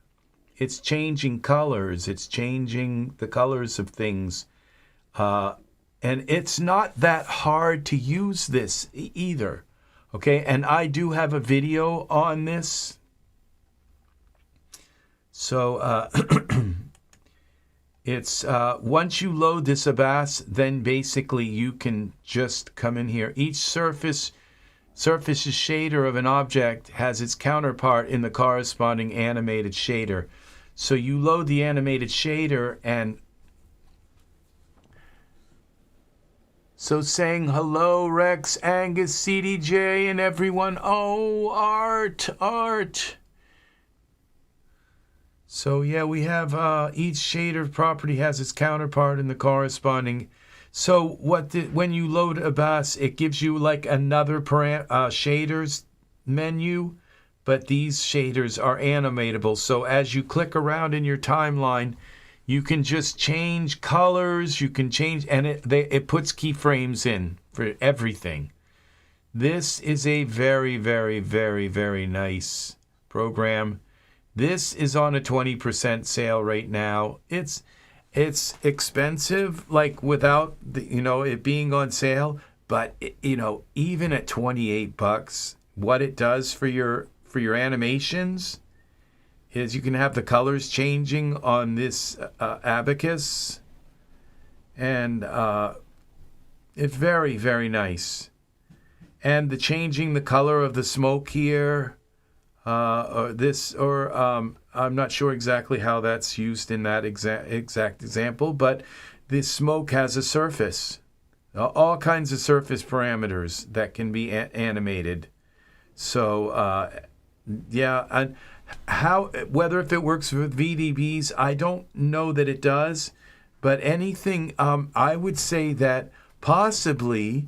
it's changing colors, it's changing the colors of things, and it's not that hard to use this either. Okay, and I do have a video on this. So it's once you load this aBass, then basically you can just come in here. Each surface's shader of an object has its counterpart in the corresponding animated shader. So you load the animated shader, and so saying hello, Rex, Angus, CDJ, and everyone. Oh, Art. So yeah, we have each shader property has its counterpart in the corresponding. So when you load aBass, it gives you like another shaders menu, but these shaders are animatable. So as you click around in your timeline, you can just change colors, you can change, and it puts keyframes in for everything. This is a very, very, very, very nice program. This is on a 20% sale right now. It's expensive, like without it being on sale, but even at $28, what it does for your animations is you can have the colors changing on this abacus, and it's very, very nice. And the changing the color of the smoke here, I'm not sure exactly how that's used in that exact example, but this smoke has a surface, all kinds of surface parameters that can be animated. So yeah, and whether if it works with VDBs, I don't know that it does, but anything, I would say that possibly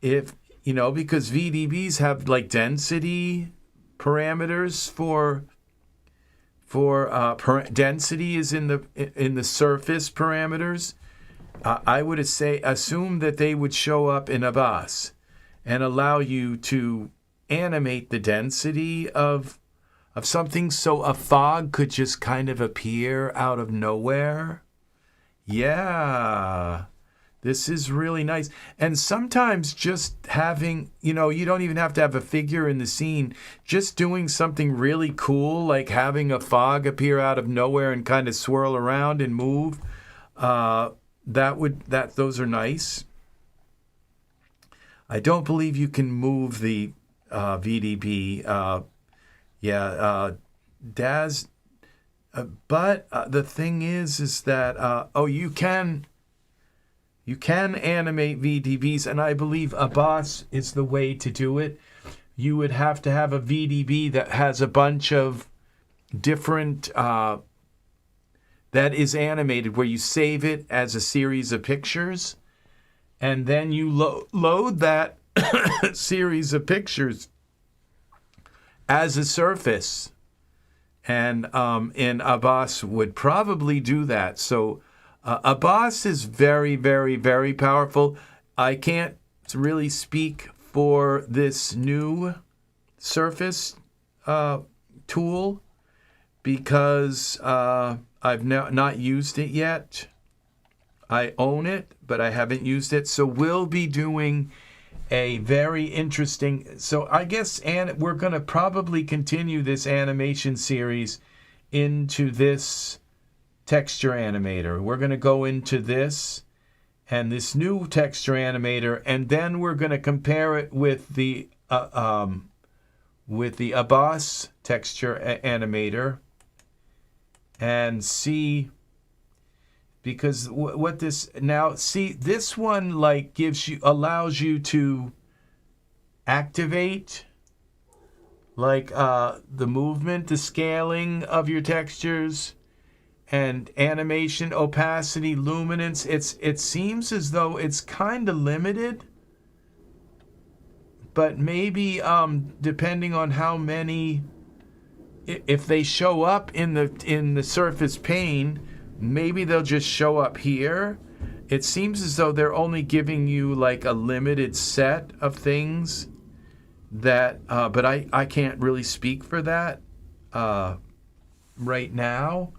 if, because VDBs have like density parameters for density is in the surface parameters. I would assume that they would show up in aBass and allow you to animate the density of something, so a fog could just kind of appear out of nowhere. Yeah, this is really nice. And sometimes just having, you don't even have to have a figure in the scene, just doing something really cool, like having a fog appear out of nowhere and kind of swirl around and move, those are nice. I don't believe you can move the VDB, Daz, but the thing is that you can animate VDBs, and I believe aBass is the way to do it. You would have to have a VDB that has a bunch of different that is animated, where you save it as a series of pictures, and then you load that series of pictures as a surface, and aBass would probably do that. So aBass is very, very, very powerful. I can't really speak for this new surface tool because I I've not used it yet. I own it, but I haven't used it. So we'll be doing a very interesting, so I guess we're going to probably continue this animation series into this texture animator. We're going to go into this and this new texture animator, and then we're going to compare it with the aBass texture animator and see, because what this now, see, this one like allows you to activate like the movement, the scaling of your textures, and animation, opacity, luminance. It seems as though it's kind of limited, but maybe depending on how many, if they show up in the surface pane, maybe they'll just show up here. It seems as though they're only giving you like a limited set of things that, but I can't really speak for that right now.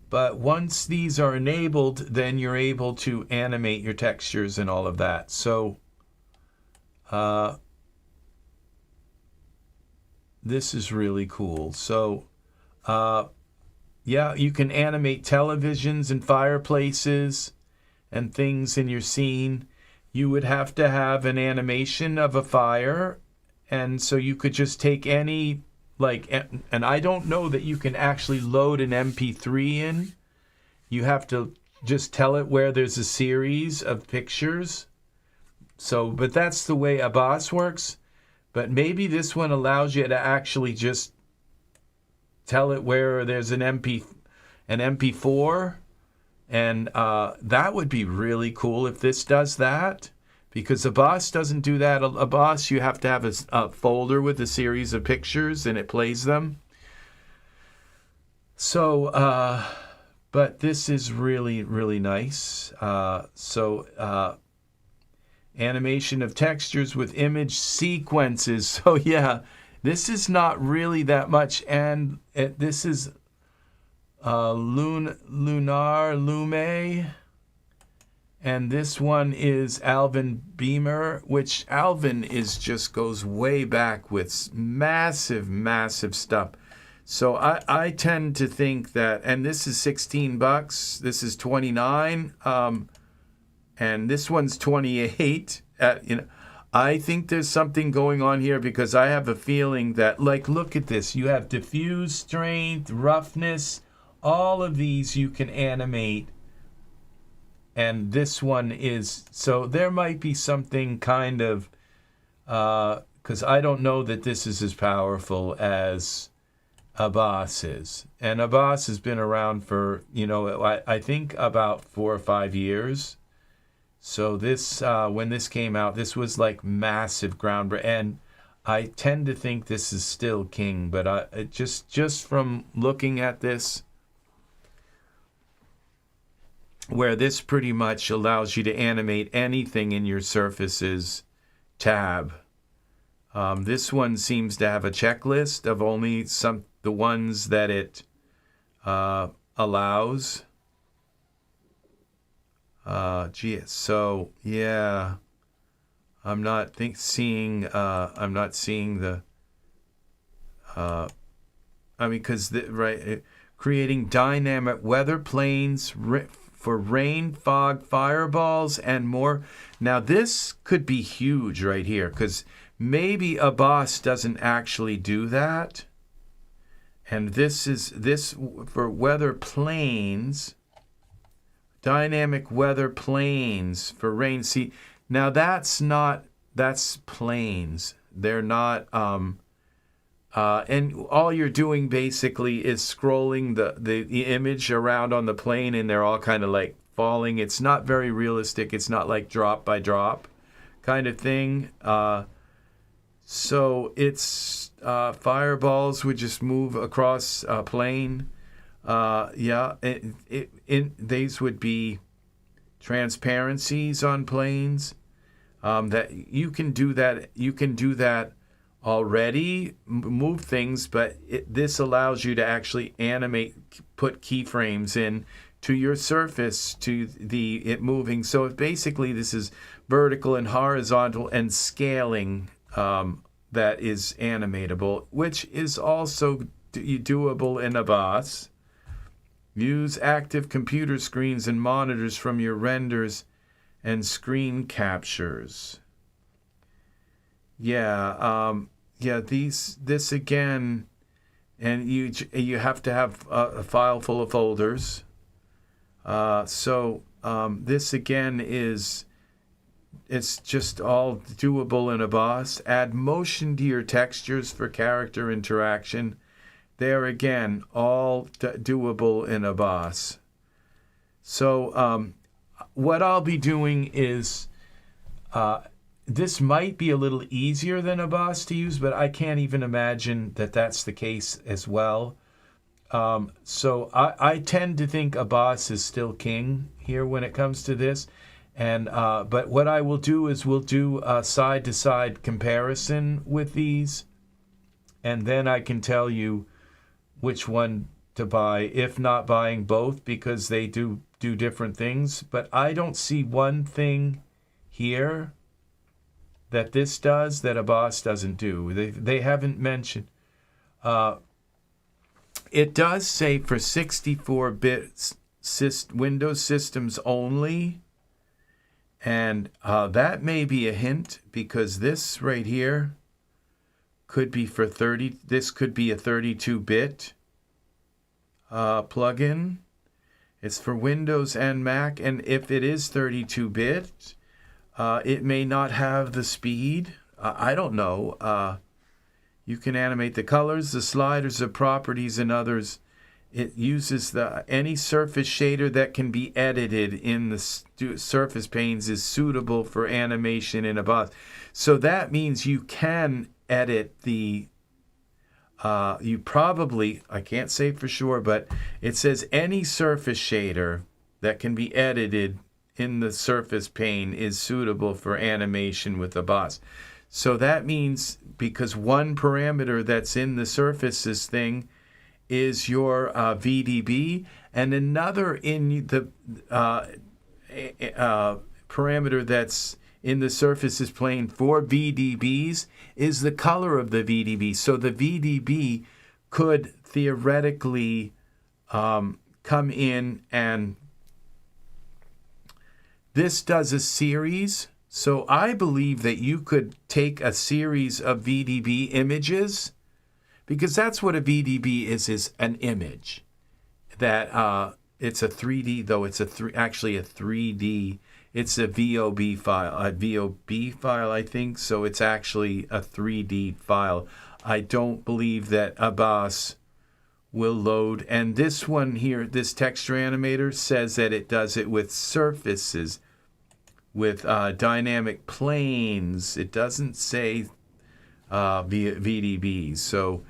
But once these are enabled, then you're able to animate your textures and all of that. So this is really cool. So yeah, you can animate televisions and fireplaces and things in your scene. You would have to have an animation of a fire, and so you could just take any, like, and I don't know that you can actually load an MP3 in. You have to just tell it where there's a series of pictures. So, but that's the way aBass works. But maybe this one allows you to actually just tell it where there's an MP4, and that would be really cool if this does that, because aBass doesn't do that. aBass, you have to have a folder with a series of pictures, and it plays them. So, but this is really, really nice. Animation of textures with image sequences. So yeah, this is not really that much, and this is Lunar Lume, and this one is Alvin Beamer, which Alvin goes way back with massive stuff. So I tend to think that, and this is $16, this is $29, and this one's $28. I think there's something going on here, because I have a feeling that, like, look at this. You have diffuse strength, roughness, all of these you can animate. And this one is, so there might be something kind of, because I don't know that this is as powerful as aBass is. And aBass has been around for, I think about 4 or 5 years. So this, when this came out, this was like massive groundbreaking, and I tend to think this is still king. But just from looking at this, where this pretty much allows you to animate anything in your Surfaces tab. This one seems to have a checklist of only the ones that it allows. So yeah, I'm not seeing the. Because creating dynamic weather planes for rain, fog, fireballs, and more. Now this could be huge right here, because maybe aBass doesn't actually do that. And this for weather planes. Dynamic weather planes for rain. See, now that's planes. They're not, and all you're doing basically is scrolling the image around on the plane, and they're all kind of like falling. It's not very realistic. It's not like drop by drop kind of thing. So it's fireballs would just move across a plane. These would be transparencies on planes. That you can do that. You can do that already move things, but this allows you to actually animate, put keyframes in to your surface, to it moving. So basically this is vertical and horizontal and scaling that is animatable, which is also doable in aBass. Use active computer screens and monitors from your renders and screen captures. This again, and you have to have a file full of folders. This again it's just all doable in aBass. Add motion to your textures for character interaction. There again, all doable in aBass. So what I'll be doing is, this might be a little easier than aBass to use, but I can't even imagine that that's the case as well. So I tend to think aBass is still king here when it comes to this. And but what I will do is we'll do a side-to-side comparison with these, and then I can tell you which one to buy, if not buying both, because they do different things. But I don't see one thing here that this does that aBass doesn't do. They haven't mentioned. It does say for 64-bit Windows systems only, and that may be a hint, because this right here could be for 30. This could be a 32-bit plugin. It's for Windows and Mac, and if it is 32-bit, it may not have the speed. I don't know. You can animate the colors, the sliders, the properties, and others. It uses any surface shader that can be edited in the surface panes is suitable for animation in aBass. So that means you can edit the, you probably, I can't say for sure, but it says any surface shader that can be edited in the surface pane is suitable for animation with aBass. So that means, because one parameter that's in the surfaces thing is your VDB, and another in the parameter that's in the surfaces plane for VDBs is the color of the VDB. So the VDB could theoretically come in, and this does a series. So I believe that you could take a series of VDB images, because that's what a VDB is an image. That it's a 3D, though it's actually a 3D. It's a VOB file, I think. So it's actually a 3D file. I don't believe that aBass will load. And this one here, this texture animator, says that it does it with surfaces, with dynamic planes. It doesn't say VDBs. So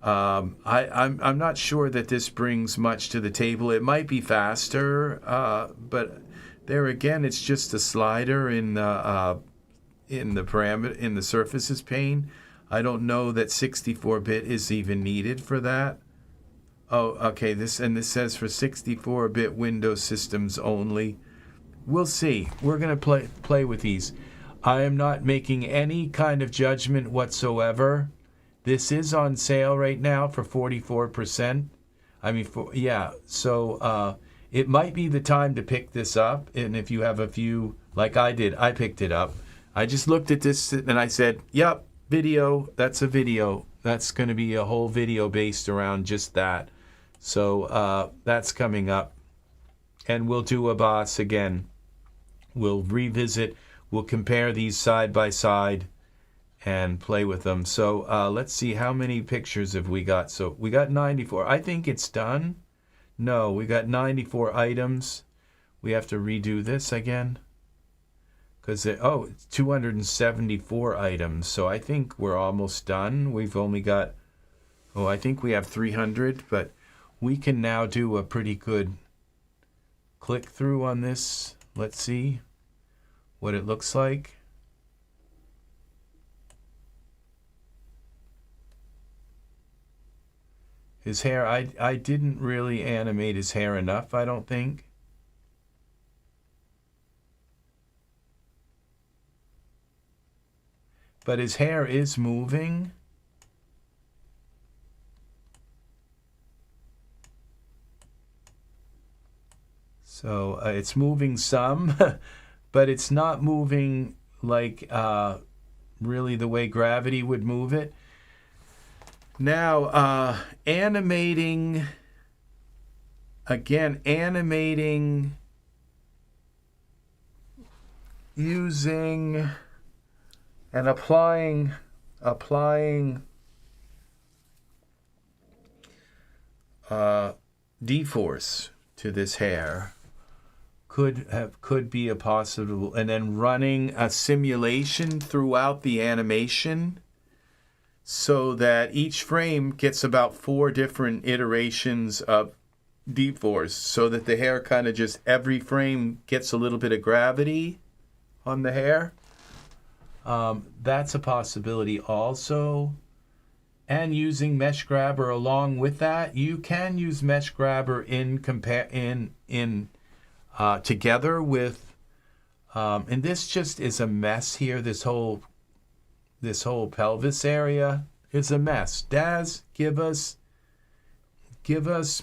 I'm not sure that this brings much to the table. It might be faster, but there again, it's just a slider in the parameter in the surfaces pane. I don't know that 64-bit is even needed for that. Oh, okay. This says for 64-bit Windows systems only. We'll see. We're going to play with these. I am not making any kind of judgment whatsoever. This is on sale right now for 44%. So it might be the time to pick this up. And if you have a few, like I did, I picked it up. I just looked at this and I said, yep, video. That's a video. That's going to be a whole video based around just that. So that's coming up. And we'll do aBass again. We'll revisit. We'll compare these side by side and play with them. So let's see, how many pictures have we got? So we got 94. I think it's done. No, we got 94 items. We have to redo this again, because it's 274 items. So I think we're almost done. We've only got, I think we have 300, but we can now do a pretty good click through on this. Let's see what it looks like. His hair, I didn't really animate his hair enough, I don't think. But his hair is moving. So it's moving some, but it's not moving like really the way gravity would move it. Now, animating, again, animating using and applying dForce to this hair could be a possible, and then running a simulation throughout the animation so that each frame gets about 4 different iterations of dForce, so that the hair kind of just, every frame gets a little bit of gravity on the hair. That's a possibility also. And using Mesh Grabber along with that. You can use Mesh Grabber together with, and this just is a mess here. This whole pelvis area is a mess. Daz, give us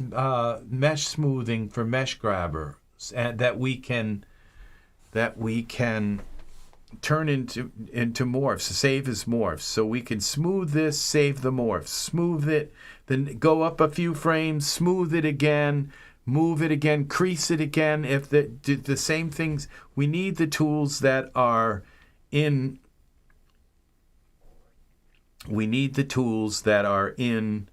mesh smoothing for Mesh Grabber, and that we can turn into morphs, save as morphs. So we can smooth this, save the morphs, smooth it, then go up a few frames, smooth it again, move it again, crease it again. If the same things, we need the tools that are in. We need the tools that are in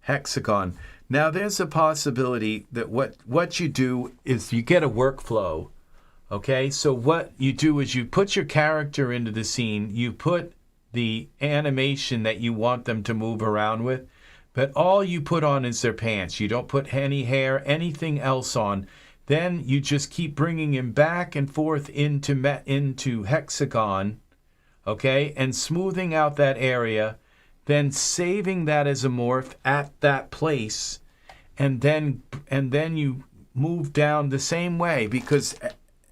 Hexagon. Now there's a possibility that what you do is you get a workflow. Okay, so what you do is you put your character into the scene, you put the animation that you want them to move around with, but all you put on is their pants. You don't put any hair, anything else on. Then you just keep bringing him back and forth into Hexagon, okay, and smoothing out that area, then saving that as a morph at that place, and then you move down the same way, because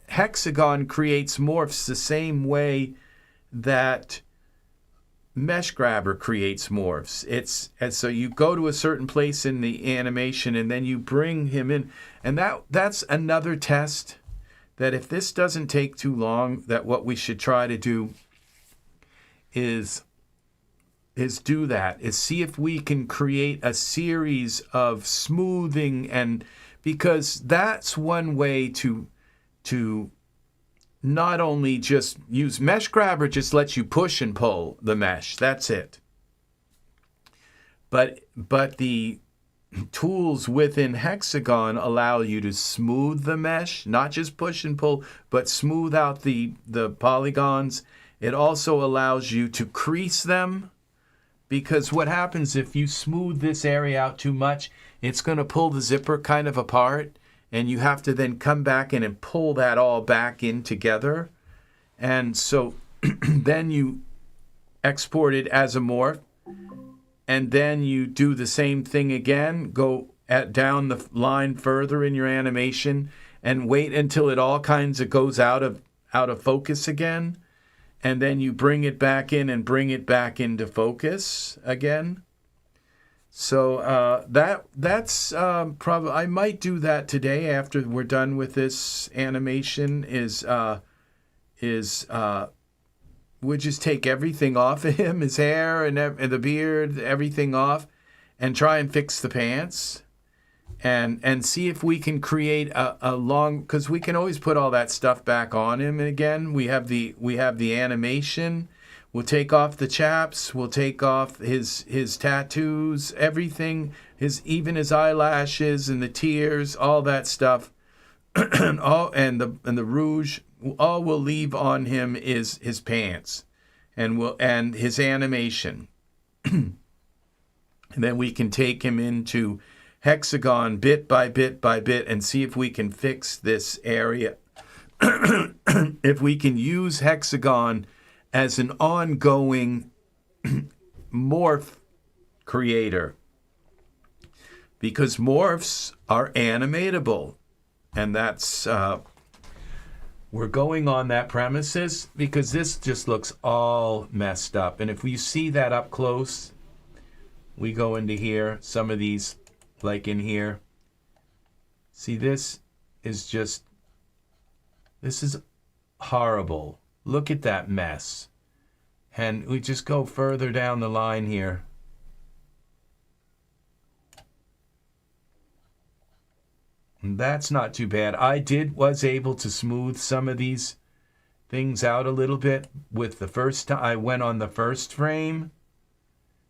Hexagon creates morphs the same way that Mesh Grabber creates morphs. And so you go to a certain place in the animation and then you bring him in. And that's another test that if this doesn't take too long, that what we should try to do is do that, is see if we can create a series of smoothing, and because that's one way to not only just use Mesh Grabber, just lets you push and pull the mesh. That's it. But the tools within Hexagon allow you to smooth the mesh, not just push and pull, but smooth out the polygons. It also allows you to crease them, because what happens if you smooth this area out too much, it's going to pull the zipper kind of apart. And you have to then come back in and pull that all back in together. And so then you export it as a morph. And then you do the same thing again. Go down the line further in your animation and wait until it all kinds of goes out of focus again. And then you bring it back in and bring it back into focus again. So that's probably, I might do that today after we're done with this animation. We'll just take everything off of him, his hair and the beard, everything off, and try and fix the pants, and see if we can create a long, because we can always put all that stuff back on him. And again, we have the animation. We'll take off the chaps. We'll take off his tattoos, everything, even his eyelashes and the tears, all that stuff, and the rouge. All we'll leave on him is his pants, and his animation. And then we can take him into Hexagon bit by bit by bit and see if we can fix this area. If we can use Hexagon as an ongoing morph creator. because morphs are animatable. And that's, we're going on that premises because this just looks all messed up. And if we see that up close, we go into here, some of these, like in here. See, this is horrible. Look at that mess. And we just go further down the line here. And that's not too bad. I was able to smooth some of these things out a little bit with the first time. I went on the first frame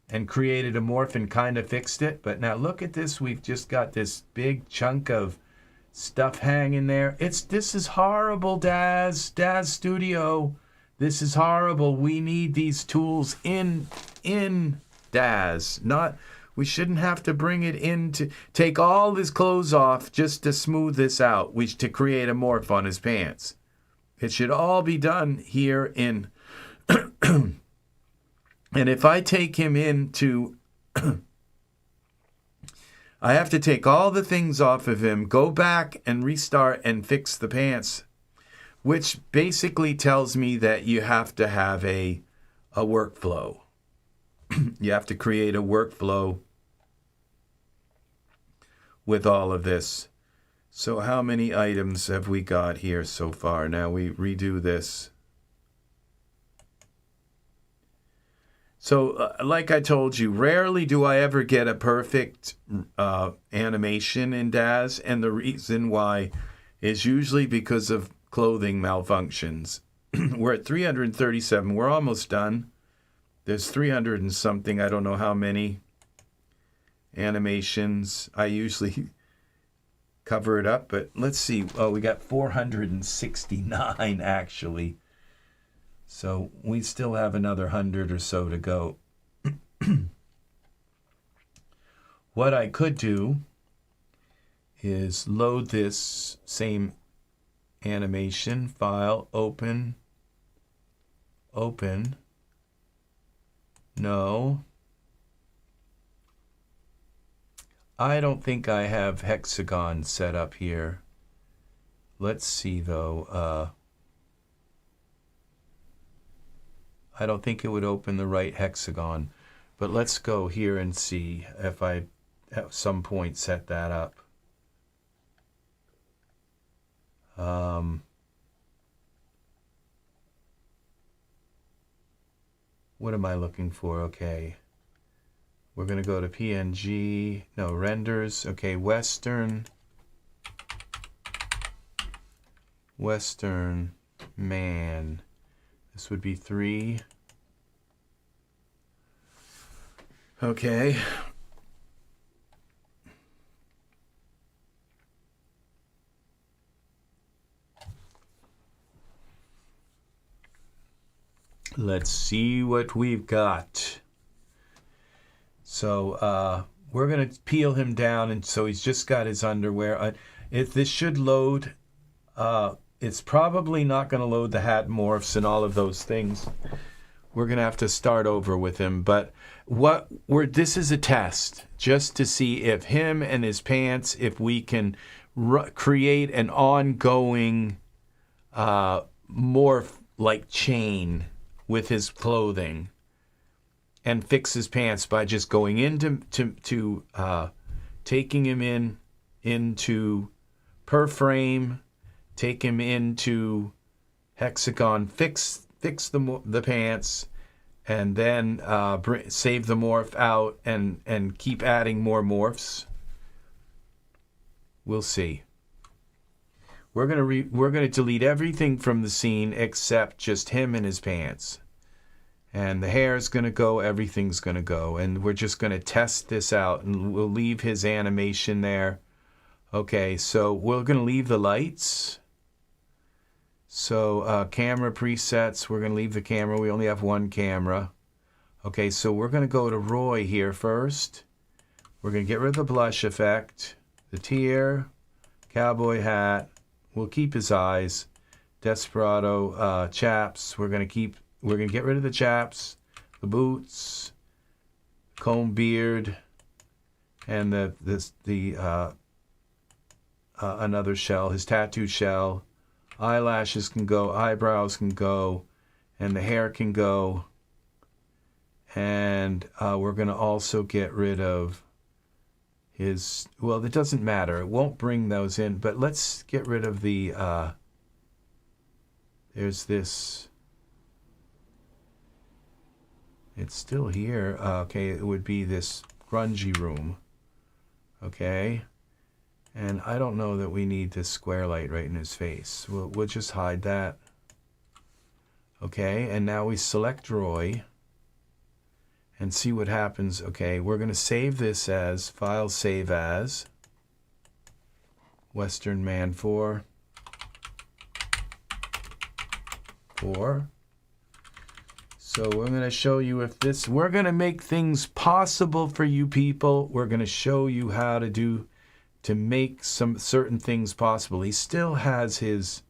and created a morph and kind of fixed it. But now look at this. We've just got this big chunk of stuff hanging there. This is horrible, Daz Studio. This is horrible. We need these tools in Daz. We shouldn't have to bring it in to take all his clothes off just to smooth this out, to create a morph on his pants. It should all be done here in and if I take him into, I have to take all the things off of him, go back and restart and fix the pants, which basically tells me that you have to have a workflow. You have to create a workflow with all of this. So how many items have we got here so far? Now we redo this. So, like I told you, rarely do I ever get a perfect animation in Daz, and the reason why is usually because of clothing malfunctions. We're at 337. We're almost done. There's 300 and something. I don't know how many animations. I usually cover it up, but let's see. Oh, we got 469 actually. So we still have another 100 or so to go. What I could do is load this same animation file, open. No. I don't think I have Hexagon set up here. Let's see though. I don't think it would open the right hexagon, but let's go here and see if I at some point set that up. What am I looking for? Okay. We're going to go to PNG, no, renders. Okay, Western, man. This would be 3. Okay. Let's see what we've got. So we're going to peel him down, and so he's just got his underwear. This should load. It's probably not going to load the hat morphs and all of those things. We're going to have to start over with him. But this is a test just to see if him and his pants, if we can create an ongoing morph-like chain with his clothing and fix his pants by just going into taking him into per frame, take him into Hexagon, fix the pants, and then save the morph out and keep adding more morphs. We'll see. We're gonna delete everything from the scene except just him and his pants. And the hair is gonna go, everything's gonna go, and we're just gonna test this out, and we'll leave his animation there. Okay, so we're gonna leave the lights. So camera presets, we're gonna leave the camera. We only have one camera. Okay, so we're gonna go to Roy here first. We're gonna get rid of the blush effect, the tear, cowboy hat. We'll keep his eyes. Desperado chaps. We're gonna get rid of the chaps, the boots, comb beard, and another shell, his tattoo shell. Eyelashes can go, eyebrows can go, and the hair can go. And we're going to also get rid of his, well, it doesn't matter. It won't bring those in, but let's get rid of the, there's this, it's still here. Okay, it would be this grungy room. Okay, and I don't know that we need this square light right in his face. We'll just hide that. Okay, and now we select Roy and see what happens. Okay, we're going to save this as File Save As Western Man 4. So we're going to show you if this, we're going to make things possible for you people. We're going to show you how to make some certain things possible. He still has his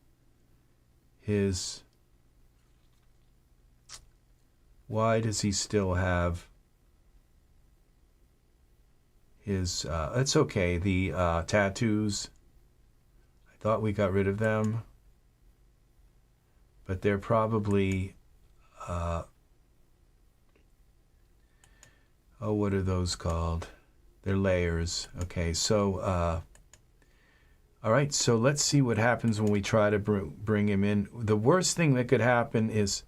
why does he still have his, it's okay, the tattoos. I thought we got rid of them, but they're probably, oh, what are those called? They're layers. Okay, so, all right, so let's see what happens when we try to bring him in. The worst thing that could happen is,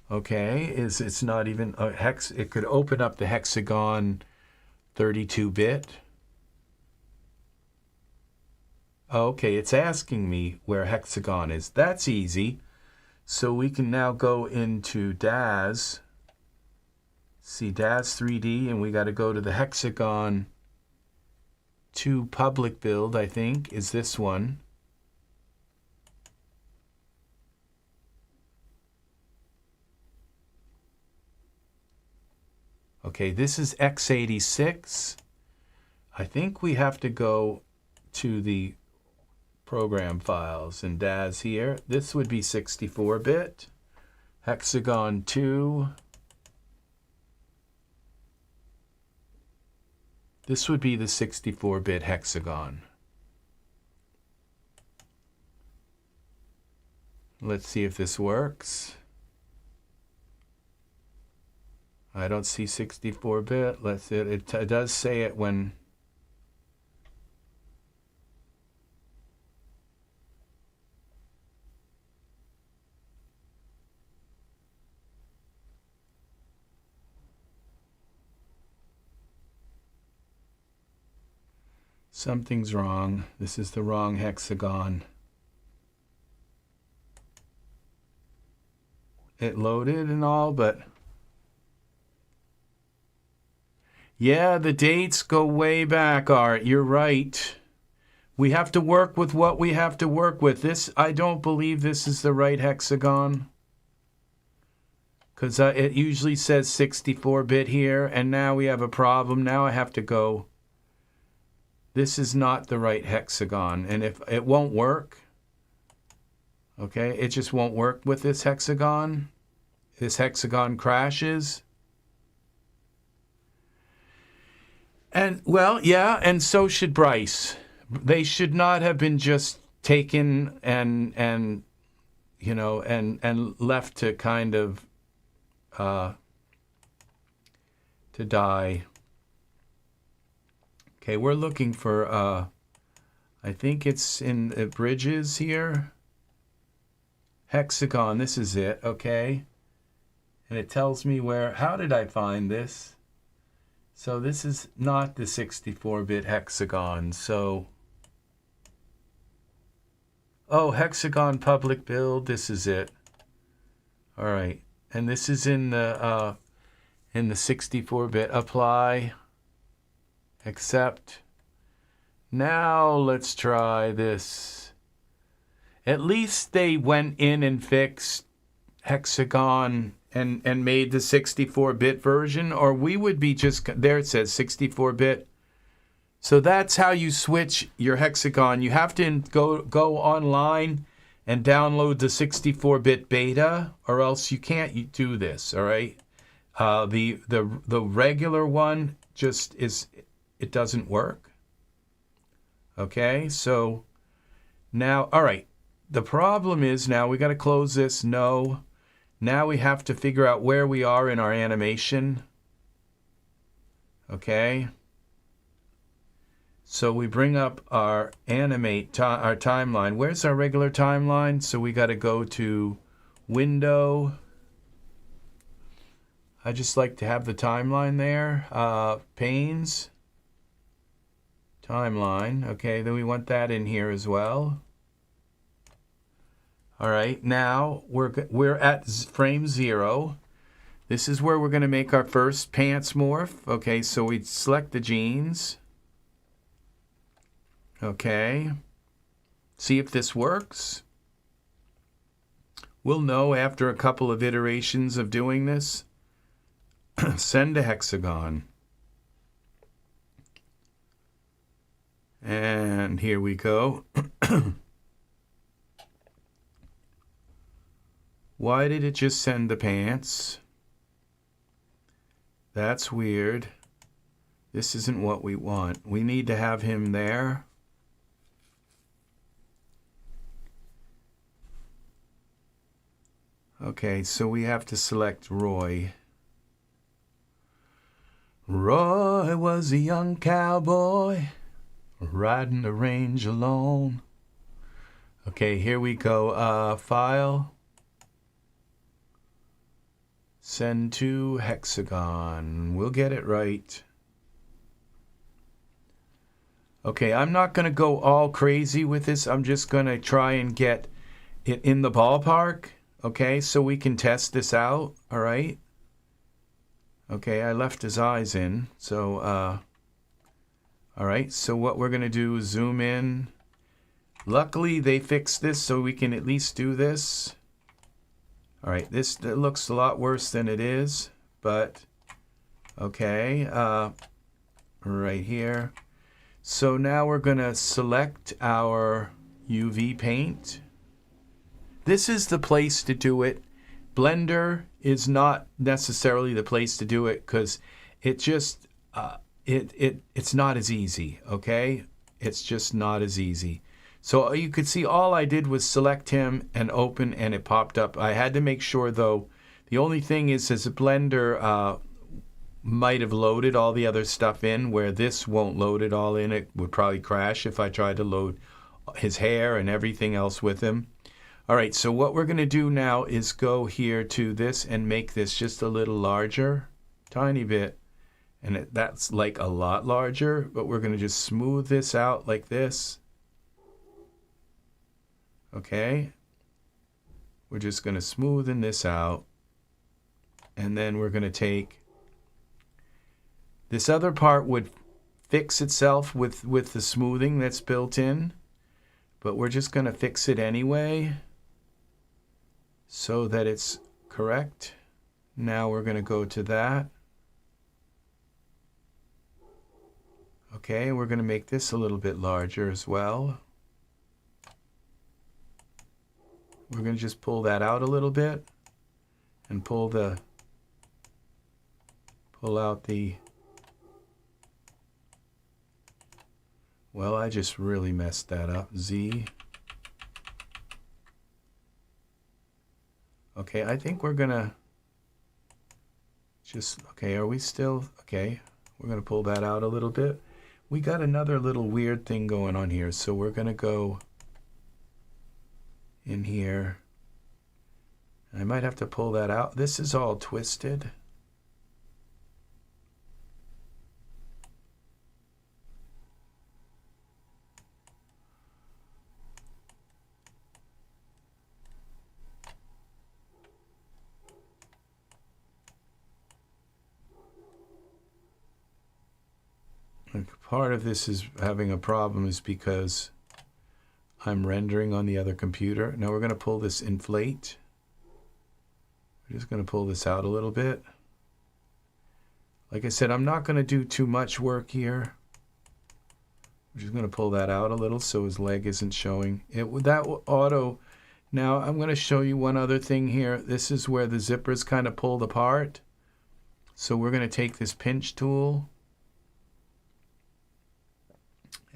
okay, is it's not even a hex. It could open up the Hexagon 32-bit. Okay, it's asking me where Hexagon is. That's easy. So we can now go into Daz. See Daz 3D, and we got to go to the Hexagon 2 public build, I think, is this one. Okay, this is x86. I think we have to go to the program files and Daz here. This would be 64-bit. Hexagon 2. This would be the 64-bit Hexagon. Let's see if this works. I don't see 64-bit. Let's see. It does say it when. Something's wrong. This is the wrong Hexagon. It loaded and all, but yeah, the dates go way back, Art. You're right. We have to work with what we have to work with. This, I don't believe this is the right Hexagon. Because it usually says 64-bit here, and now we have a problem. Now I have to go. This is not the right Hexagon, and if it won't work, okay, it just won't work with this Hexagon. This Hexagon crashes. And, well, yeah, and so should Bryce. They should not have been just taken and you know, and left to kind of, to die. Okay, we're looking for, I think it's in the bridges here. Hexagon, this is it, okay. And it tells me where, how did I find this? So this is not the 64-bit Hexagon, so. Oh, Hexagon public build, this is it. All right, and this is in the 64-bit apply, accept. Now let's try this. At least they went in and fixed Hexagon and made the 64-bit version, or we would be just, there it says 64-bit. So that's how you switch your Hexagon. You have to go online and download the 64-bit beta, or else you can't do this, all right? The regular one just is it doesn't work. Okay, so now, all right, the problem is now we got to close this. No. Now we have to figure out where we are in our animation. Okay. So we bring up our our timeline. Where's our regular timeline? So we got to go to Window. I just like to have the timeline there. Panes. Timeline. Okay, then we want that in here as well. All right, now we're at frame 0. This is where we're going to make our first pants morph. Okay, so we select the jeans. Okay, see if this works. We'll know after a couple of iterations of doing this. Send to Hexagon. And here we go. Why did it just send the pants? That's weird. This isn't what we want. We need to have him there. Okay, so we have to select Roy. Roy was a young cowboy riding the range alone. Okay, here we go. File. Send to Hexagon. We'll get it right. Okay, I'm not going to go all crazy with this. I'm just going to try and get it in the ballpark. Okay, so we can test this out. All right. Okay, I left his eyes in. So, all right. So what we're going to do is zoom in. Luckily, they fixed this so we can at least do this. All right, this looks a lot worse than it is, but okay, right here. So now we're going to select our UV paint. This is the place to do it. Blender is not necessarily the place to do it because it just, it's not as easy, okay? It's just not as easy. So you could see all I did was select him and open and it popped up. I had to make sure though, the only thing is a Blender might have loaded all the other stuff in where this won't load it all in. It would probably crash if I tried to load his hair and everything else with him. All right, so what we're going to do now is go here to this and make this just a little larger, tiny bit. And that's like a lot larger, but we're going to just smooth this out like this. Okay, we're just going to smoothen this out, and then we're going to take this other part would fix itself with the smoothing that's built in, but we're just going to fix it anyway so that it's correct. Now we're going to go to that. Okay, we're going to make this a little bit larger as well. We're going to just pull that out a little bit and pull out the, well, I just really messed that up. Z. Okay, I think we're going to just, okay, are we still, okay, we're going to pull that out a little bit. We got another little weird thing going on here, so we're going to go in here. I might have to pull that out. This is all twisted. Part of this is having a problem is because I'm rendering on the other computer. Now we're going to pull this inflate. We're just going to pull this out a little bit. Like I said, I'm not going to do too much work here. I'm just going to pull that out a little so his leg isn't showing. That will auto. Now I'm going to show you one other thing here. This is where the zippers kind of pulled apart. So we're going to take this pinch tool.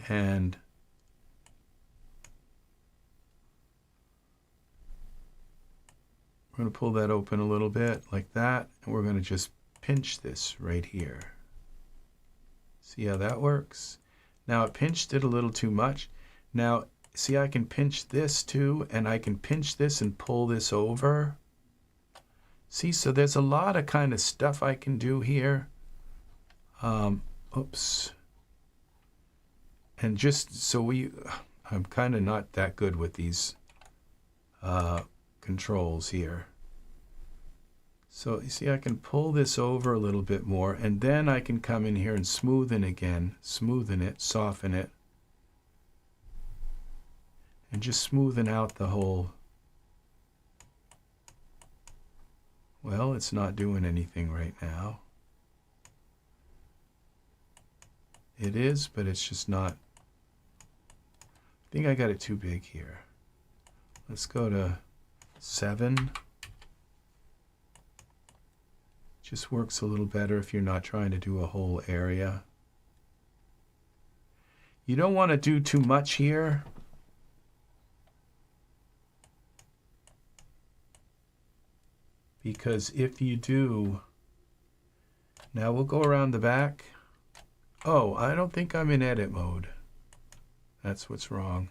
And we're going to pull that open a little bit like that, and we're going to just pinch this right here. See how that works? Now it pinched it a little too much. Now see, I can pinch this too, and I can pinch this and pull this over. See, so there's a lot of kind of stuff I can do here. Oops. And just so I'm kind of not that good with these controls here. So you see, I can pull this over a little bit more, and then I can come in here and smoothen again, smoothen it, soften it, and just smoothen out the whole. Well, it's not doing anything right now. It is, but it's just not. I think I got it too big here. Let's go to 7. Just works a little better if you're not trying to do a whole area. You don't want to do too much here. Because if you do, now we'll go around the back. Oh, I don't think I'm in edit mode. That's what's wrong.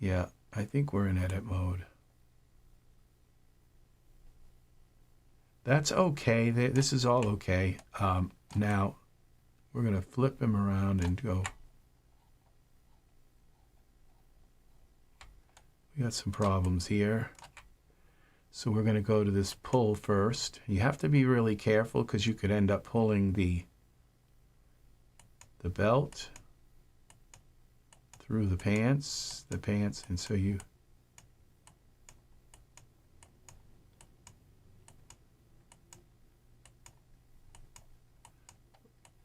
Yeah, I think we're in edit mode. That's okay. This is all okay. Now, we're going to flip him around and go. We got some problems here. So we're going to go to this pull first. You have to be really careful because you could end up pulling the belt through the pants, and so you.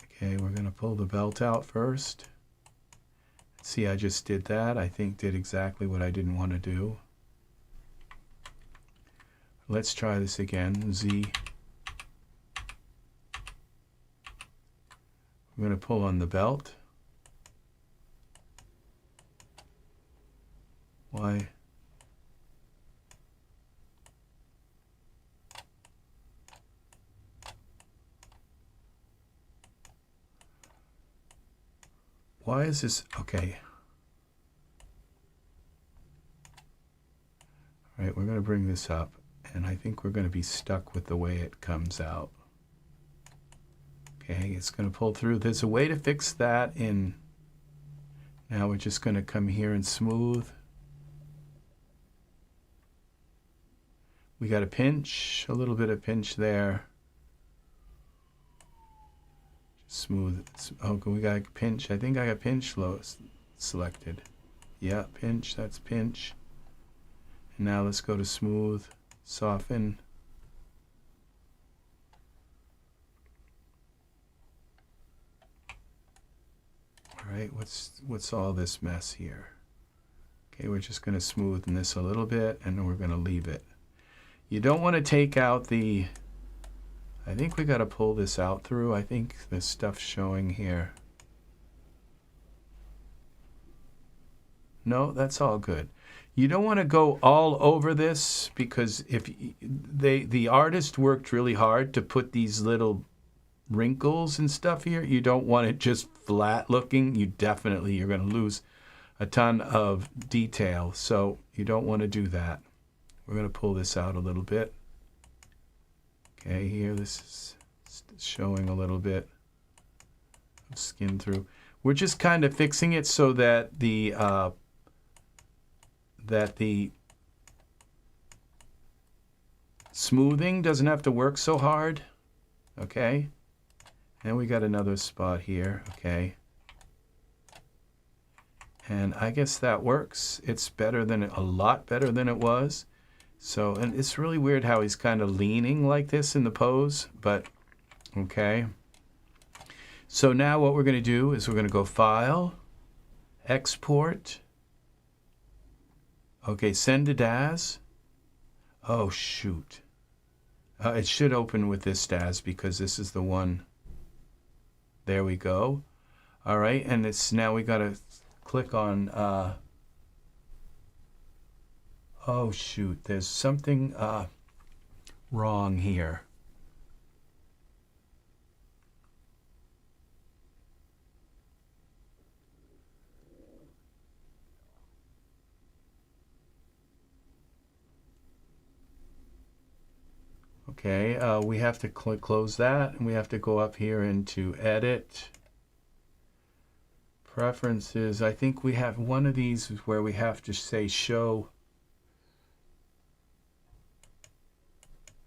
Okay, we're going to pull the belt out first. See, I just did that. I think did exactly what I didn't want to do. Let's try this again. Z. We're going to pull on the belt. Why? Why is this? Okay. All right, we're going to bring this up, and I think we're going to be stuck with the way it comes out. Okay, it's going to pull through. There's a way to fix that in. Now we're just going to come here and smooth. We got a pinch, a little bit of pinch there. Smooth. Oh, we got pinch. I think I got pinch selected. Yeah, pinch. That's pinch. And now let's go to smooth, soften. All right. What's all this mess here? Okay, we're just going to smoothen this a little bit, and then we're going to leave it. You don't want to take out the. I think we got to pull this out through. I think the stuff's showing here. No, that's all good. You don't want to go all over this because if the artist worked really hard to put these little wrinkles and stuff here. You don't want it just flat looking. You're going to lose a ton of detail. So you don't want to do that. We're going to pull this out a little bit. Okay, here this is showing a little bit of skin through. We're just kind of fixing it so that the smoothing doesn't have to work so hard. Okay, and we got another spot here. Okay, and I guess that works. It's better than a lot better than it was. So, and it's really weird how he's kind of leaning like this in the pose, but okay. So now what we're going to do is we're going to go File, Export. Okay, send to Daz. Oh, shoot. It should open with this Daz because this is the one. There we go. All right, and it's now we got to click on, oh shoot, there's something wrong here. Okay, we have to close that, and we have to go up here into Edit, Preferences. I think we have one of these where we have to say Show.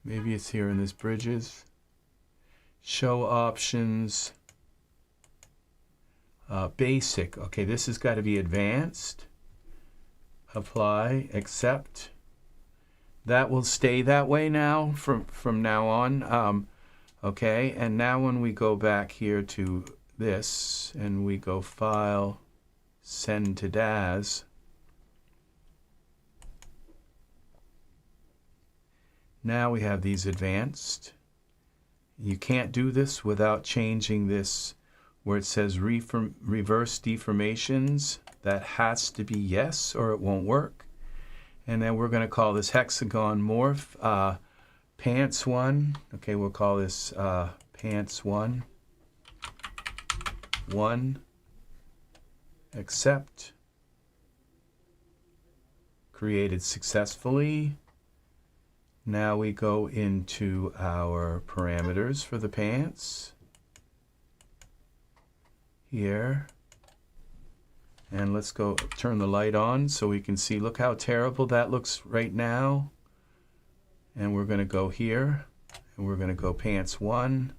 Maybe it's here in this Bridges. Show Options. Basic. Okay, this has got to be Advanced. Apply, Accept. That will stay that way now from now on. Okay, and now when we go back here to this and we go File, Send to Daz, now we have these advanced. You can't do this without changing this where it says reverse deformations. That has to be yes or it won't work. And then we're going to call this Hexagon Morph Pants 1. Okay, we'll call this Pants 1. 1. Accept. Created successfully. Now we go into our parameters for the pants. Here. And let's go turn the light on so we can see. Look how terrible that looks right now. And we're going to go here. And we're going to go Pants 1.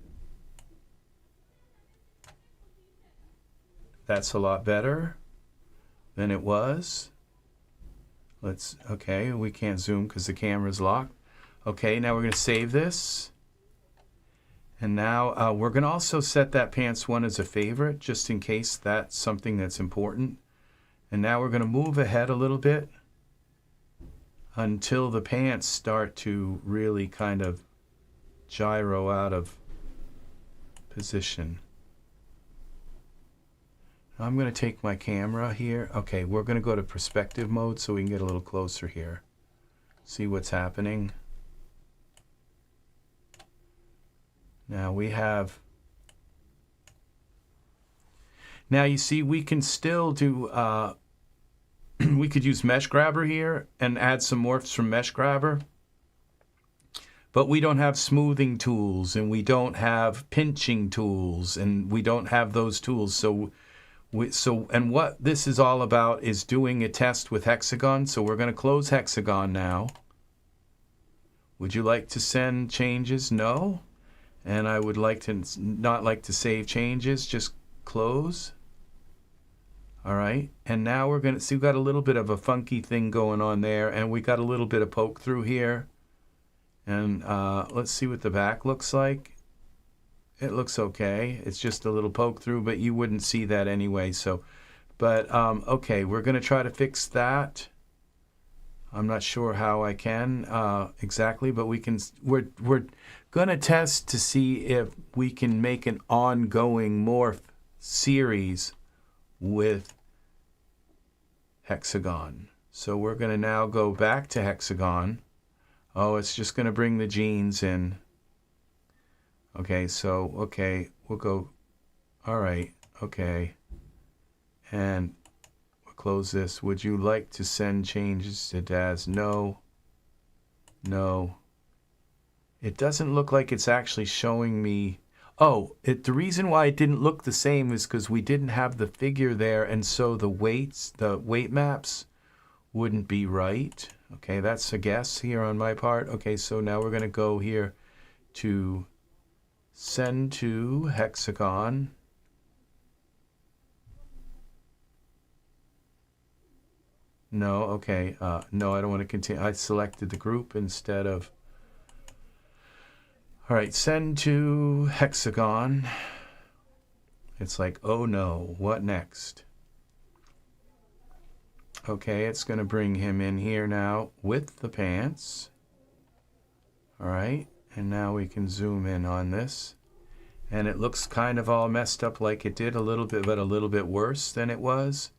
That's a lot better than it was. Okay, we can't zoom because the camera's locked. Okay, now we're going to save this. And now we're going to also set that Pants 1 as a favorite, just in case that's something that's important. And now we're going to move ahead a little bit until the pants start to really kind of gyro out of position. I'm going to take my camera here. Okay, we're going to go to perspective mode so we can get a little closer here. See what's happening. Now we have... Now you see we can still do... we could use Mesh Grabber here and add some morphs from Mesh Grabber. But we don't have smoothing tools and we don't have pinching tools and we don't have those tools. And what this is all about is doing a test with Hexagon. So we're going to close Hexagon now. Would you like to send changes? No. And I would like to not like to save changes. Just close. All right. And now we're going to see we've got a little bit of a funky thing going on there. And we got a little bit of poke through here. And let's see what the back looks like. It looks okay. It's just a little poke through, but you wouldn't see that anyway. So, but okay, we're going to try to fix that. I'm not sure how I can exactly, but we can. We're going to test to see if we can make an ongoing morph series with Hexagon. So we're going to now go back to Hexagon. Oh, it's just going to bring the genes in. Okay, so, okay, we'll go, all right, okay. And we'll close this. Would you like to send changes to Daz? No. No. It doesn't look like it's actually showing me. Oh, the reason why it didn't look the same is because we didn't have the figure there, and so the weight maps wouldn't be right. Okay, that's a guess here on my part. Okay, so now we're going to go here to send to Hexagon. No, okay. No, I don't want to continue. I selected the group instead of... All right, send to Hexagon. It's like, oh no, what next? Okay, it's going to bring him in here now with the pants. All right, and now we can zoom in on this. And it looks kind of all messed up like it did a little bit, but a little bit worse than it was.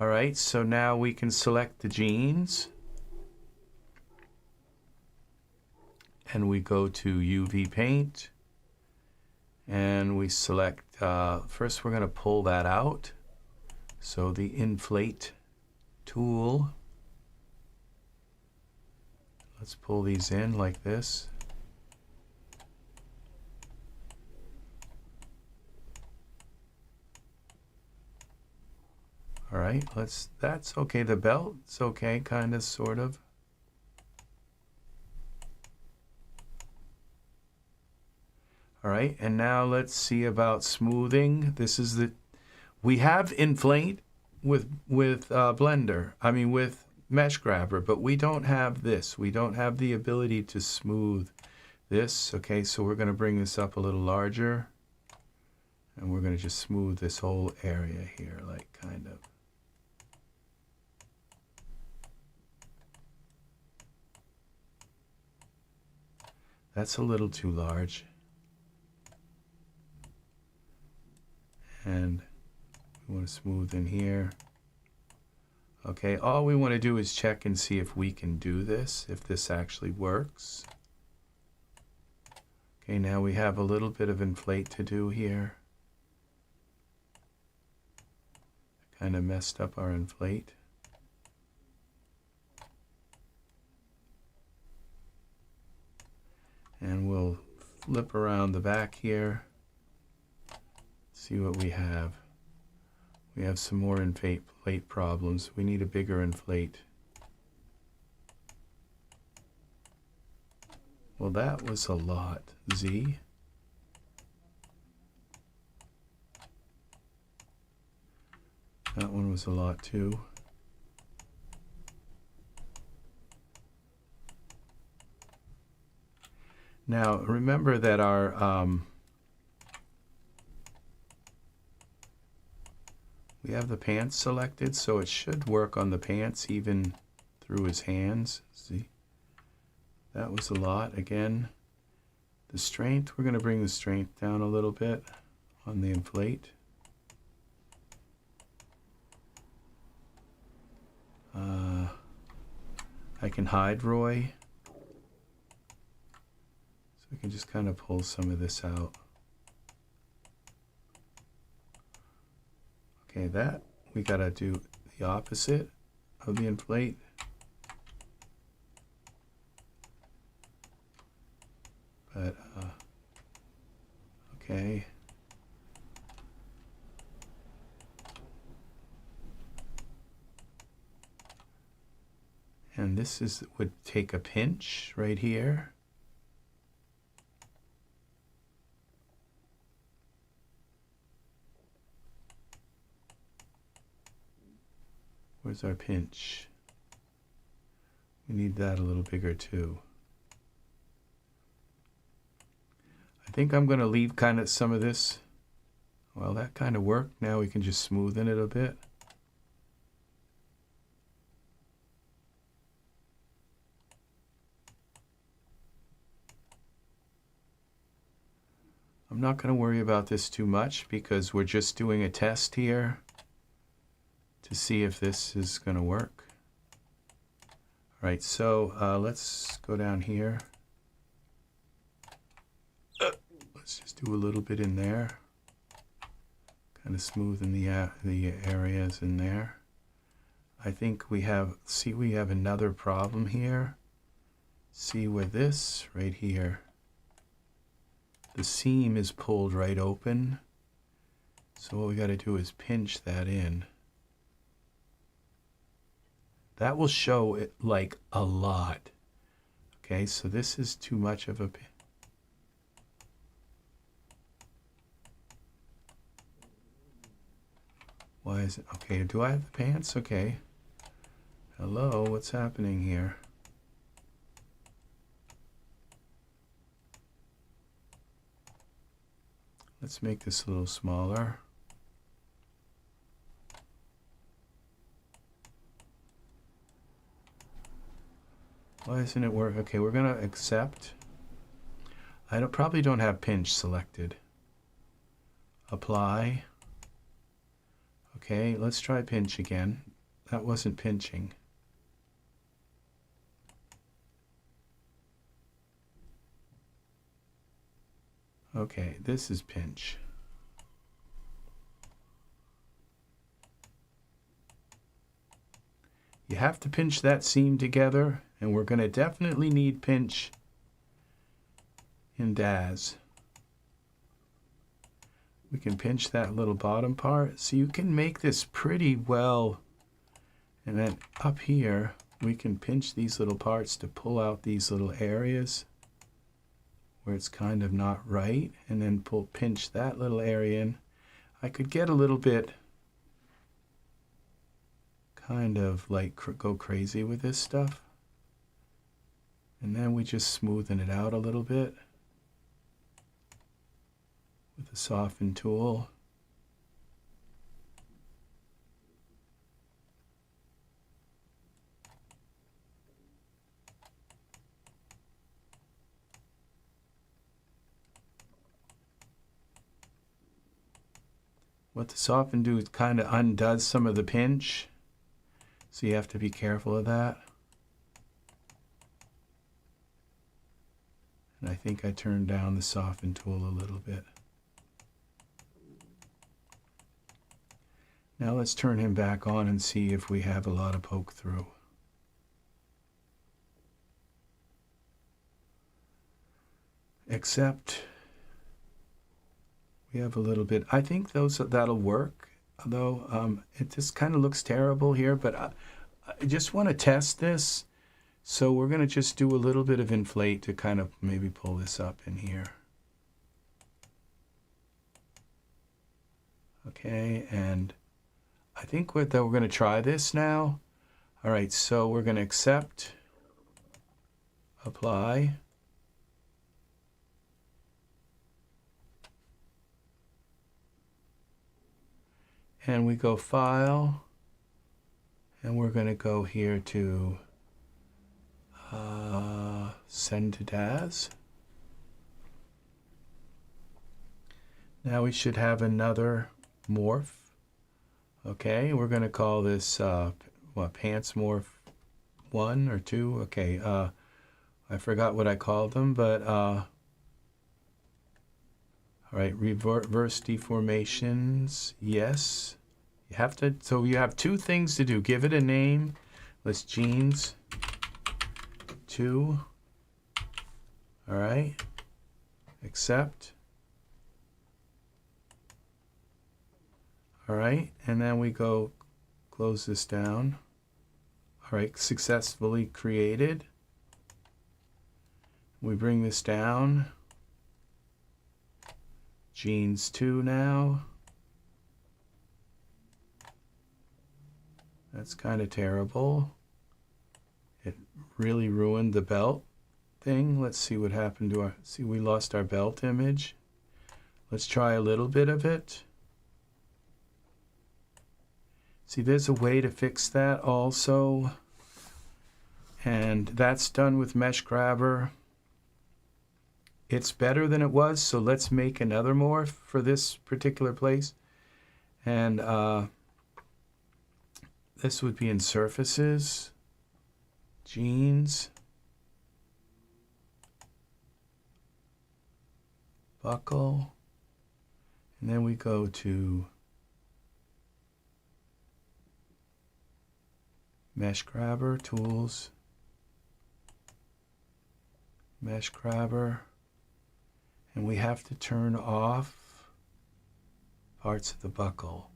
All right, so now we can select the genes. And we go to UV Paint. And we select, first we're going to pull that out. So the inflate tool. Let's pull these in like this. All right, that's okay. The belt's okay, kind of, sort of. All right, and now let's see about smoothing. This is we have inflate with Blender, I mean with Mesh Grabber, but we don't have this. We don't have the ability to smooth this. Okay, so we're gonna bring this up a little larger, and we're gonna just smooth this whole area here, like kind of. That's a little too large. And we want to smooth in here. Okay, all we want to do is check and see if we can do this, if this actually works. Okay, now we have a little bit of inflate to do here. Kind of messed up our inflate. And we'll flip around the back here. See what we have. We have some more inflate problems. We need a bigger inflate. Well, that was a lot. Z. That one was a lot too. Now, remember that our we have the pants selected, so it should work on the pants even through his hands. See, that was a lot. Again, the strength, we're going to bring the strength down a little bit on the inflate. I can hide Roy. So we can just kind of pull some of this out. Okay, that we gotta do the opposite of the inflate. But okay. And this would take a pinch right here. Where's our pinch? We need that a little bigger too. I think I'm going to leave kind of some of this. Well, that kind of worked. Now we can just smoothen it a bit. I'm not going to worry about this too much because we're just doing a test here to see if this is going to work. All right, so let's go down here. Let's just do a little bit in there. Kind of smoothen the areas in there. I think we have, see, we have another problem here. See where this right here, the seam is pulled right open. So what we got to do is pinch that in. That will show it like a lot. Okay, so this is too much of a pin. Why is it? Okay, do I have the pants? Okay. Hello, what's happening here? Let's make this a little smaller. Why isn't it work? Okay, we're gonna accept. I probably don't have pinch selected. apply. Okay, let's try pinch again. That wasn't pinching. Okay, this is pinch. You have to pinch that seam together, and we're going to definitely need pinch in Daz. We can pinch that little bottom part, so you can make this pretty well. And then up here, we can pinch these little parts to pull out these little areas where it's kind of not right, and then pinch that little area in. I could get a little bit kind of like go crazy with this stuff. And then we just smoothen it out a little bit with the soften tool. What the soften do is kind of undoes some of the pinch. So you have to be careful of that. And I think I turned down the soften tool a little bit. Now let's turn him back on and see if we have a lot of poke through. Except we have a little bit. I think that'll work. Although it just kind of looks terrible here, but I just want to test this. So we're going to just do a little bit of inflate to kind of maybe pull this up in here. Okay, and I think that we're going to try this now. All right, so we're going to accept, apply. And we go File, and we're going to go here to Send to Daz. Now we should have another morph. Okay, we're going to call this Pants Morph 1 or 2. Okay, I forgot what I called them, but all right, reverse deformations, yes. You have to, so you have two things to do. Give it a name. Let's jeans 2. All right, accept. All right, and then we go close this down. All right, successfully created. We bring this down. Jeans 2 now. That's kind of terrible. It really ruined the belt thing. Let's see what happened to our, see, we lost our belt image. Let's try a little bit of it. See, there's a way to fix that also. And that's done with Mesh Grabber. It's better than it was, so let's make another morph for this particular place. And this would be in surfaces, jeans, buckle, and then we go to Mesh Grabber, Tools, Mesh Grabber, and we have to turn off parts of the buckle.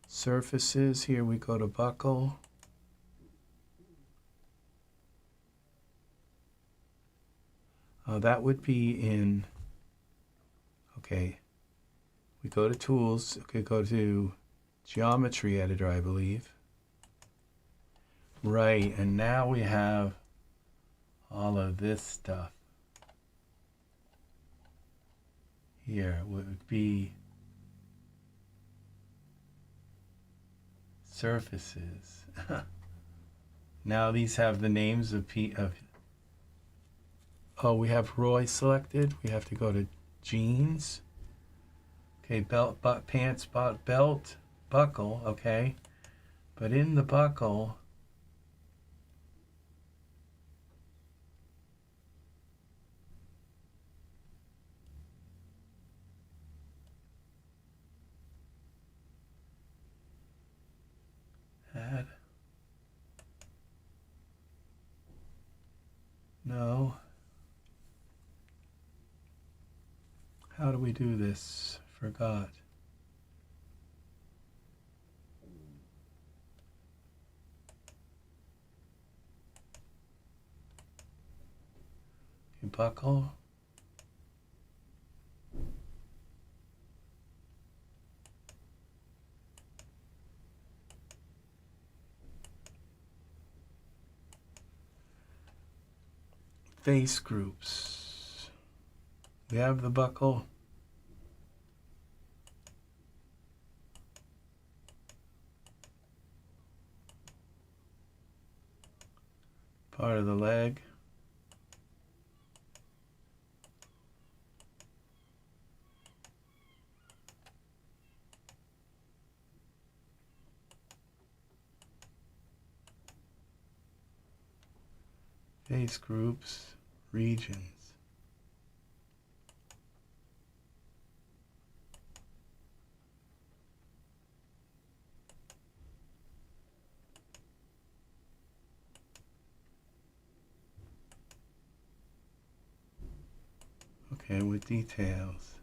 Surfaces, here we go to buckle. That would be in, okay, we go to Tools, okay, go to Geometry Editor, I believe. Right, and now we have all of this stuff. Here would be surfaces. Now these have the names of oh, we have Roy selected. We have to go to jeans. Okay, belt, pants, belt, buckle, okay. But in the buckle, add, no. How do we do this? Forgot. Okay, buckle. Face groups. We have the buckle. Part of the leg. Face groups, regions. Okay, with details.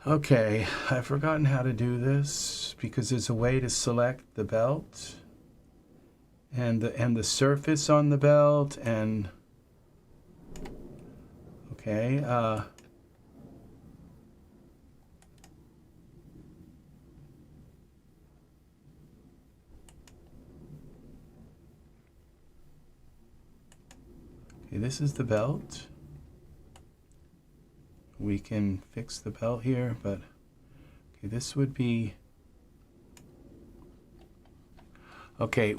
Okay, I've forgotten how to do this because there's a way to select the belt and the surface on the belt and okay, okay, this is the belt. We can fix the belt here, but okay, this would be okay.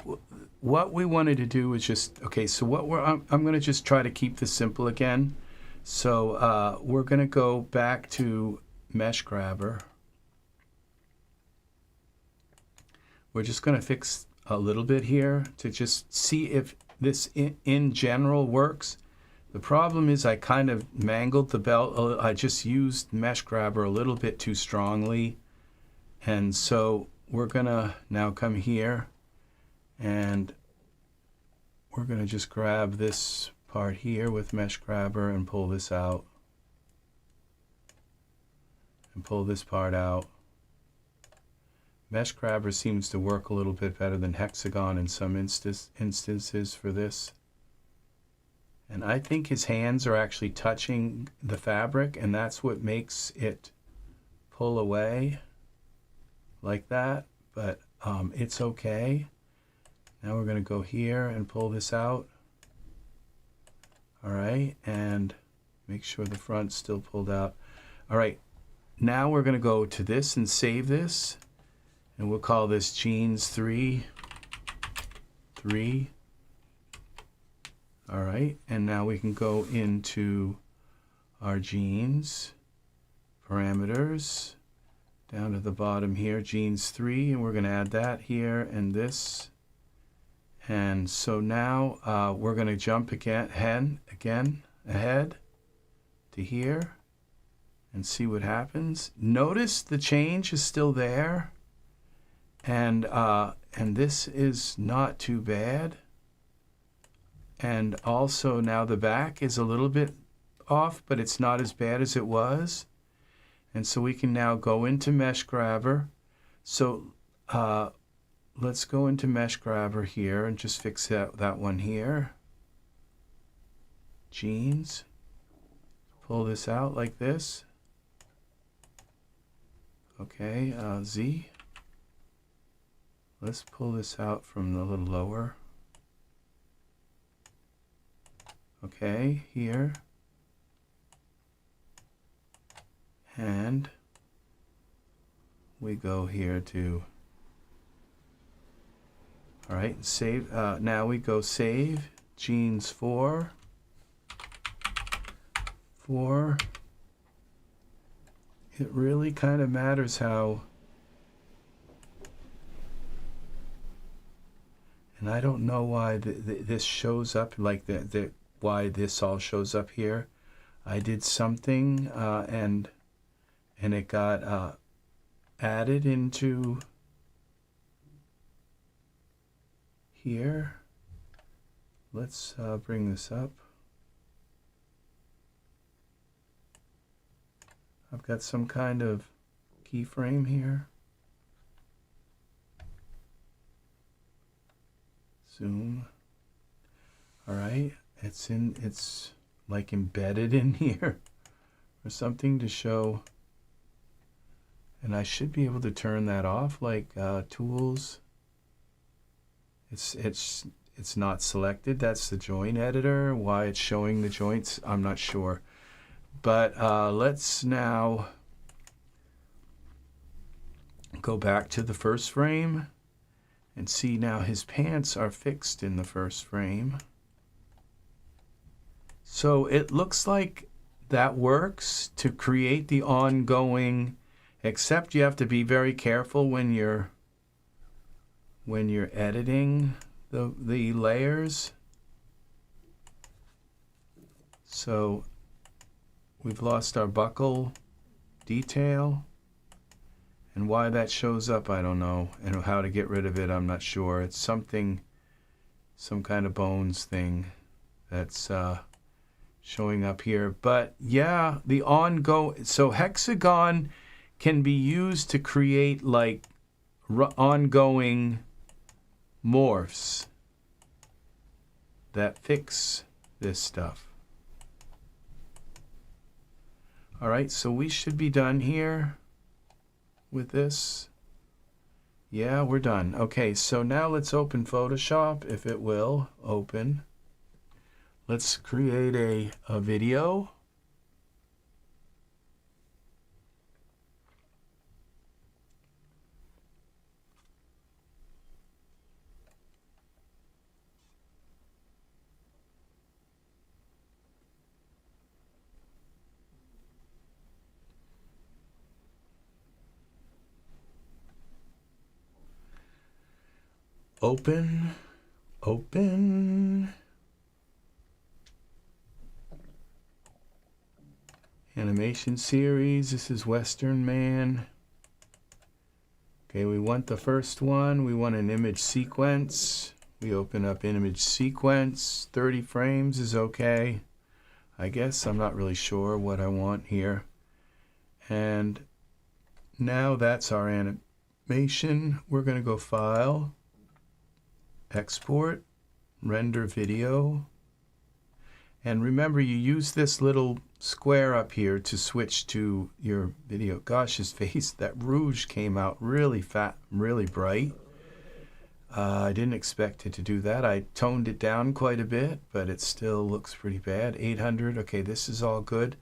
What we wanted to do is just okay. So what I'm going to just try to keep this simple again. So we're going to go back to Mesh Grabber. We're just going to fix a little bit here to just see if this in general works. The problem is I kind of mangled the belt. I just used Mesh Grabber a little bit too strongly. And so we're going to now come here and we're going to just grab this part here with Mesh Grabber and pull this out. And pull this part out. Mesh Grabber seems to work a little bit better than Hexagon in some instances for this. And I think his hands are actually touching the fabric, and that's what makes it pull away like that, but it's okay. Now we're going to go here and pull this out. All right, and make sure the front's still pulled out. All right, now we're going to go to this and save this, and we'll call this Jeans 3. All right, and now we can go into our jeans, parameters, down to the bottom here, Jeans 3, and we're going to add that here and this. And so now we're going to jump again ahead to here and see what happens. Notice the change is still there, and this is not too bad. And also now the back is a little bit off, but it's not as bad as it was. And so we can now go into Mesh Grabber. So let's go into Mesh Grabber here and just fix that one here. Jeans. Pull this out like this. Okay, Z. Let's pull this out from a little lower. Okay, here. And we go here to, all right, save. Now we go save, Jeans 4, Therefore, it really kind of matters how, and I don't know why this shows up like why this all shows up here. I did something and it got added into here. Let's bring this up. I've got some kind of keyframe here. Zoom. All right, it's like embedded in here or something to show. And I should be able to turn that off, like tools. It's not selected. That's the joint editor. Why it's showing the joints, I'm not sure. But let's now go back to the first frame and see now his pants are fixed in the first frame. So it looks like that works to create the ongoing, except you have to be very careful when you're editing the layers. So we've lost our buckle detail, and why that shows up I don't know, and how to get rid of it I'm not sure. It's something, some kind of bones thing that's showing up here. But yeah, the ongoing, so Hexagon can be used to create like ongoing morphs that fix this stuff. All right, so we should be done here with this. Yeah, we're done. Okay, so now let's open Photoshop, if it will open. Let's create a video. Open. Animation series, this is Western Man. Okay, we want the first one. We want an image sequence. We open up image sequence. 30 frames is okay. I guess I'm not really sure what I want here. And now that's our animation. We're going to go File, Export, Render Video. And remember, you use this little square up here to switch to your video. Gosh, his face, that rouge came out really fat, really bright. I didn't expect it to do that. I toned it down quite a bit, but it still looks pretty bad. 800, okay, this is all good.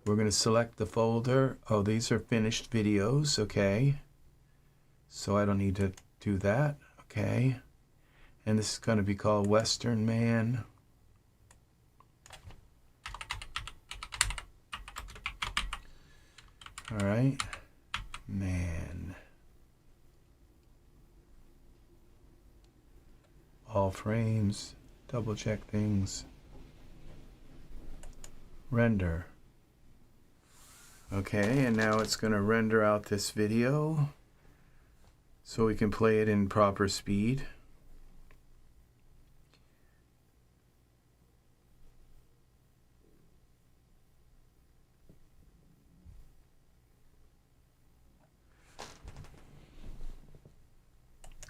We're going to select the folder. Oh, these are finished videos, okay. So I don't need to do that, okay. And this is going to be called Western Man. All right, man. All frames, double check things. Render. Okay, and now it's going to render out this video so we can play it in proper speed.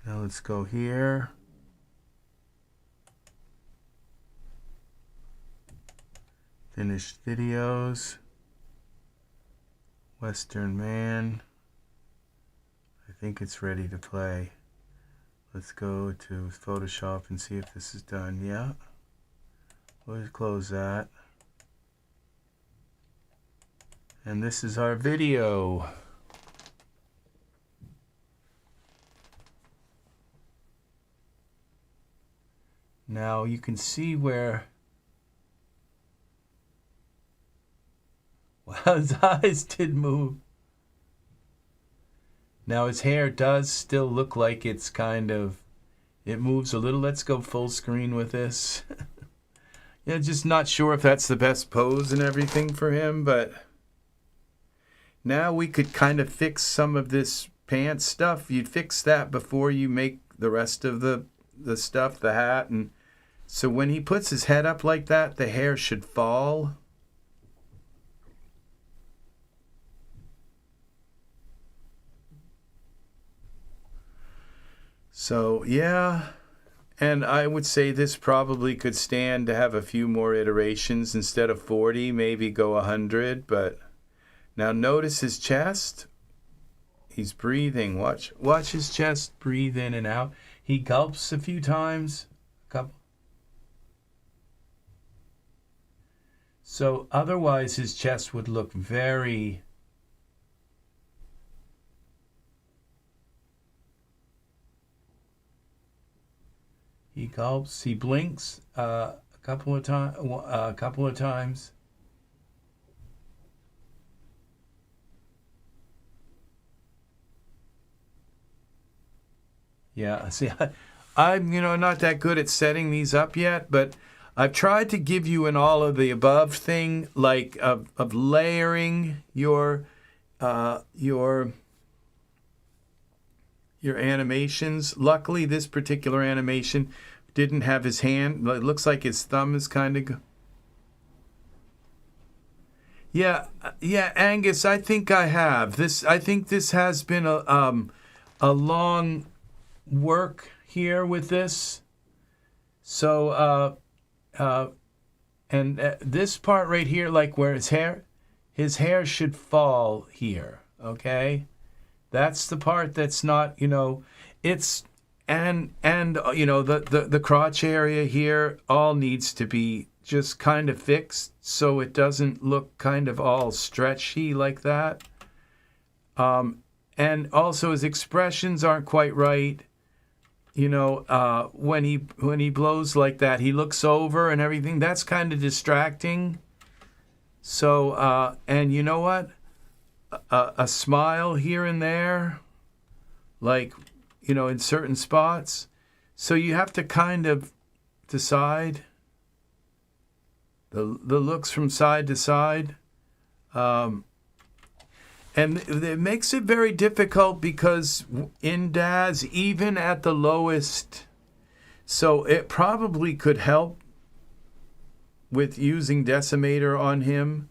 Now let's go here. Finished videos. Western Man. I think it's ready to play. Let's go to Photoshop and see if this is done. Yeah. We'll close that. And this is our video. Now you can see where His eyes did move. Now his hair does still look like it's kind of, it moves a little. Let's go full screen with this. Yeah, just not sure if that's the best pose and everything for him, but now we could kind of fix some of this pants stuff. You'd fix that before you make the rest of the stuff, the hat. And so when he puts his head up like that, the hair should fall. So, yeah. And I would say this probably could stand to have a few more iterations. Instead of 40, maybe go 100. But now notice his chest. He's breathing. Watch his chest breathe in and out. He gulps a few times. So otherwise his chest would look very... He gulps. He blinks a couple of times. Yeah. See, I'm not that good at setting these up yet, but I've tried to give you an all of the above thing, like of layering your animations. Luckily, this particular animation didn't have his hand. It looks like his thumb is kind of... Yeah, Angus, I think I have. I think this has been a long work here with this. So, and this part right here, like where his hair should fall here, okay? That's the part that's not, it's, and the crotch area here all needs to be just kind of fixed so it doesn't look kind of all stretchy like that. And also his expressions aren't quite right. When he blows like that, he looks over and everything. That's kind of distracting. So, and you know what? A smile here and there, like, in certain spots. So you have to kind of decide the looks from side to side. And it makes it very difficult because in Daz, even at the lowest, so it probably could help with using decimator on him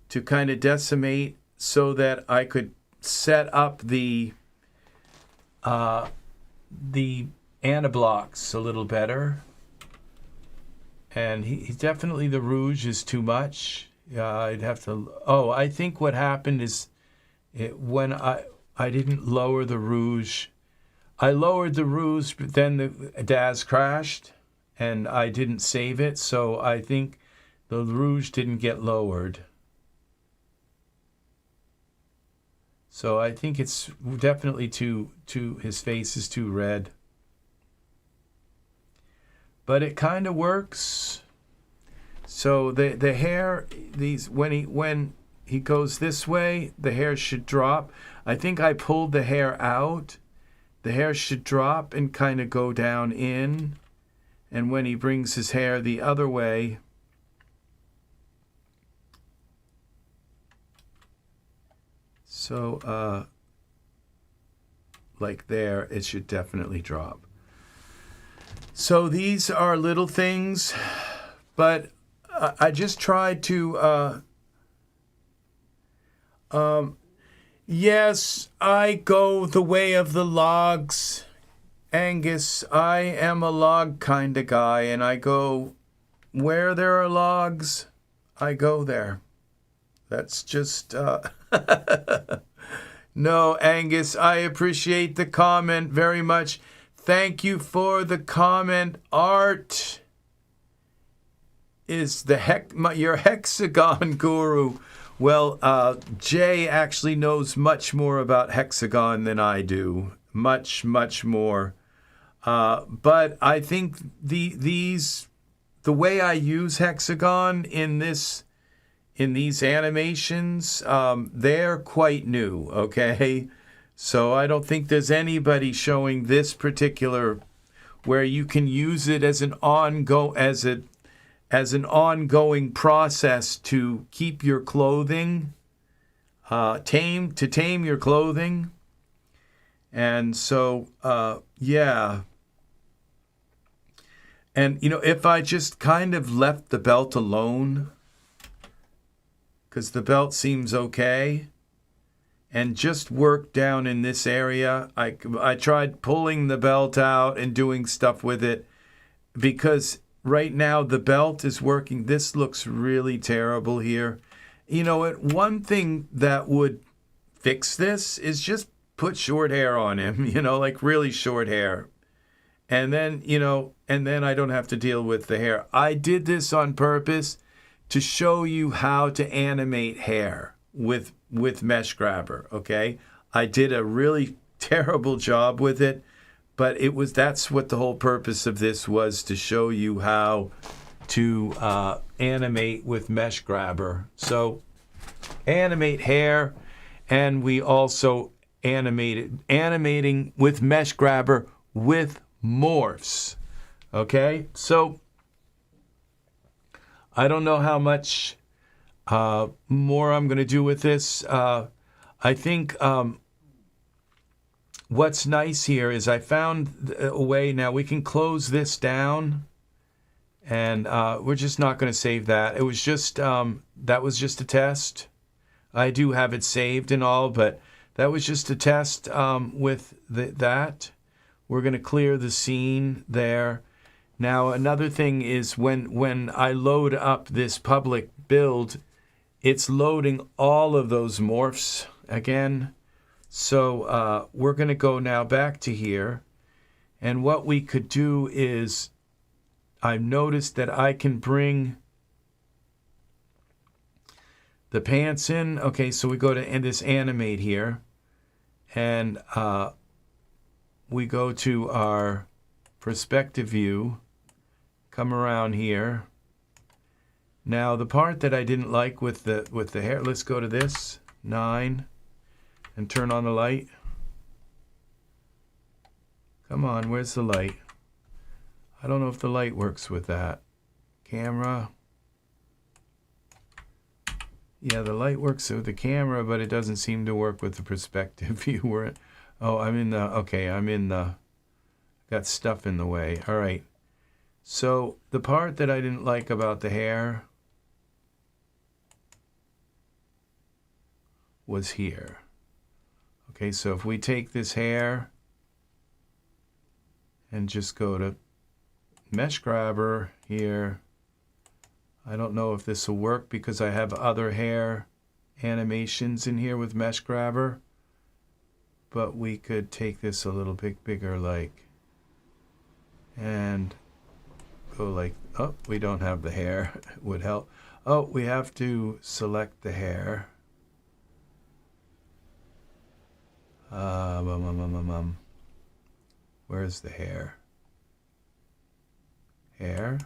to kind of decimate so that I could set up the aniBlocks a little better. And he definitely, the rouge is too much. I'd have to... Oh, I think what happened is when I didn't lower the rouge. I lowered the rouge, but then the Daz crashed, and I didn't save it. So I think the rouge didn't get lowered. So I think it's definitely too his face is too red. But it kind of works. So the hair, when he goes this way, the hair should drop. I think I pulled the hair out. The hair should drop and kind of go down in. And when he brings his hair the other way, so, like there, it should definitely drop. So these are little things, but I just tried to, yes, I go the way of the logs. Angus, I am a log kind of guy, and I go where there are logs, I go there. That's just... No, Angus, I appreciate the comment very much. Thank you for the comment. Art is your Hexagon guru. Well, Jay actually knows much more about Hexagon than I do. Much, much more. But I think the way I use Hexagon in this in these animations, they're quite new, okay? So I don't think there's anybody showing this particular where you can use it as an ongoing process to keep your clothing tame your clothing. And so yeah. And, you know, if I just kind of left the belt alone, because the belt seems okay, and just worked down in this area, I tried pulling the belt out and doing stuff with it, because right now the belt is working. This looks really terrible here. You know what? One thing that would fix this is just put short hair on him, you know, like really short hair. And then, you know, and then I don't have to deal with the hair. I did this on purpose to show you how to animate hair with Mesh Grabber, okay? I did a really terrible job with it, but that's what the whole purpose of this was, to show you how to animate with Mesh Grabber. So animate hair, and we also animating with Mesh Grabber with Morphs. Okay, so I don't know how much more I'm going to do with this. I think what's nice here is I found a way. Now we can close this down, and we're just not going to save that. It was just that was just a test. I do have it saved and all, but that was just a test with that. We're going to clear the scene there. Now, another thing is when I load up this public build, it's loading all of those morphs again. So we're going to go now back to here. And what we could do is, I've noticed that I can bring the pants in. Okay, so we go to this animate here. And we go to our perspective view, come around here. Now the part that I didn't like with the hair, let's go to this 9 and turn on the light. Come on, where's the light? I don't know if the light works with that. Camera. Yeah, the light works with the camera, but it doesn't seem to work with the perspective view. Oh, got stuff in the way. All right. So the part that I didn't like about the hair was here. Okay, so if we take this hair and just go to Mesh Grabber here, I don't know if this will work because I have other hair animations in here with Mesh Grabber, but we could take this a little bit bigger, like, and go like, oh, we don't have the hair. It would help. Oh, we have to select the hair. Where's the hair? Hair.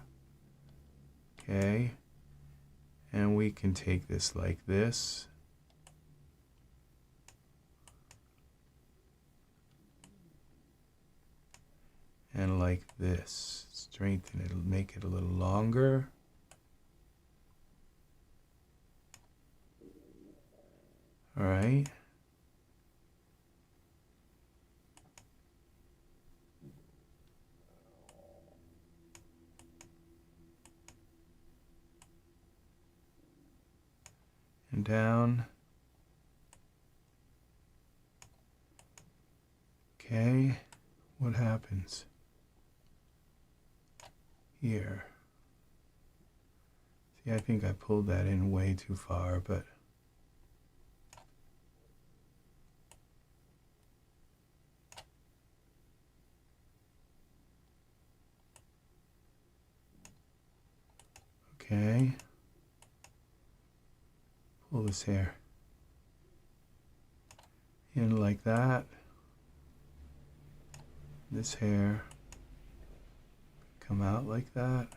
Okay. And we can take this like this. And like this. Strengthen it, make it a little longer. All right. And down. Okay. What happens here? See, I think I pulled that in way too far, but okay. Pull this hair in like that. This hair come out like that.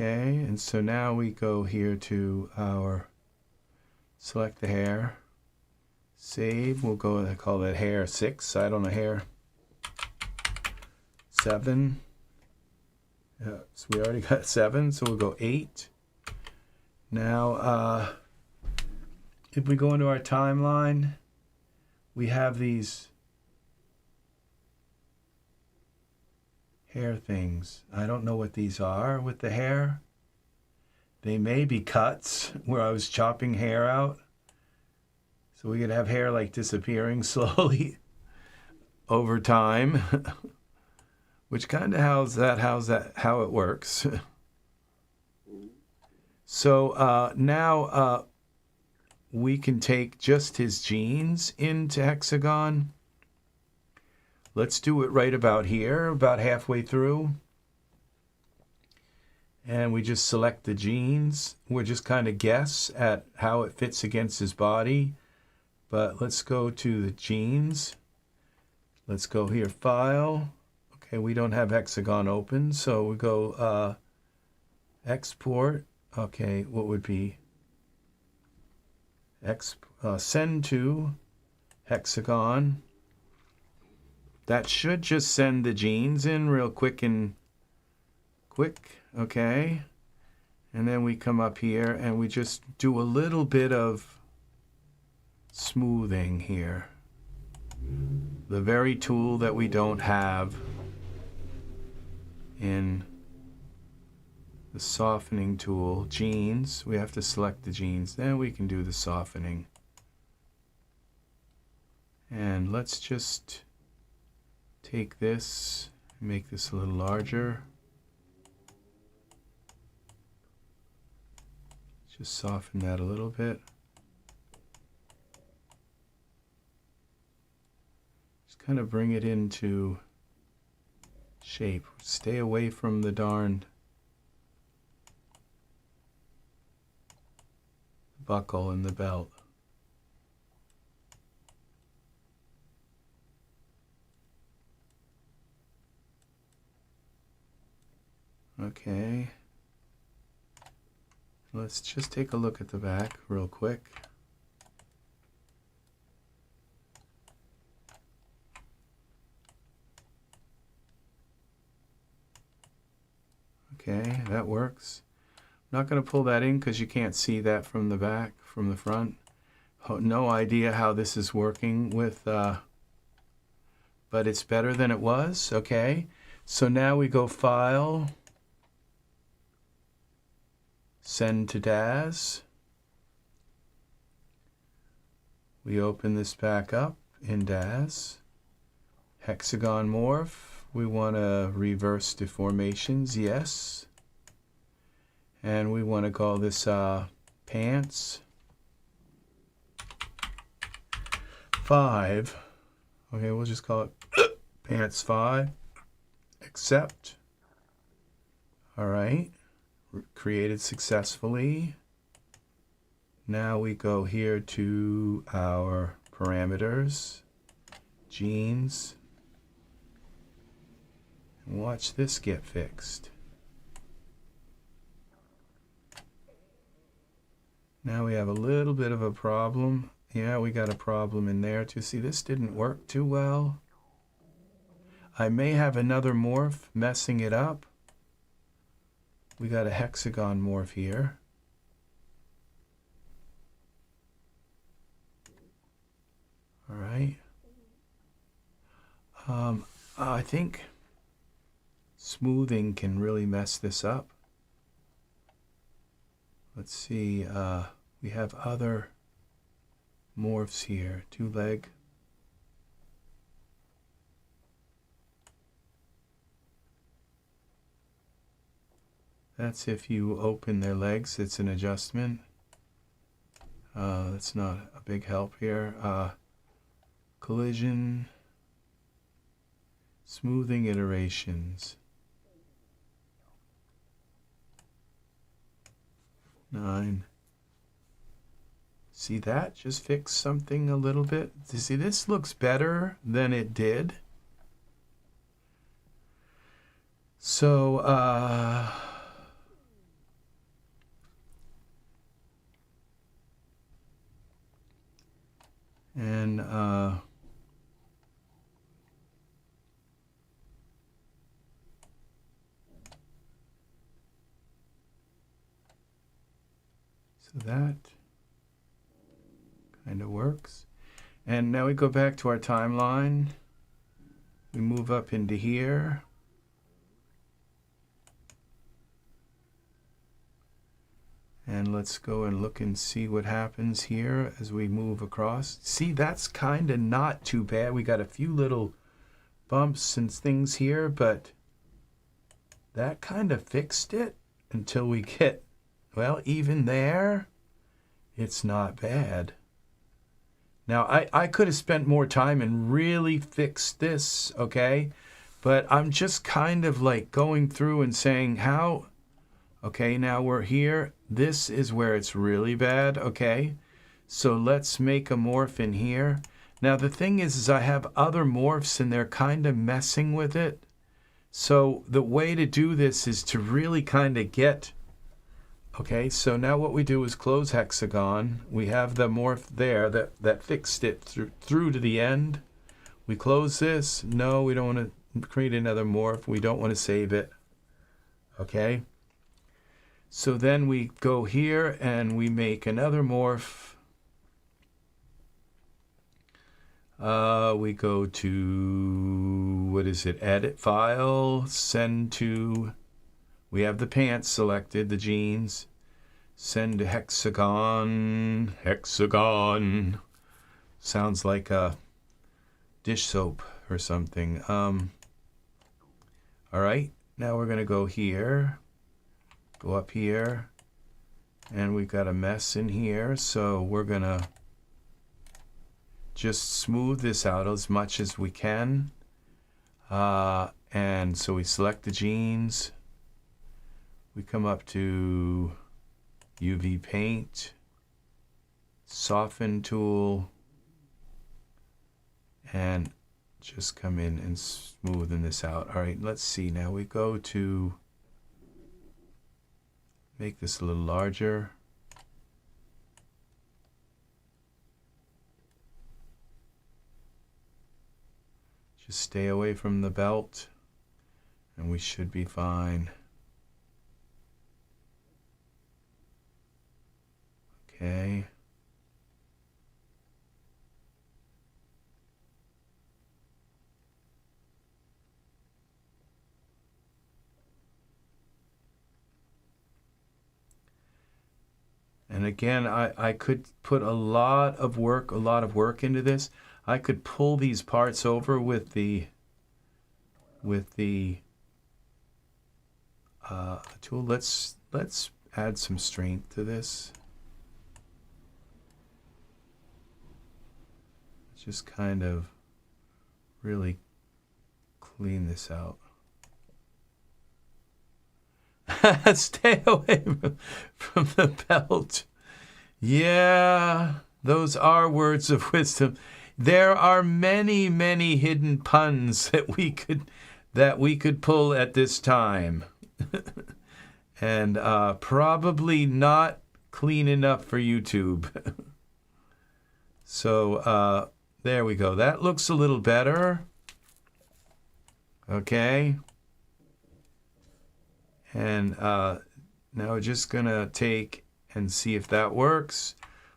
Okay, and so now we go here to our, select the hair, save, we'll go, I call that hair 6, I don't know, hair 7. Yeah, so we already got 7, so we'll go 8. Now, if we go into our timeline, we have these hair things. I don't know what these are with the hair. They may be cuts where I was chopping hair out. So we could have hair like disappearing slowly over time, which kind of how it works. So now we can take just his genes into Hexagon. Let's do it right about here, about halfway through. And we just select the genes. We'll just kind of guess at how it fits against his body. But let's go to the genes. Let's go here, File. Okay, we don't have Hexagon open, so we go Export. Okay, what would be send to Hexagon. That should just send the genes in real quick and quick, okay? And then we come up here and we just do a little bit of smoothing here. The very tool that we don't have in the softening tool, genes, we have to select the genes. Then we can do the softening. And let's just take this, make this a little larger. Just soften that a little bit. Just kind of bring it into shape. Stay away from the darned buckle in the belt. Okay. Let's just take a look at the back real quick. Okay, that works. I'm not going to pull that in because you can't see that from the back, from the front. No idea how this is working with, but it's better than it was. Okay, so now we go File, Send to Daz. We open this back up in Daz. Hexagon Morph. We want to reverse deformations, yes. And we want to call this pants 5. Okay, we'll just call it pants 5. Accept. All right. Created successfully. Now we go here to our parameters, genes, and watch this get fixed. Now we have a little bit of a problem. Yeah, we got a problem in there too. See, this didn't work too well. I may have another morph messing it up. We got a hexagon morph here. All right. I think smoothing can really mess this up. Let's see. We have other morphs here. 2-leg. That's if you open their legs, it's an adjustment. That's not a big help here. Collision, smoothing iterations. 9. See that? Just fix something a little bit. You see, this looks better than it did. So, then so that kind of works. And now we go back to our timeline. We move up into here. And let's go and look and see what happens here as we move across. See, that's kind of not too bad. We got a few little bumps and things here, but that kind of fixed it until we get, well, even there, it's not bad. Now, I could have spent more time and really fixed this, okay? But I'm just kind of like going through and saying how, okay, now we're here. This is where it's really bad, okay? So let's make a morph in here. Now, the thing is I have other morphs and they're kind of messing with it. So the way to do this is to really kind of get, okay, so now what we do is close Hexagon. We have the morph there that fixed it through to the end. We close this. No, we don't want to create another morph. We don't want to save it. Okay. So then we go here and we make another morph. We go to, what is it? Edit file, send to, we have the pants selected, the jeans. Send to Hexagon. Hexagon. Sounds like a dish soap or something. All right, now we're going to go here. Go up here. And we've got a mess in here. So we're going to just smooth this out as much as we can. And so we select the jeans. We come up to UV paint, soften tool, and just come in and smoothen this out. All right, let's see. Now we go to make this a little larger. Just stay away from the belt, and we should be fine. Okay. And again, I could put a lot of work into this. I could pull these parts over with the tool. Let's add some strength to this. Just kind of really clean this out. Stay away from the belt. Yeah, those are words of wisdom. There are many, many hidden puns that we could pull at this time. And probably not clean enough for YouTube. So there we go. That looks a little better. Okay. And now we're just going to take and see if that works.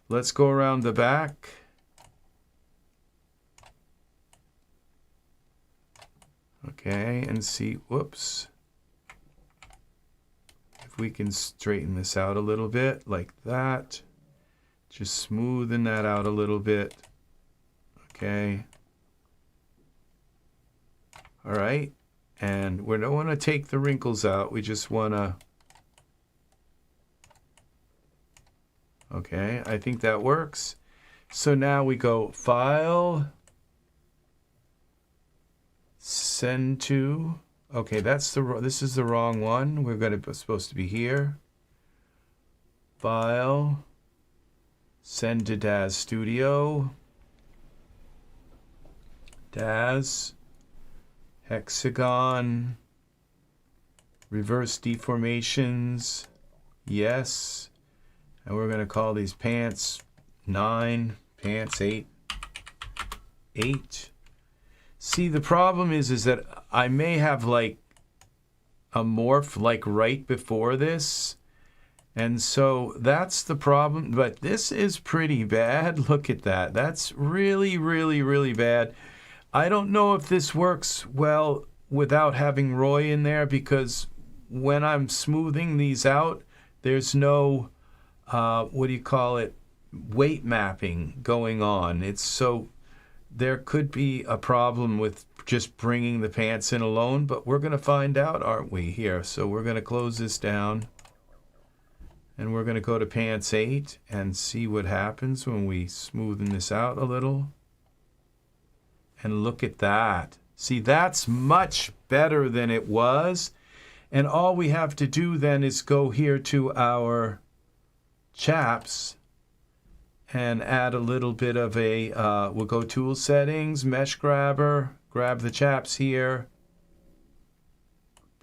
Let's go around the back. Okay, and see, whoops. If we can straighten this out a little bit like that. Just smoothing that out a little bit. Okay. All right. And we don't want to take the wrinkles out. We just want to... Okay, I think that works. So now we go File, Send to... Okay, this is the wrong one. We're supposed to be here. File, Send to Daz Studio. Daz, Hexagon, reverse deformations, yes. And we're going to call these pants 9, pants 8. 8. See, the problem is that I may have like a morph like right before this. And so that's the problem. But this is pretty bad. Look at that. That's really, really, really bad. I don't know if this works well without having Roy in there, because when I'm smoothing these out, there's no, what do you call it, weight mapping going on. It's so, there could be a problem with just bringing the pants in alone, but we're going to find out, aren't we, here? So we're going to close this down, and we're going to go to pants 8 and see what happens when we smoothen this out a little. And look at that. See, that's much better than it was. And all we have to do then is go here to our chaps and add a little bit of a, we'll go tool settings, mesh grabber, grab the chaps here,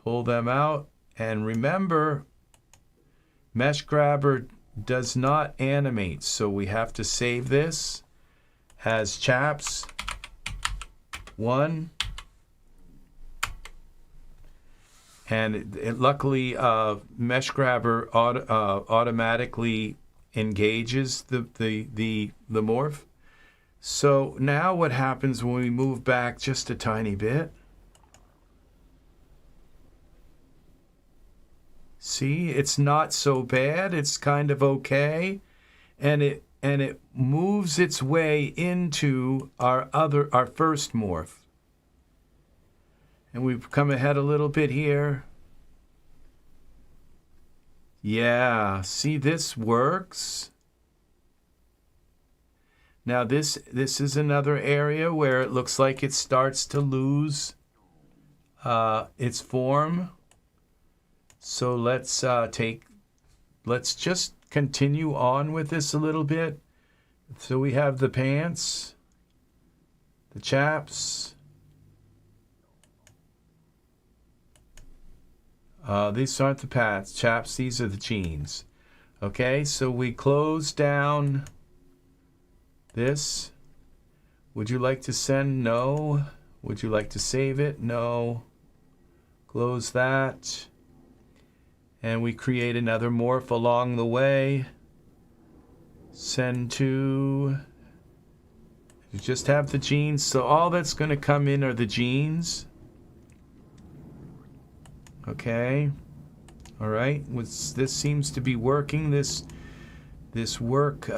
pull them out. And remember, mesh grabber does not animate, so we have to save this as chaps 1. And luckily, mesh grabber automatically engages the morph. So now what happens when we move back just a tiny bit? See, it's not so bad. It's kind of okay, and it moves its way into our first morph. And we've come ahead a little bit here. Yeah, see, this works. Now this is another area where it looks like it starts to lose its form. So let's just continue on with this a little bit. So we have the pants, the chaps. These aren't the chaps, these are the jeans. Okay, so we close down this. Would you like to send? No. Would you like to save it? No. Close that. And we create another morph along the way. Send to. You just have the jeans. So all that's going to come in are the jeans. Okay. All right. This seems to be working. This work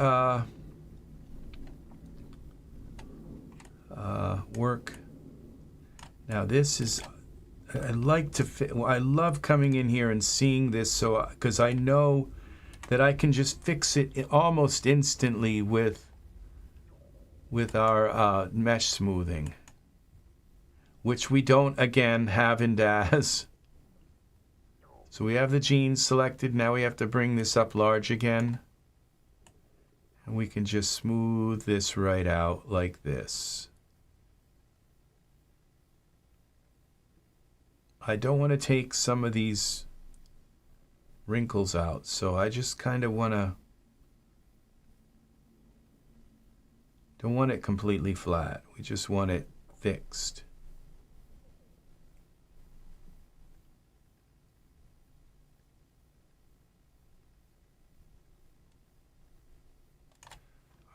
work. Now this is. I love coming in here and seeing this, so because I know that I can just fix it almost instantly with our mesh smoothing, which we don't again have in Daz. So we have the jeans selected. Now we have to bring this up large again, and we can just smooth this right out like this. I don't want to take some of these wrinkles out, so I just kind of don't want it completely flat. We just want it fixed.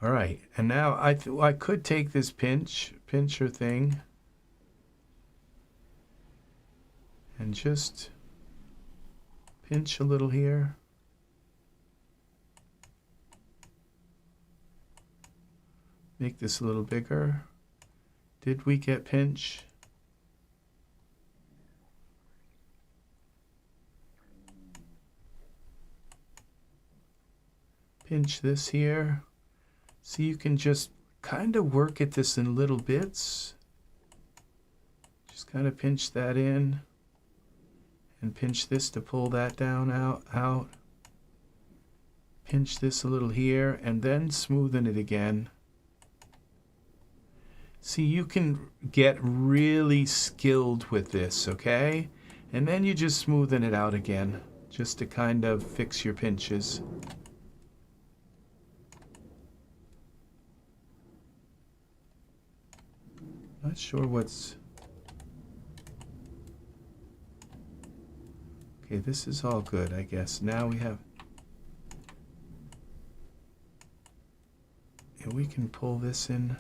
All right, and now I could take this pincher thing and just pinch a little here. Make this a little bigger. Did we get pinch? Pinch this here. So you can just kind of work at this in little bits. Just kind of pinch that in. And pinch this to pull that down out. Pinch this a little here, and then smoothen it again. See, you can get really skilled with this, okay? And then you just smoothen it out again, just to kind of fix your pinches. Not sure what's... Okay, this is all good, I guess. Now we have... And we can pull this in.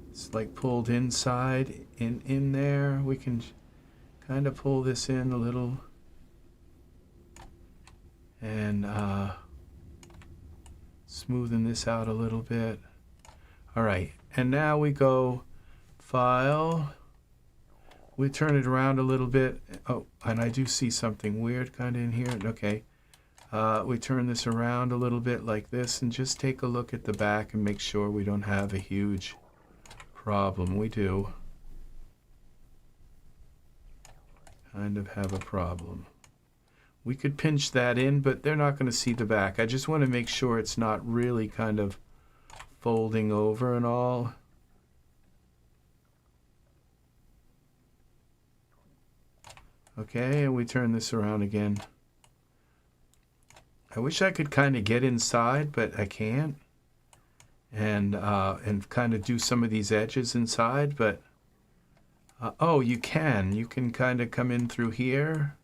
It's like pulled inside, in there. We can kind of pull this in a little. And smoothen this out a little bit. All right, and now we go File. We turn it around a little bit. Oh, and I do see something weird kind of in here. Okay. We turn this around a little bit like this and just take a look at the back and make sure we don't have a huge problem. We do kind of have a problem. We could pinch that in, but they're not going to see the back. I just want to make sure it's not really kind of folding over and all. Okay, and we turn this around again. I wish I could kind of get inside, but I can't. And kind of do some of these edges inside, but oh, you can. You can kind of come in through here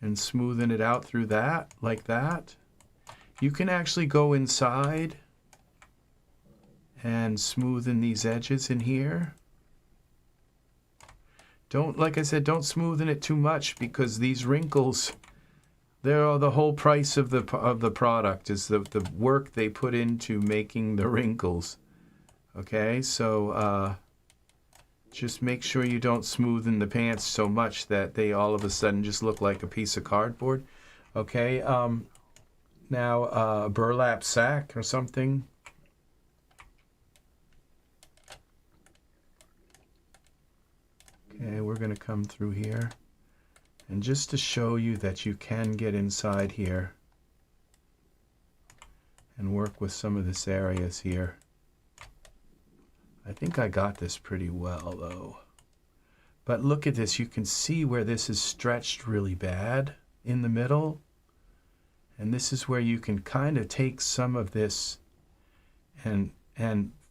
and smoothen it out through that, like that. You can actually go inside and smoothen these edges in here. Don't, like I said, don't smoothen it too much, because these wrinkles, they're the whole price of the product, is the work they put into making the wrinkles. Okay, so just make sure you don't smoothen the pants so much that they all of a sudden just look like a piece of cardboard. Okay, now a burlap sack or something. Okay, we're going to come through here. And just to show you that you can get inside here and work with some of this areas here. I think I got this pretty well though. But look at this, you can see where this is stretched really bad in the middle. And this is where you can kind of take some of this and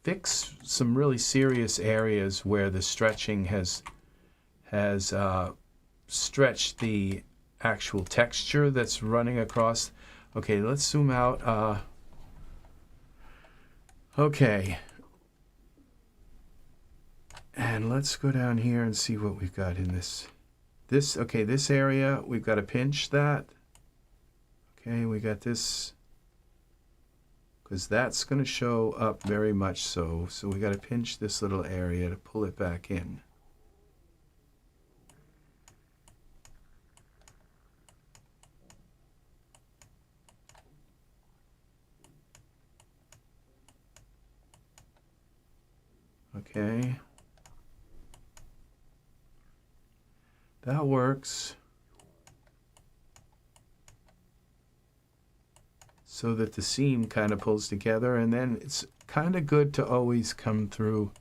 fix some really serious areas where the stretching has stretched the actual texture that's running across. Okay, let's zoom out. Okay. And let's go down here and see what we've got in this. Okay, this area, we've got to pinch that. Okay, we got this, because that's going to show up very much so. So we got to pinch this little area to pull it back in. Okay. That works. So that the seam kind of pulls together, and then it's kind of good to always come through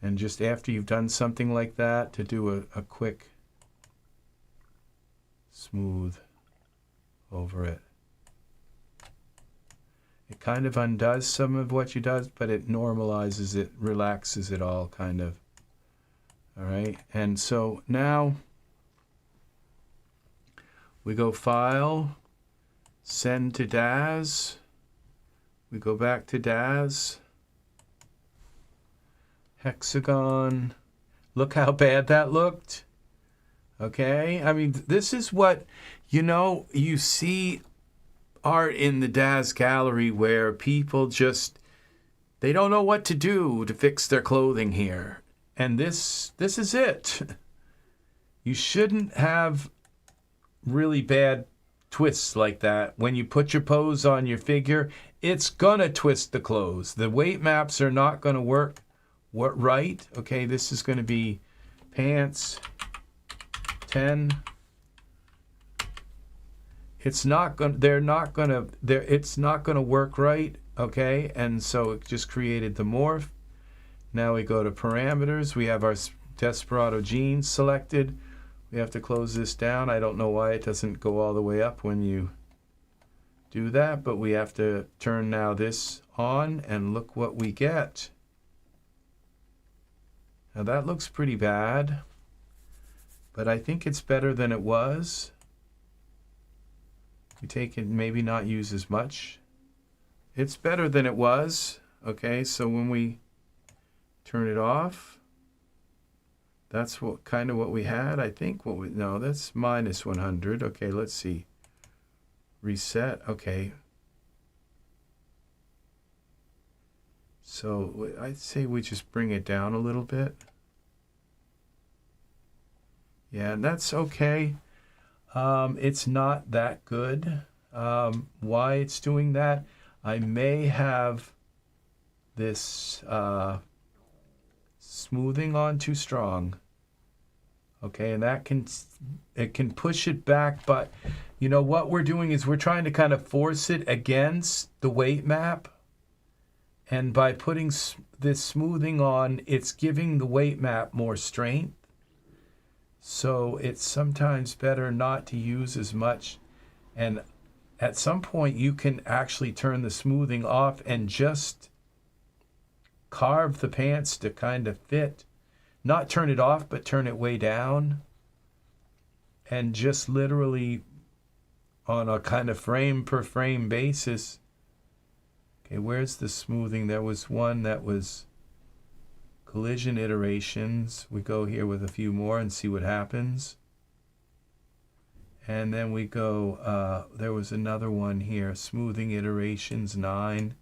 and just after you've done something like that to do a quick smooth over it. It kind of undoes some of what you does, but it normalizes it, relaxes it all kind of. All right, and so now we go File, Send to Daz. We go back to Daz. Hexagon. Look how bad that looked. Okay, I mean, this is what, you see art in the Daz gallery where people just, they don't know what to do to fix their clothing here. And this is it. You shouldn't have really bad twists like that. When you put your pose on your figure, it's gonna twist the clothes. The weight maps are not gonna work right. Okay, this is gonna be pants 10. It's not gonna work right. Okay, and so it just created the morph. Now we go to parameters. We have our Desperado jeans selected. We have to close this down. I don't know why it doesn't go all the way up when you do that, but we have to turn now this on, and look what we get. Now that looks pretty bad, but I think it's better than it was. We take it, maybe not use as much. It's better than it was. Okay, so when we turn it off, that's what kind of what we had. I think what we, no, that's minus 100. Okay, let's see. Reset. Okay. So I'd say we just bring it down a little bit. Yeah, and that's okay. It's not that good. Why it's doing that? I may have this smoothing on too strong. Okay, and that it can push it back, but you know what we're doing is we're trying to kind of force it against the weight map. And by putting this smoothing on, it's giving the weight map more strength. So it's sometimes better not to use as much. And at some point, you can actually turn the smoothing off and just carve the pants to kind of fit. Not turn it off, but turn it way down. And just literally on a kind of frame per frame basis. Okay, where's the smoothing? There was one that was collision iterations. We go here with a few more and see what happens. And then we go, there was another one here, smoothing iterations 9.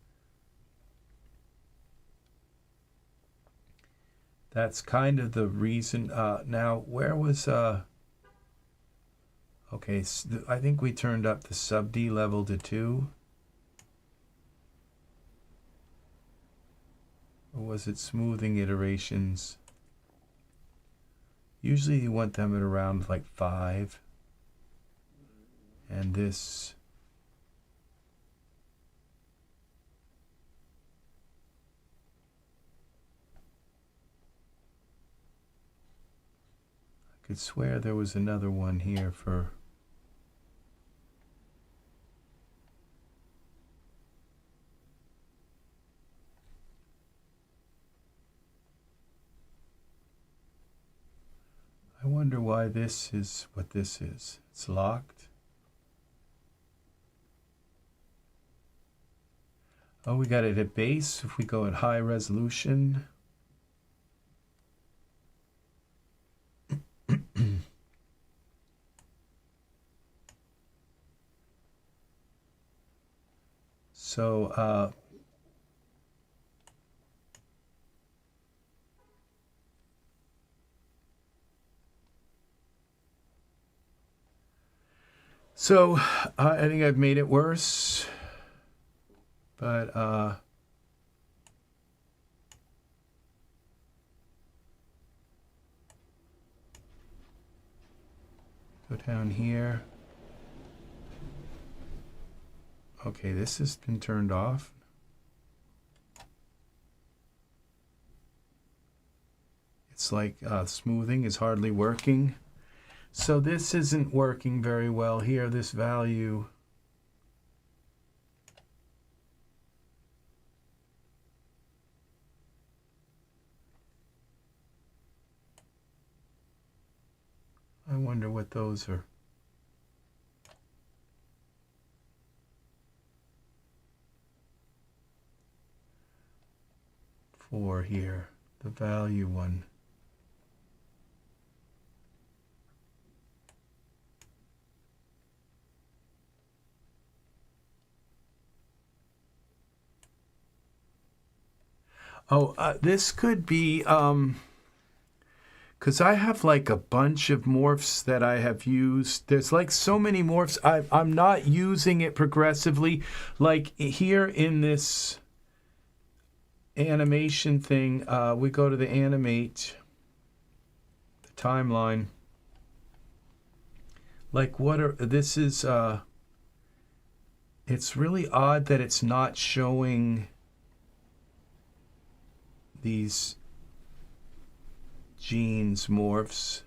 That's kind of the reason. Now, where was, okay, so I think we turned up the sub D level to 2. Or was it smoothing iterations? Usually you want them at around like 5. And this, I could swear there was another one here for, I wonder why this is what this is. It's locked. Oh, we got it at base. If we go at high resolution. So, I think I've made it worse. But go down here. Okay, this has been turned off. It's like smoothing is hardly working. So this isn't working very well here, this value. I wonder what those are. For here, the value one. Oh, this could be, because I have like a bunch of morphs that I have used. There's like so many morphs. I'm not using it progressively. Like here in this animation thing, we go to the animate, the timeline. Like what are, this is, it's really odd that it's not showing these genes morphs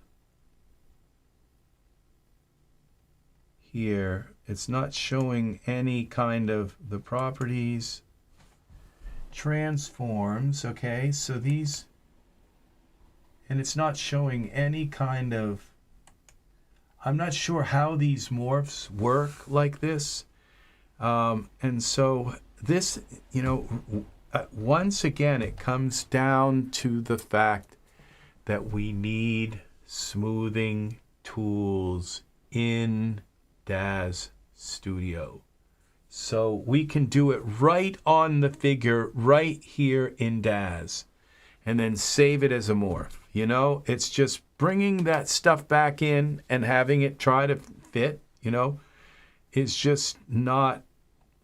here. It's not showing any kind of the properties, transforms. Okay, so these and it's not showing any kind of, I'm not sure how these morphs work like this. And so this, you know, once again, it comes down to the fact that we need smoothing tools in Daz Studio. So we can do it right on the figure right here in Daz and then save it as a morph. You know, it's just bringing that stuff back in and having it try to fit, you know, it's just not.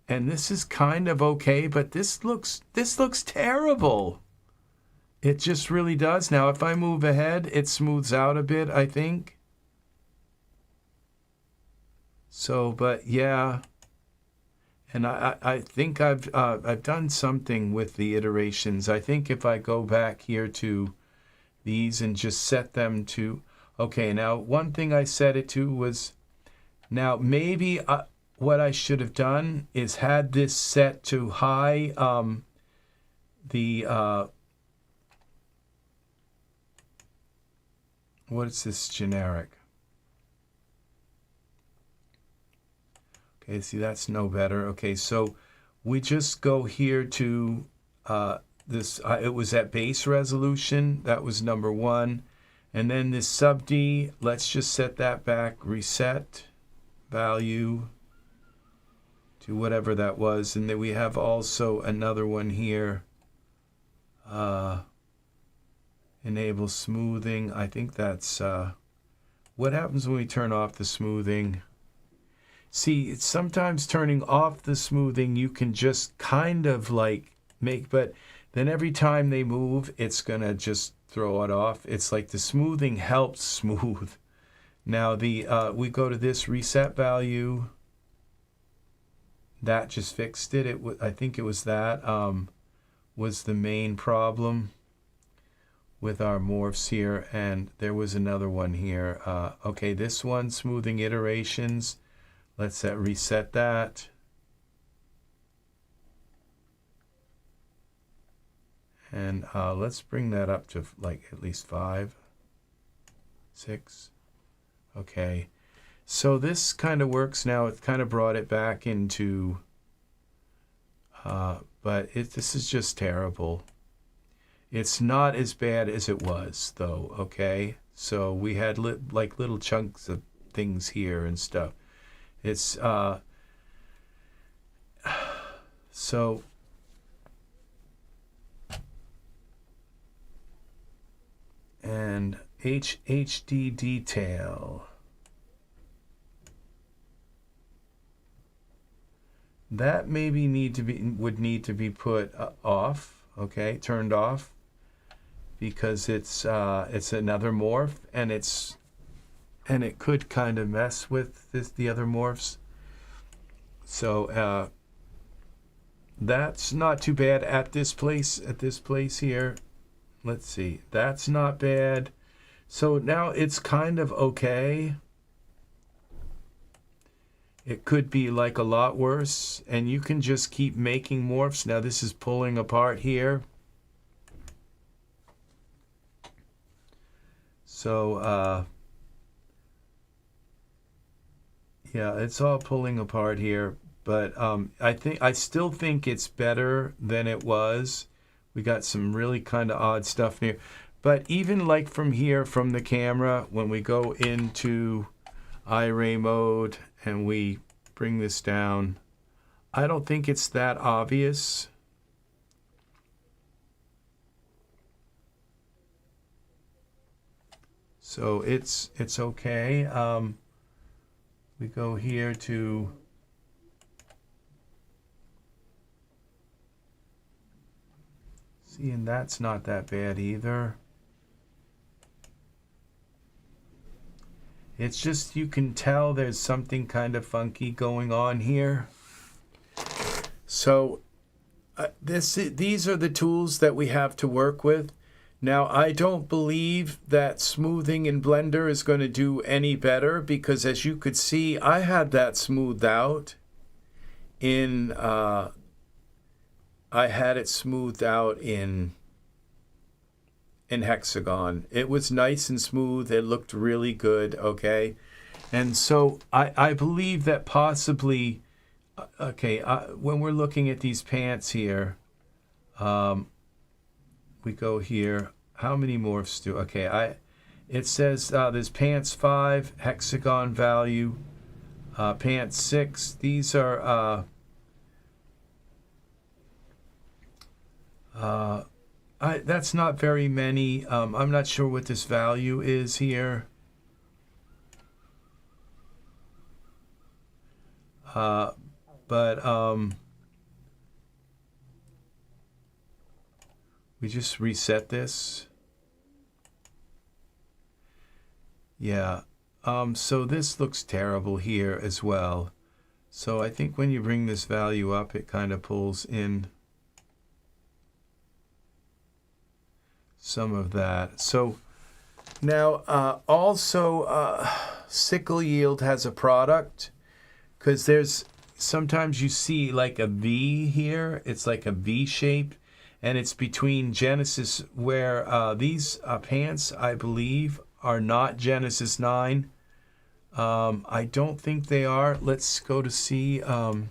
And this is kind of okay, but this looks terrible. It just really does. Now, if I move ahead, it smooths out a bit, I think. So, but yeah. And I think I've done something with the iterations. I think if I go back here to these and just set them to, okay, now one thing I set it to was, now maybe what I should have done is had this set to high, what is this generic? Okay, see, that's no better. Okay, so we just go here to this, it was at base resolution, that was number 1. And then this sub D, let's just set that back, reset value to whatever that was. And then we have also another one here, enable smoothing. I think that's, what happens when we turn off the smoothing? See, it's sometimes turning off the smoothing, you can just kind of like make, but then every time they move, it's going to just throw it off. It's like the smoothing helps smooth. Now, we go to this reset value. That just fixed it. I think it was that was the main problem with our morphs here. And there was another one here. Okay, this one, smoothing iterations. Let's reset that. And let's bring that up to like at least 5, 6. Okay. So this kind of works now. It kind of brought it back into, but this is just terrible. It's not as bad as it was, though, okay? So we had like little chunks of things here and stuff. It's, so, and HD detail. That maybe would need to be put off, okay, turned off, because it's another morph, and it could kind of mess with the other morphs. So that's not too bad at this place here. Let's see, that's not bad. So now it's kind of okay. It could be like a lot worse, and you can just keep making morphs. Now this is pulling apart here. So yeah, it's all pulling apart here, but I still think it's better than it was. We got some really kind of odd stuff here, but even like from here, from the camera, when we go into iRay mode and we bring this down, I don't think it's that obvious. So it's okay. We go here to see, and that's not that bad either. It's just, you can tell there's something kind of funky going on here. So these are the tools that we have to work with. Now, I don't believe that smoothing in Blender is going to do any better, because as you could see, I had that smoothed out in, I had it smoothed out in in Hexagon. It was nice and smooth. It looked really good, okay? And so I believe that possibly, okay, when we're looking at these pants here, we go here. How many morphs do, okay, it says there's pants 5, Hexagon value, pants 6. These are, that's not very many. I'm not sure what this value is here. But we just reset this. Yeah. So this looks terrible here as well. So I think when you bring this value up, it kind of pulls in some of that. So now also sickle yield has a product, because there's sometimes you see like a V here. It's like a V shape, and it's between Genesis, where these pants, I believe, are not Genesis 9. I don't think they are. Let's go to see. And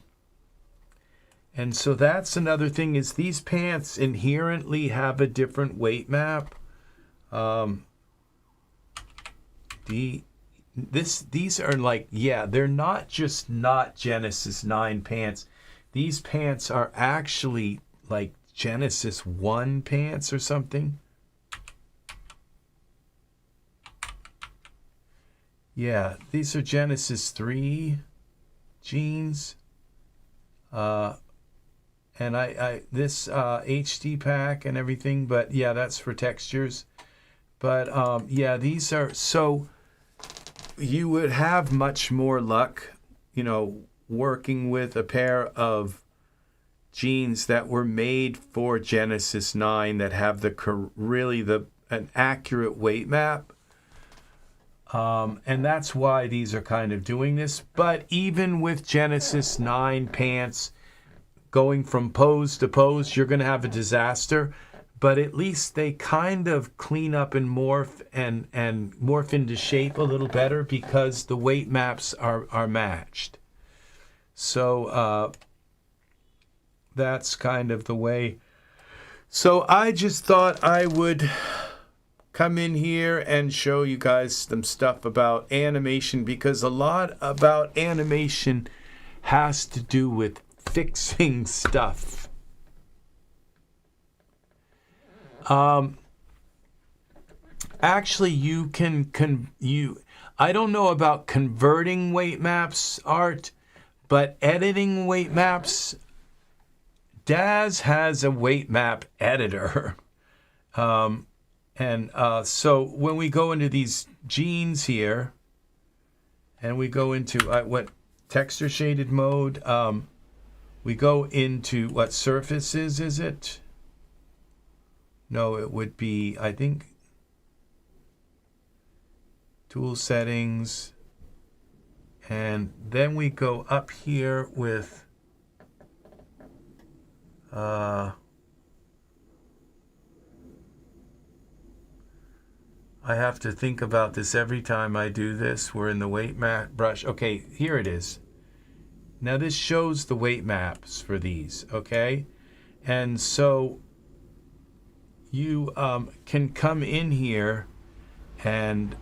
so that's another thing, is these pants inherently have a different weight map. These are like, yeah, they're not just not Genesis 9 pants. These pants are actually like Genesis 1 pants or something. Yeah, these are Genesis 3 jeans. And this HD pack and everything, but yeah, that's for textures. But yeah, these are, so you would have much more luck, you know, working with a pair of jeans that were made for Genesis 9 that have an accurate weight map. And that's why these are kind of doing this. But even with Genesis 9 pants, going from pose to pose, you're going to have a disaster. But at least they kind of clean up and morph and morph into shape a little better, because the weight maps are matched. So that's kind of the way. So I just thought I would come in here and show you guys some stuff about animation, because a lot about animation has to do with fixing stuff. Actually, you can I don't know about converting weight maps, Art, but editing weight maps, Daz has a weight map editor. So when we go into these genes here, and we go into what texture shaded mode, we go into what surfaces is it? No, it would be, I think, tool settings, and then we go up here with I have to think about this every time I do this. We're in the weight map brush. Okay, here it is. Now this shows the weight maps for these, okay? And so you can come in here and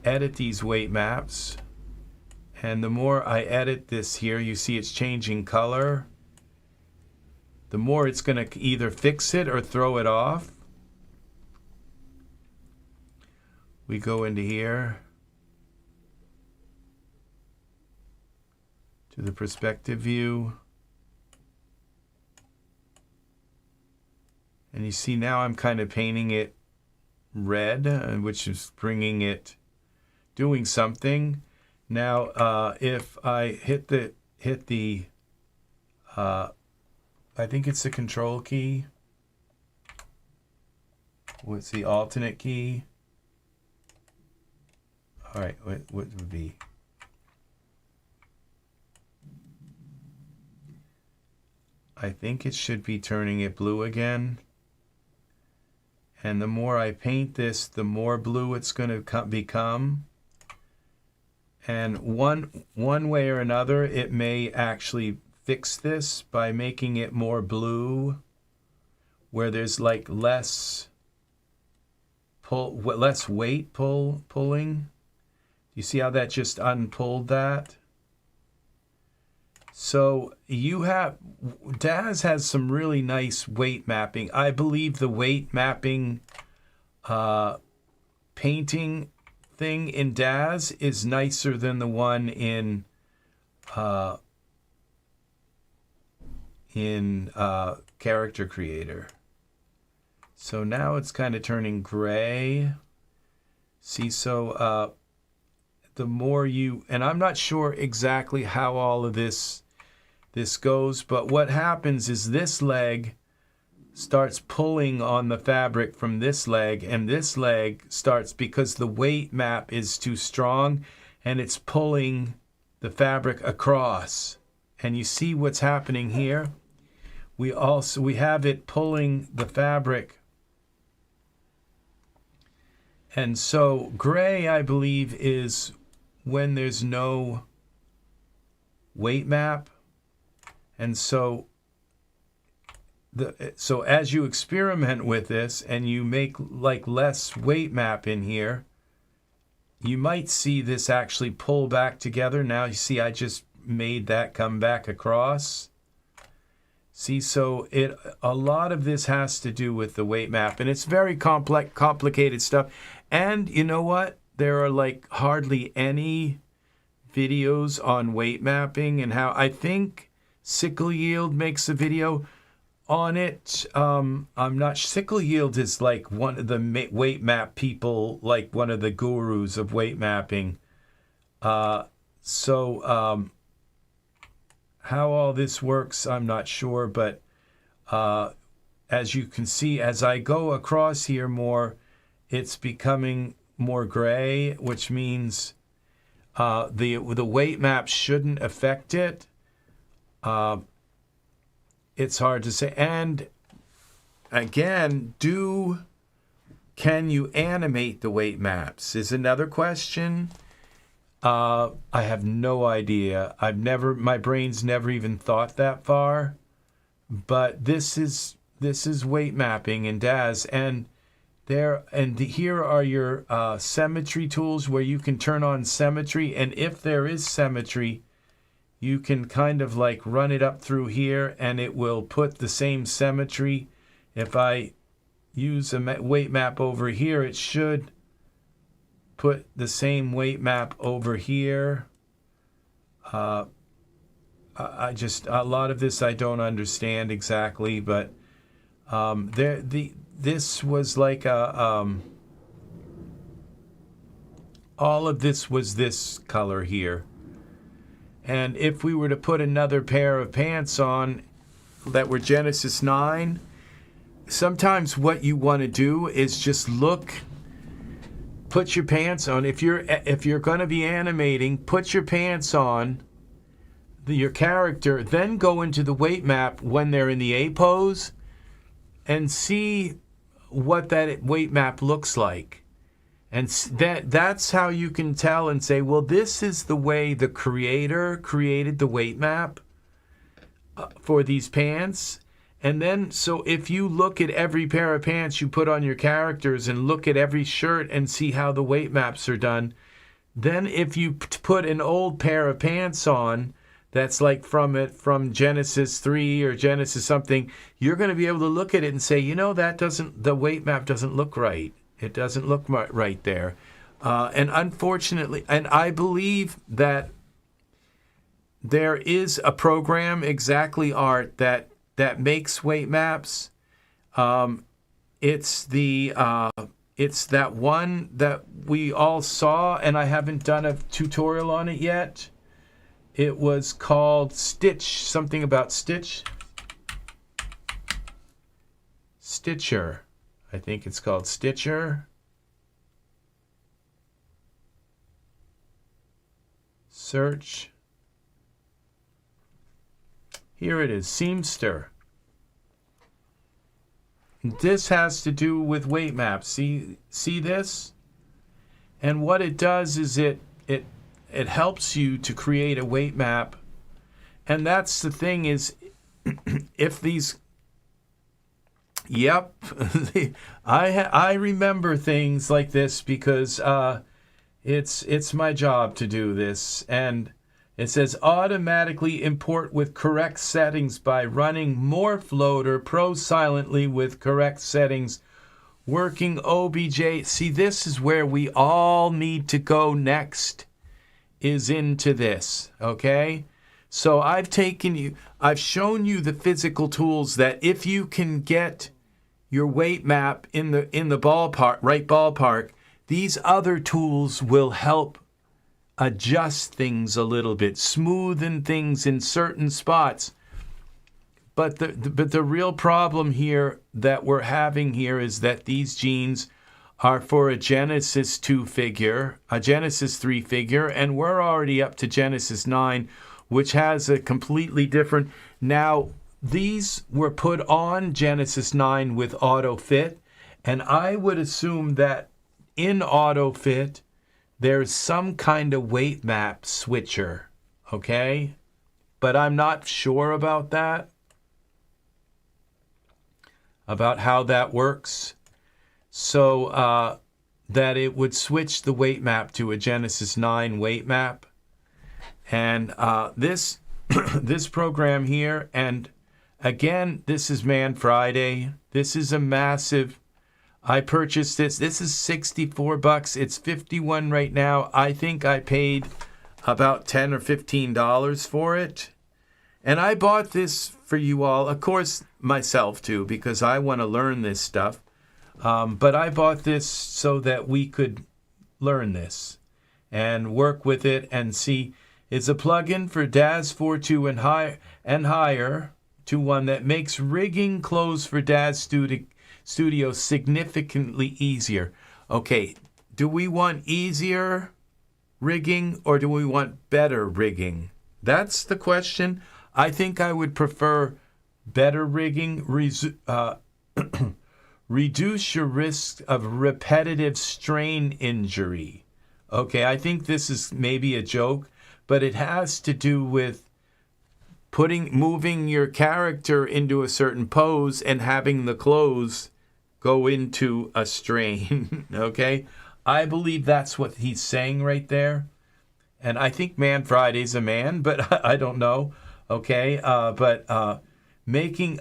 edit these weight maps. And the more I edit this here, you see it's changing color. The more it's going to either fix it or throw it off. We go into here to the perspective view. And you see now I'm kind of painting it red, which is bringing it, doing something. Now, if I hit the I think it's the control key. What's the alternate key? All right, what would be? I think it should be turning it blue again. And the more I paint this, the more blue it's going to become. And one way or another, it may actually fix this by making it more blue, where there's like less weight pulling. You see how that just unpulled that? So Daz has some really nice weight mapping. I believe the weight mapping painting thing in Daz is nicer than the one in Character Creator. So now it's kind of turning gray. See, so the more you, and I'm not sure exactly how all of this goes, but what happens is this leg starts pulling on the fabric from this leg, and this leg starts, because the weight map is too strong, and it's pulling the fabric across. And you see what's happening here? We have it pulling the fabric. And so gray, I believe, is when there's no weight map. And so as you experiment with this and you make like less weight map in here, you might see this actually pull back together. Now you see I just made that come back across. See, so a lot of this has to do with the weight map, and it's very complicated stuff. And you know what? There are like hardly any videos on weight mapping, and how I think Sickle Yield makes a video on it. I'm not. Sickle Yield is like one of the weight map people, like one of the gurus of weight mapping. How all this works, I'm not sure, but as you can see, as I go across here more, it's becoming more gray, which means the weight map shouldn't affect it. It's hard to say. And again, can you animate the weight maps is another question. I have no idea. My brain's never even thought that far. But this is weight mapping in Daz, and here are your symmetry tools where you can turn on symmetry, and if there is symmetry, you can kind of like run it up through here, and it will put the same symmetry. If I use a weight map over here, it should put the same weight map over here. A lot of this I don't understand exactly, but this was like all of this was this color here. And if we were to put another pair of pants on that were Genesis 9, sometimes what you want to do is just put your pants on. If you're going to be animating, put your pants on your character, then go into the weight map when they're in the A pose and see what that weight map looks like. And that's how you can tell and say, well, this is the way the creator created the weight map for these pants. And then, so if you look at every pair of pants you put on your characters and look at every shirt and see how the weight maps are done, then if you put an old pair of pants on that's like from Genesis 3 or Genesis something, you're going to be able to look at it and say, you know, the weight map doesn't look right. It doesn't look right there. And unfortunately, and I believe that there is a program, Exactly Art, that makes weight maps. It's that one that we all saw, and I haven't done a tutorial on it yet. It was called Stitch, something about Stitcher. I think it's called Stitcher. Search. Here it is, Seamster. This has to do with weight maps. See this? And what it does is it helps you to create a weight map. And that's the thing is, if these, yep, I remember things like this because it's my job to do this. And it says automatically import with correct settings by running Morph Loader Pro silently with correct settings. Working OBJ. See, this is where we all need to go next, is into this, okay? So I've shown you the physical tools that if you can get your weight map in the ballpark, right ballpark, these other tools will help adjust things a little bit, smoothen things in certain spots. But the real problem here that we're having here is that these genes are for a Genesis 2 figure, a Genesis 3 figure, and we're already up to Genesis 9, which has a completely different. Now, these were put on Genesis 9 with AutoFit, and I would assume that in AutoFit, there's some kind of weight map switcher, okay? But I'm not sure about that, about how that works. So that it would switch the weight map to a Genesis 9 weight map. And this program here, and again, this is Man Friday. This is a massive, I purchased this. This is $64. It's $51 right now. I think I paid about $10 or $15 for it. And I bought this for you all, of course, myself too, because I want to learn this stuff. But I bought this so that we could learn this and work with it and see. It's a plugin for Daz 4.2 and higher to one that makes rigging clothes for Daz Studio significantly easier. Okay, do we want easier rigging or do we want better rigging? That's the question. I think I would prefer better rigging. Reduce your risk of repetitive strain injury. Okay, I think this is maybe a joke, but it has to do with moving your character into a certain pose and having the clothes go into a strain. Okay, I believe that's what he's saying right there. And I think Man Friday's a man, but I don't know. Okay, but making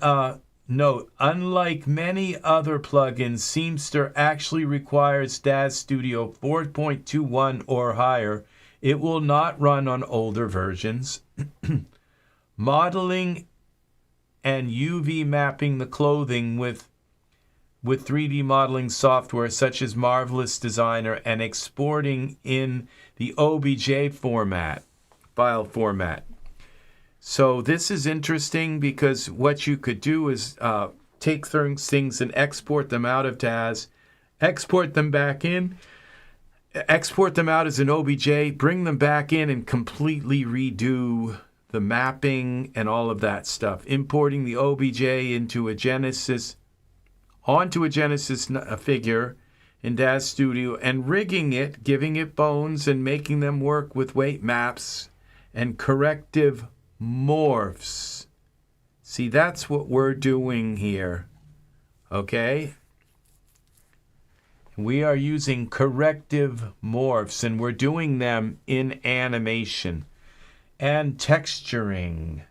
note, unlike many other plugins, Seamster actually requires Daz Studio 4.21 or higher. It will not run on older versions. Modeling and UV mapping the clothing with 3D modeling software such as Marvelous Designer and exporting in the OBJ file format. So this is interesting because what you could do is take things and export them out of Daz, export them back in, export them out as an OBJ, bring them back in and completely redo the mapping and all of that stuff. Importing the OBJ onto a Genesis figure in Daz Studio and rigging it, giving it bones and making them work with weight maps and corrective morphs. See, that's what we're doing here. Okay? We are using corrective morphs, and we're doing them in animation and texturing.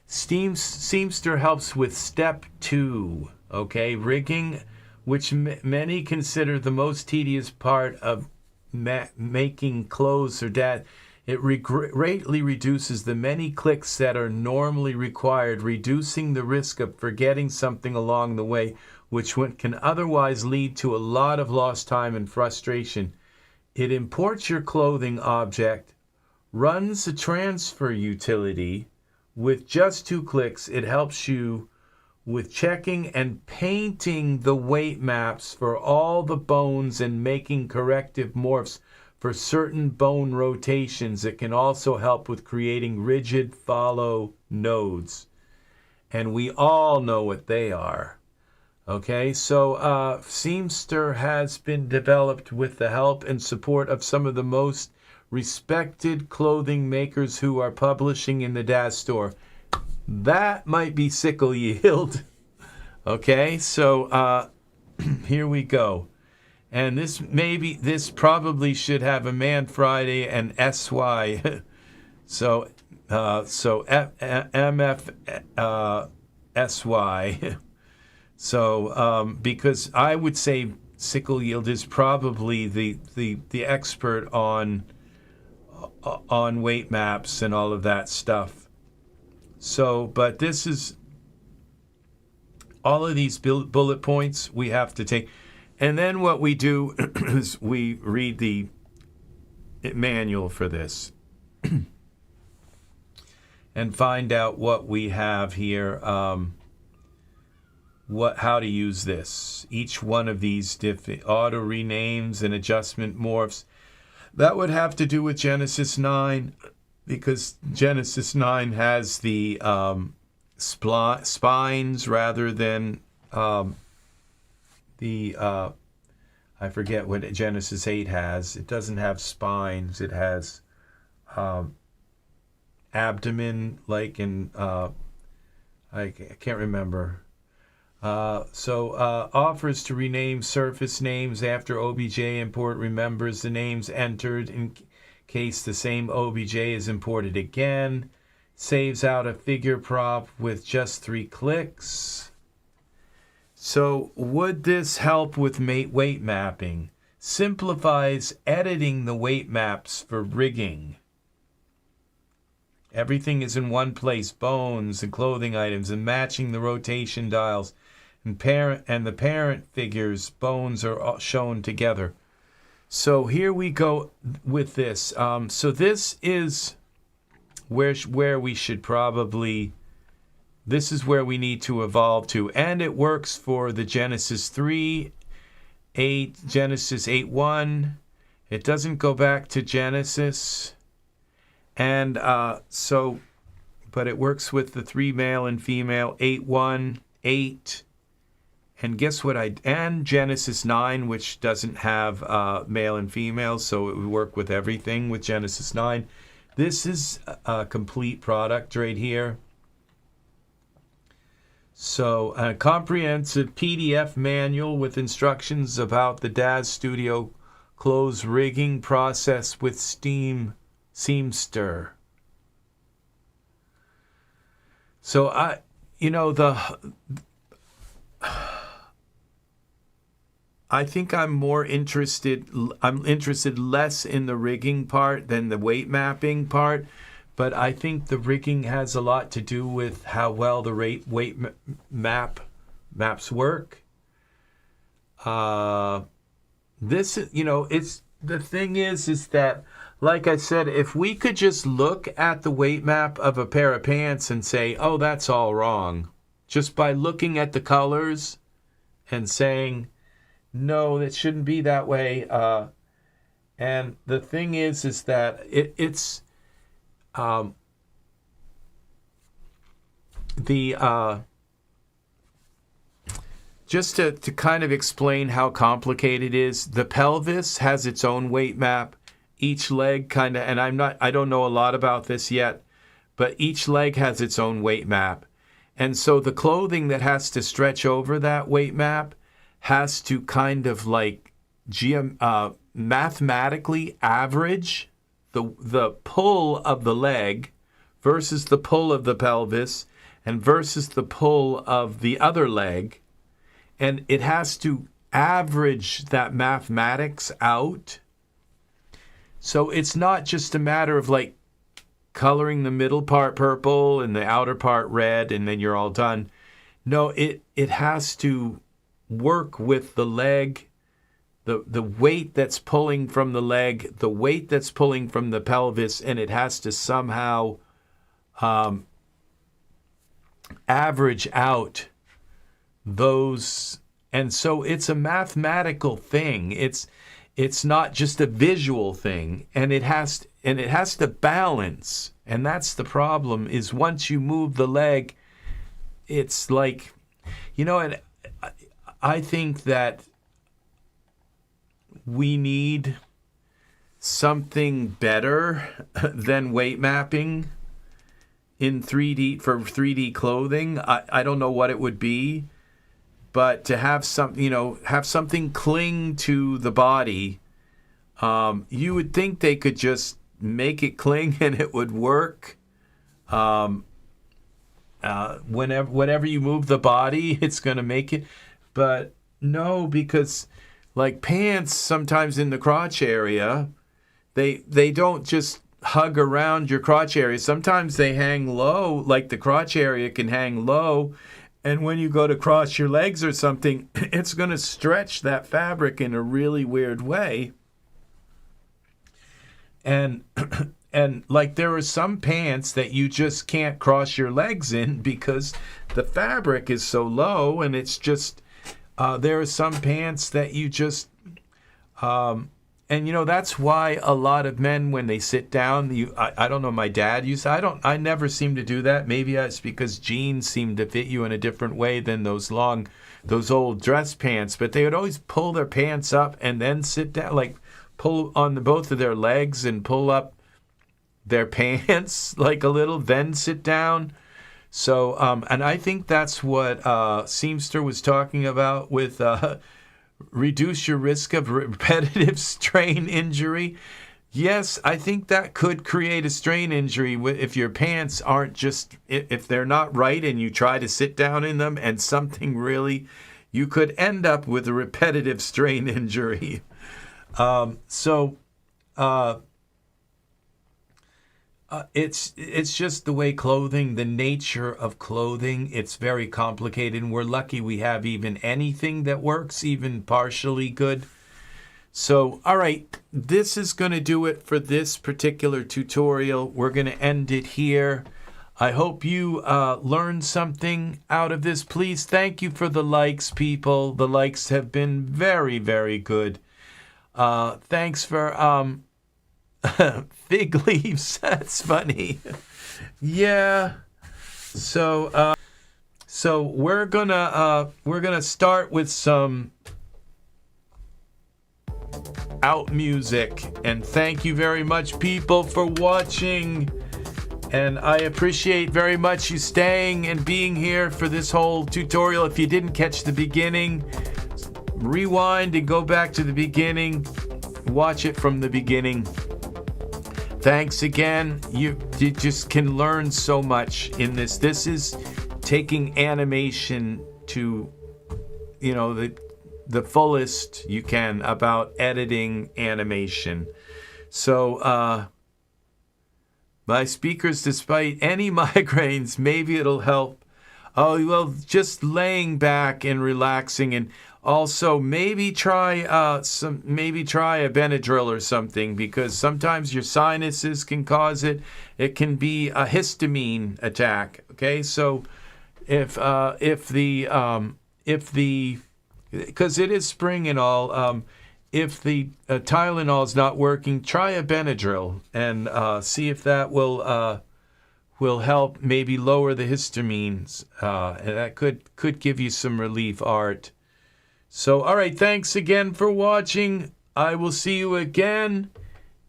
Seamster helps with step 2, okay? Rigging, which many consider the most tedious part of making clothes or that. It greatly reduces the many clicks that are normally required, reducing the risk of forgetting something along the way, which can otherwise lead to a lot of lost time and frustration. It imports your clothing object, runs a transfer utility. With just 2 clicks, it helps you with checking and painting the weight maps for all the bones and making corrective morphs for certain bone rotations. It can also help with creating rigid follow nodes. And we all know what they are. Okay, so Seamster has been developed with the help and support of some of the most respected clothing makers who are publishing in the Daz store. That might be sickle yield. Okay, so here we go. And this probably should have a Man Friday and SY. so MF SY. So because I would say sickle yield is probably the expert on weight maps and all of that stuff. So, but this is all of these bullet points we have to take. And then what we do is we read the manual for this and find out what we have here, how to use this. Each one of these auto renames and adjustment morphs. That would have to do with Genesis 9 because Genesis 9 has the spines rather than I forget what Genesis 8 has. It doesn't have spines. It has abdomen, like in I can't remember. Offers to rename surface names after OBJ import remembers the names entered in case the same OBJ is imported again. Saves out a figure prop with just 3 clicks. So would this help with weight mapping? Simplifies editing the weight maps for rigging. Everything is in one place, bones and clothing items, and matching the rotation dials. And the parent figures, bones are shown together. So here we go with this. So this is where we should probably, this is where we need to evolve to. And it works for the Genesis 3, 8, Genesis 8.1. It doesn't go back to Genesis. And but it works with the 3 male and female, 8.1, 8. And guess what? And Genesis 9, which doesn't have male and female, so it would work with everything with Genesis 9. This is a complete product right here. So a comprehensive PDF manual with instructions about the Daz Studio clothes rigging process with Seamster. So I think I'm interested less in the rigging part than the weight mapping part, but I think the rigging has a lot to do with how well the weight maps work. It's the thing is that, like I said, if we could just look at the weight map of a pair of pants and say, oh, that's all wrong, just by looking at the colors and saying, no, it shouldn't be that way. And the thing is that it's just to kind of explain how complicated it is. The pelvis has its own weight map. Each leg kind of, and I don't know a lot about this yet, but each leg has its own weight map. And so the clothing that has to stretch over that weight map has to kind of like mathematically average the pull of the leg versus the pull of the pelvis and versus the pull of the other leg. And it has to average that mathematics out. So it's not just a matter of like coloring the middle part purple and the outer part red and then you're all done. No, it has to work with the leg, the weight that's pulling from the leg, the weight that's pulling from the pelvis, and it has to somehow average out those. And so it's a mathematical thing. It's not just a visual thing, and it has to balance. And that's the problem, is once you move the leg, it's like, you know, and I think that we need something better than weight mapping in 3D for 3D clothing. I don't know what it would be, but to have some, you know, have something cling to the body, you would think they could just make it cling and it would work. Whenever you move the body, it's going to make it. But no, because like pants, sometimes in the crotch area, they don't just hug around your crotch area. Sometimes they hang low, like the crotch area can hang low. And when you go to cross your legs or something, it's going to stretch that fabric in a really weird way. And like there are some pants that you just can't cross your legs in because the fabric is so low, and it's just there are some pants that you just and you know that's why a lot of men, when they sit down, I don't know, my dad used to, I never seem to do that. Maybe it's because jeans seem to fit you in a different way than those old dress pants, but they would always pull their pants up and then sit down, like pull on both of their legs and pull up their pants like a little, then sit down. So, and I think that's what Seamster was talking about with reduce your risk of repetitive strain injury. Yes, I think that could create a strain injury if your pants aren't just, if they're not right and you try to sit down in them and something really, you could end up with a repetitive strain injury. It's just the way clothing, the nature of clothing, it's very complicated, and we're lucky we have even anything that works, even partially good. So, all right, this is going to do it for this particular tutorial. We're going to end it here. I hope you learned something out of this. Please, thank you for the likes, people. The likes have been very, very good. Thanks for fig leaves. That's funny. Yeah. So we're gonna start with some out music, and thank you very much, people, for watching. And I appreciate very much you staying and being here for this whole tutorial. If you didn't catch the beginning, rewind and go back to the beginning. Watch it from the beginning. Thanks again. You just can learn so much in this. This is taking animation to, you know, the fullest you can about editing animation. So, my speakers, despite any migraines, maybe it'll help. Oh, well, just laying back and relaxing, and also maybe try a Benadryl or something, because sometimes your sinuses can cause it. It can be a histamine attack. Okay, so if because it is spring and all, if the Tylenol is not working, try a Benadryl and see if that will help maybe lower the histamines, and that could give you some relief, Art. So, all right, thanks again for watching. I will see you again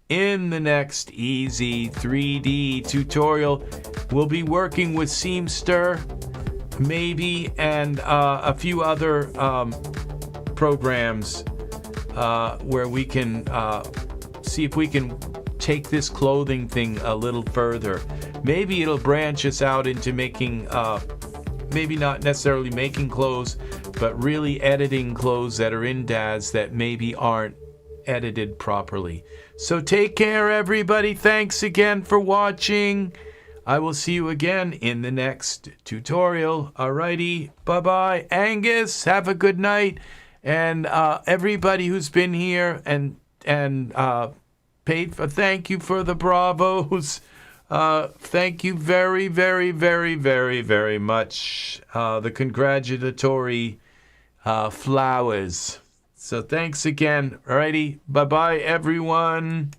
in the next EZ3D tutorial. We'll be working with Seamster, maybe, and a few other programs where we can see if we can take this clothing thing a little further. Maybe it'll branch us out into making, maybe not necessarily making clothes, but really editing clothes that are in Daz that maybe aren't edited properly. So take care, everybody. Thanks again for watching. I will see you again in the next tutorial. Alrighty, bye-bye. Angus, have a good night. And everybody who's been here and paid for, thank you for the bravos. Thank you very, very, very, very, very much. The congratulatory flowers. So thanks again. Alrighty, bye-bye, everyone.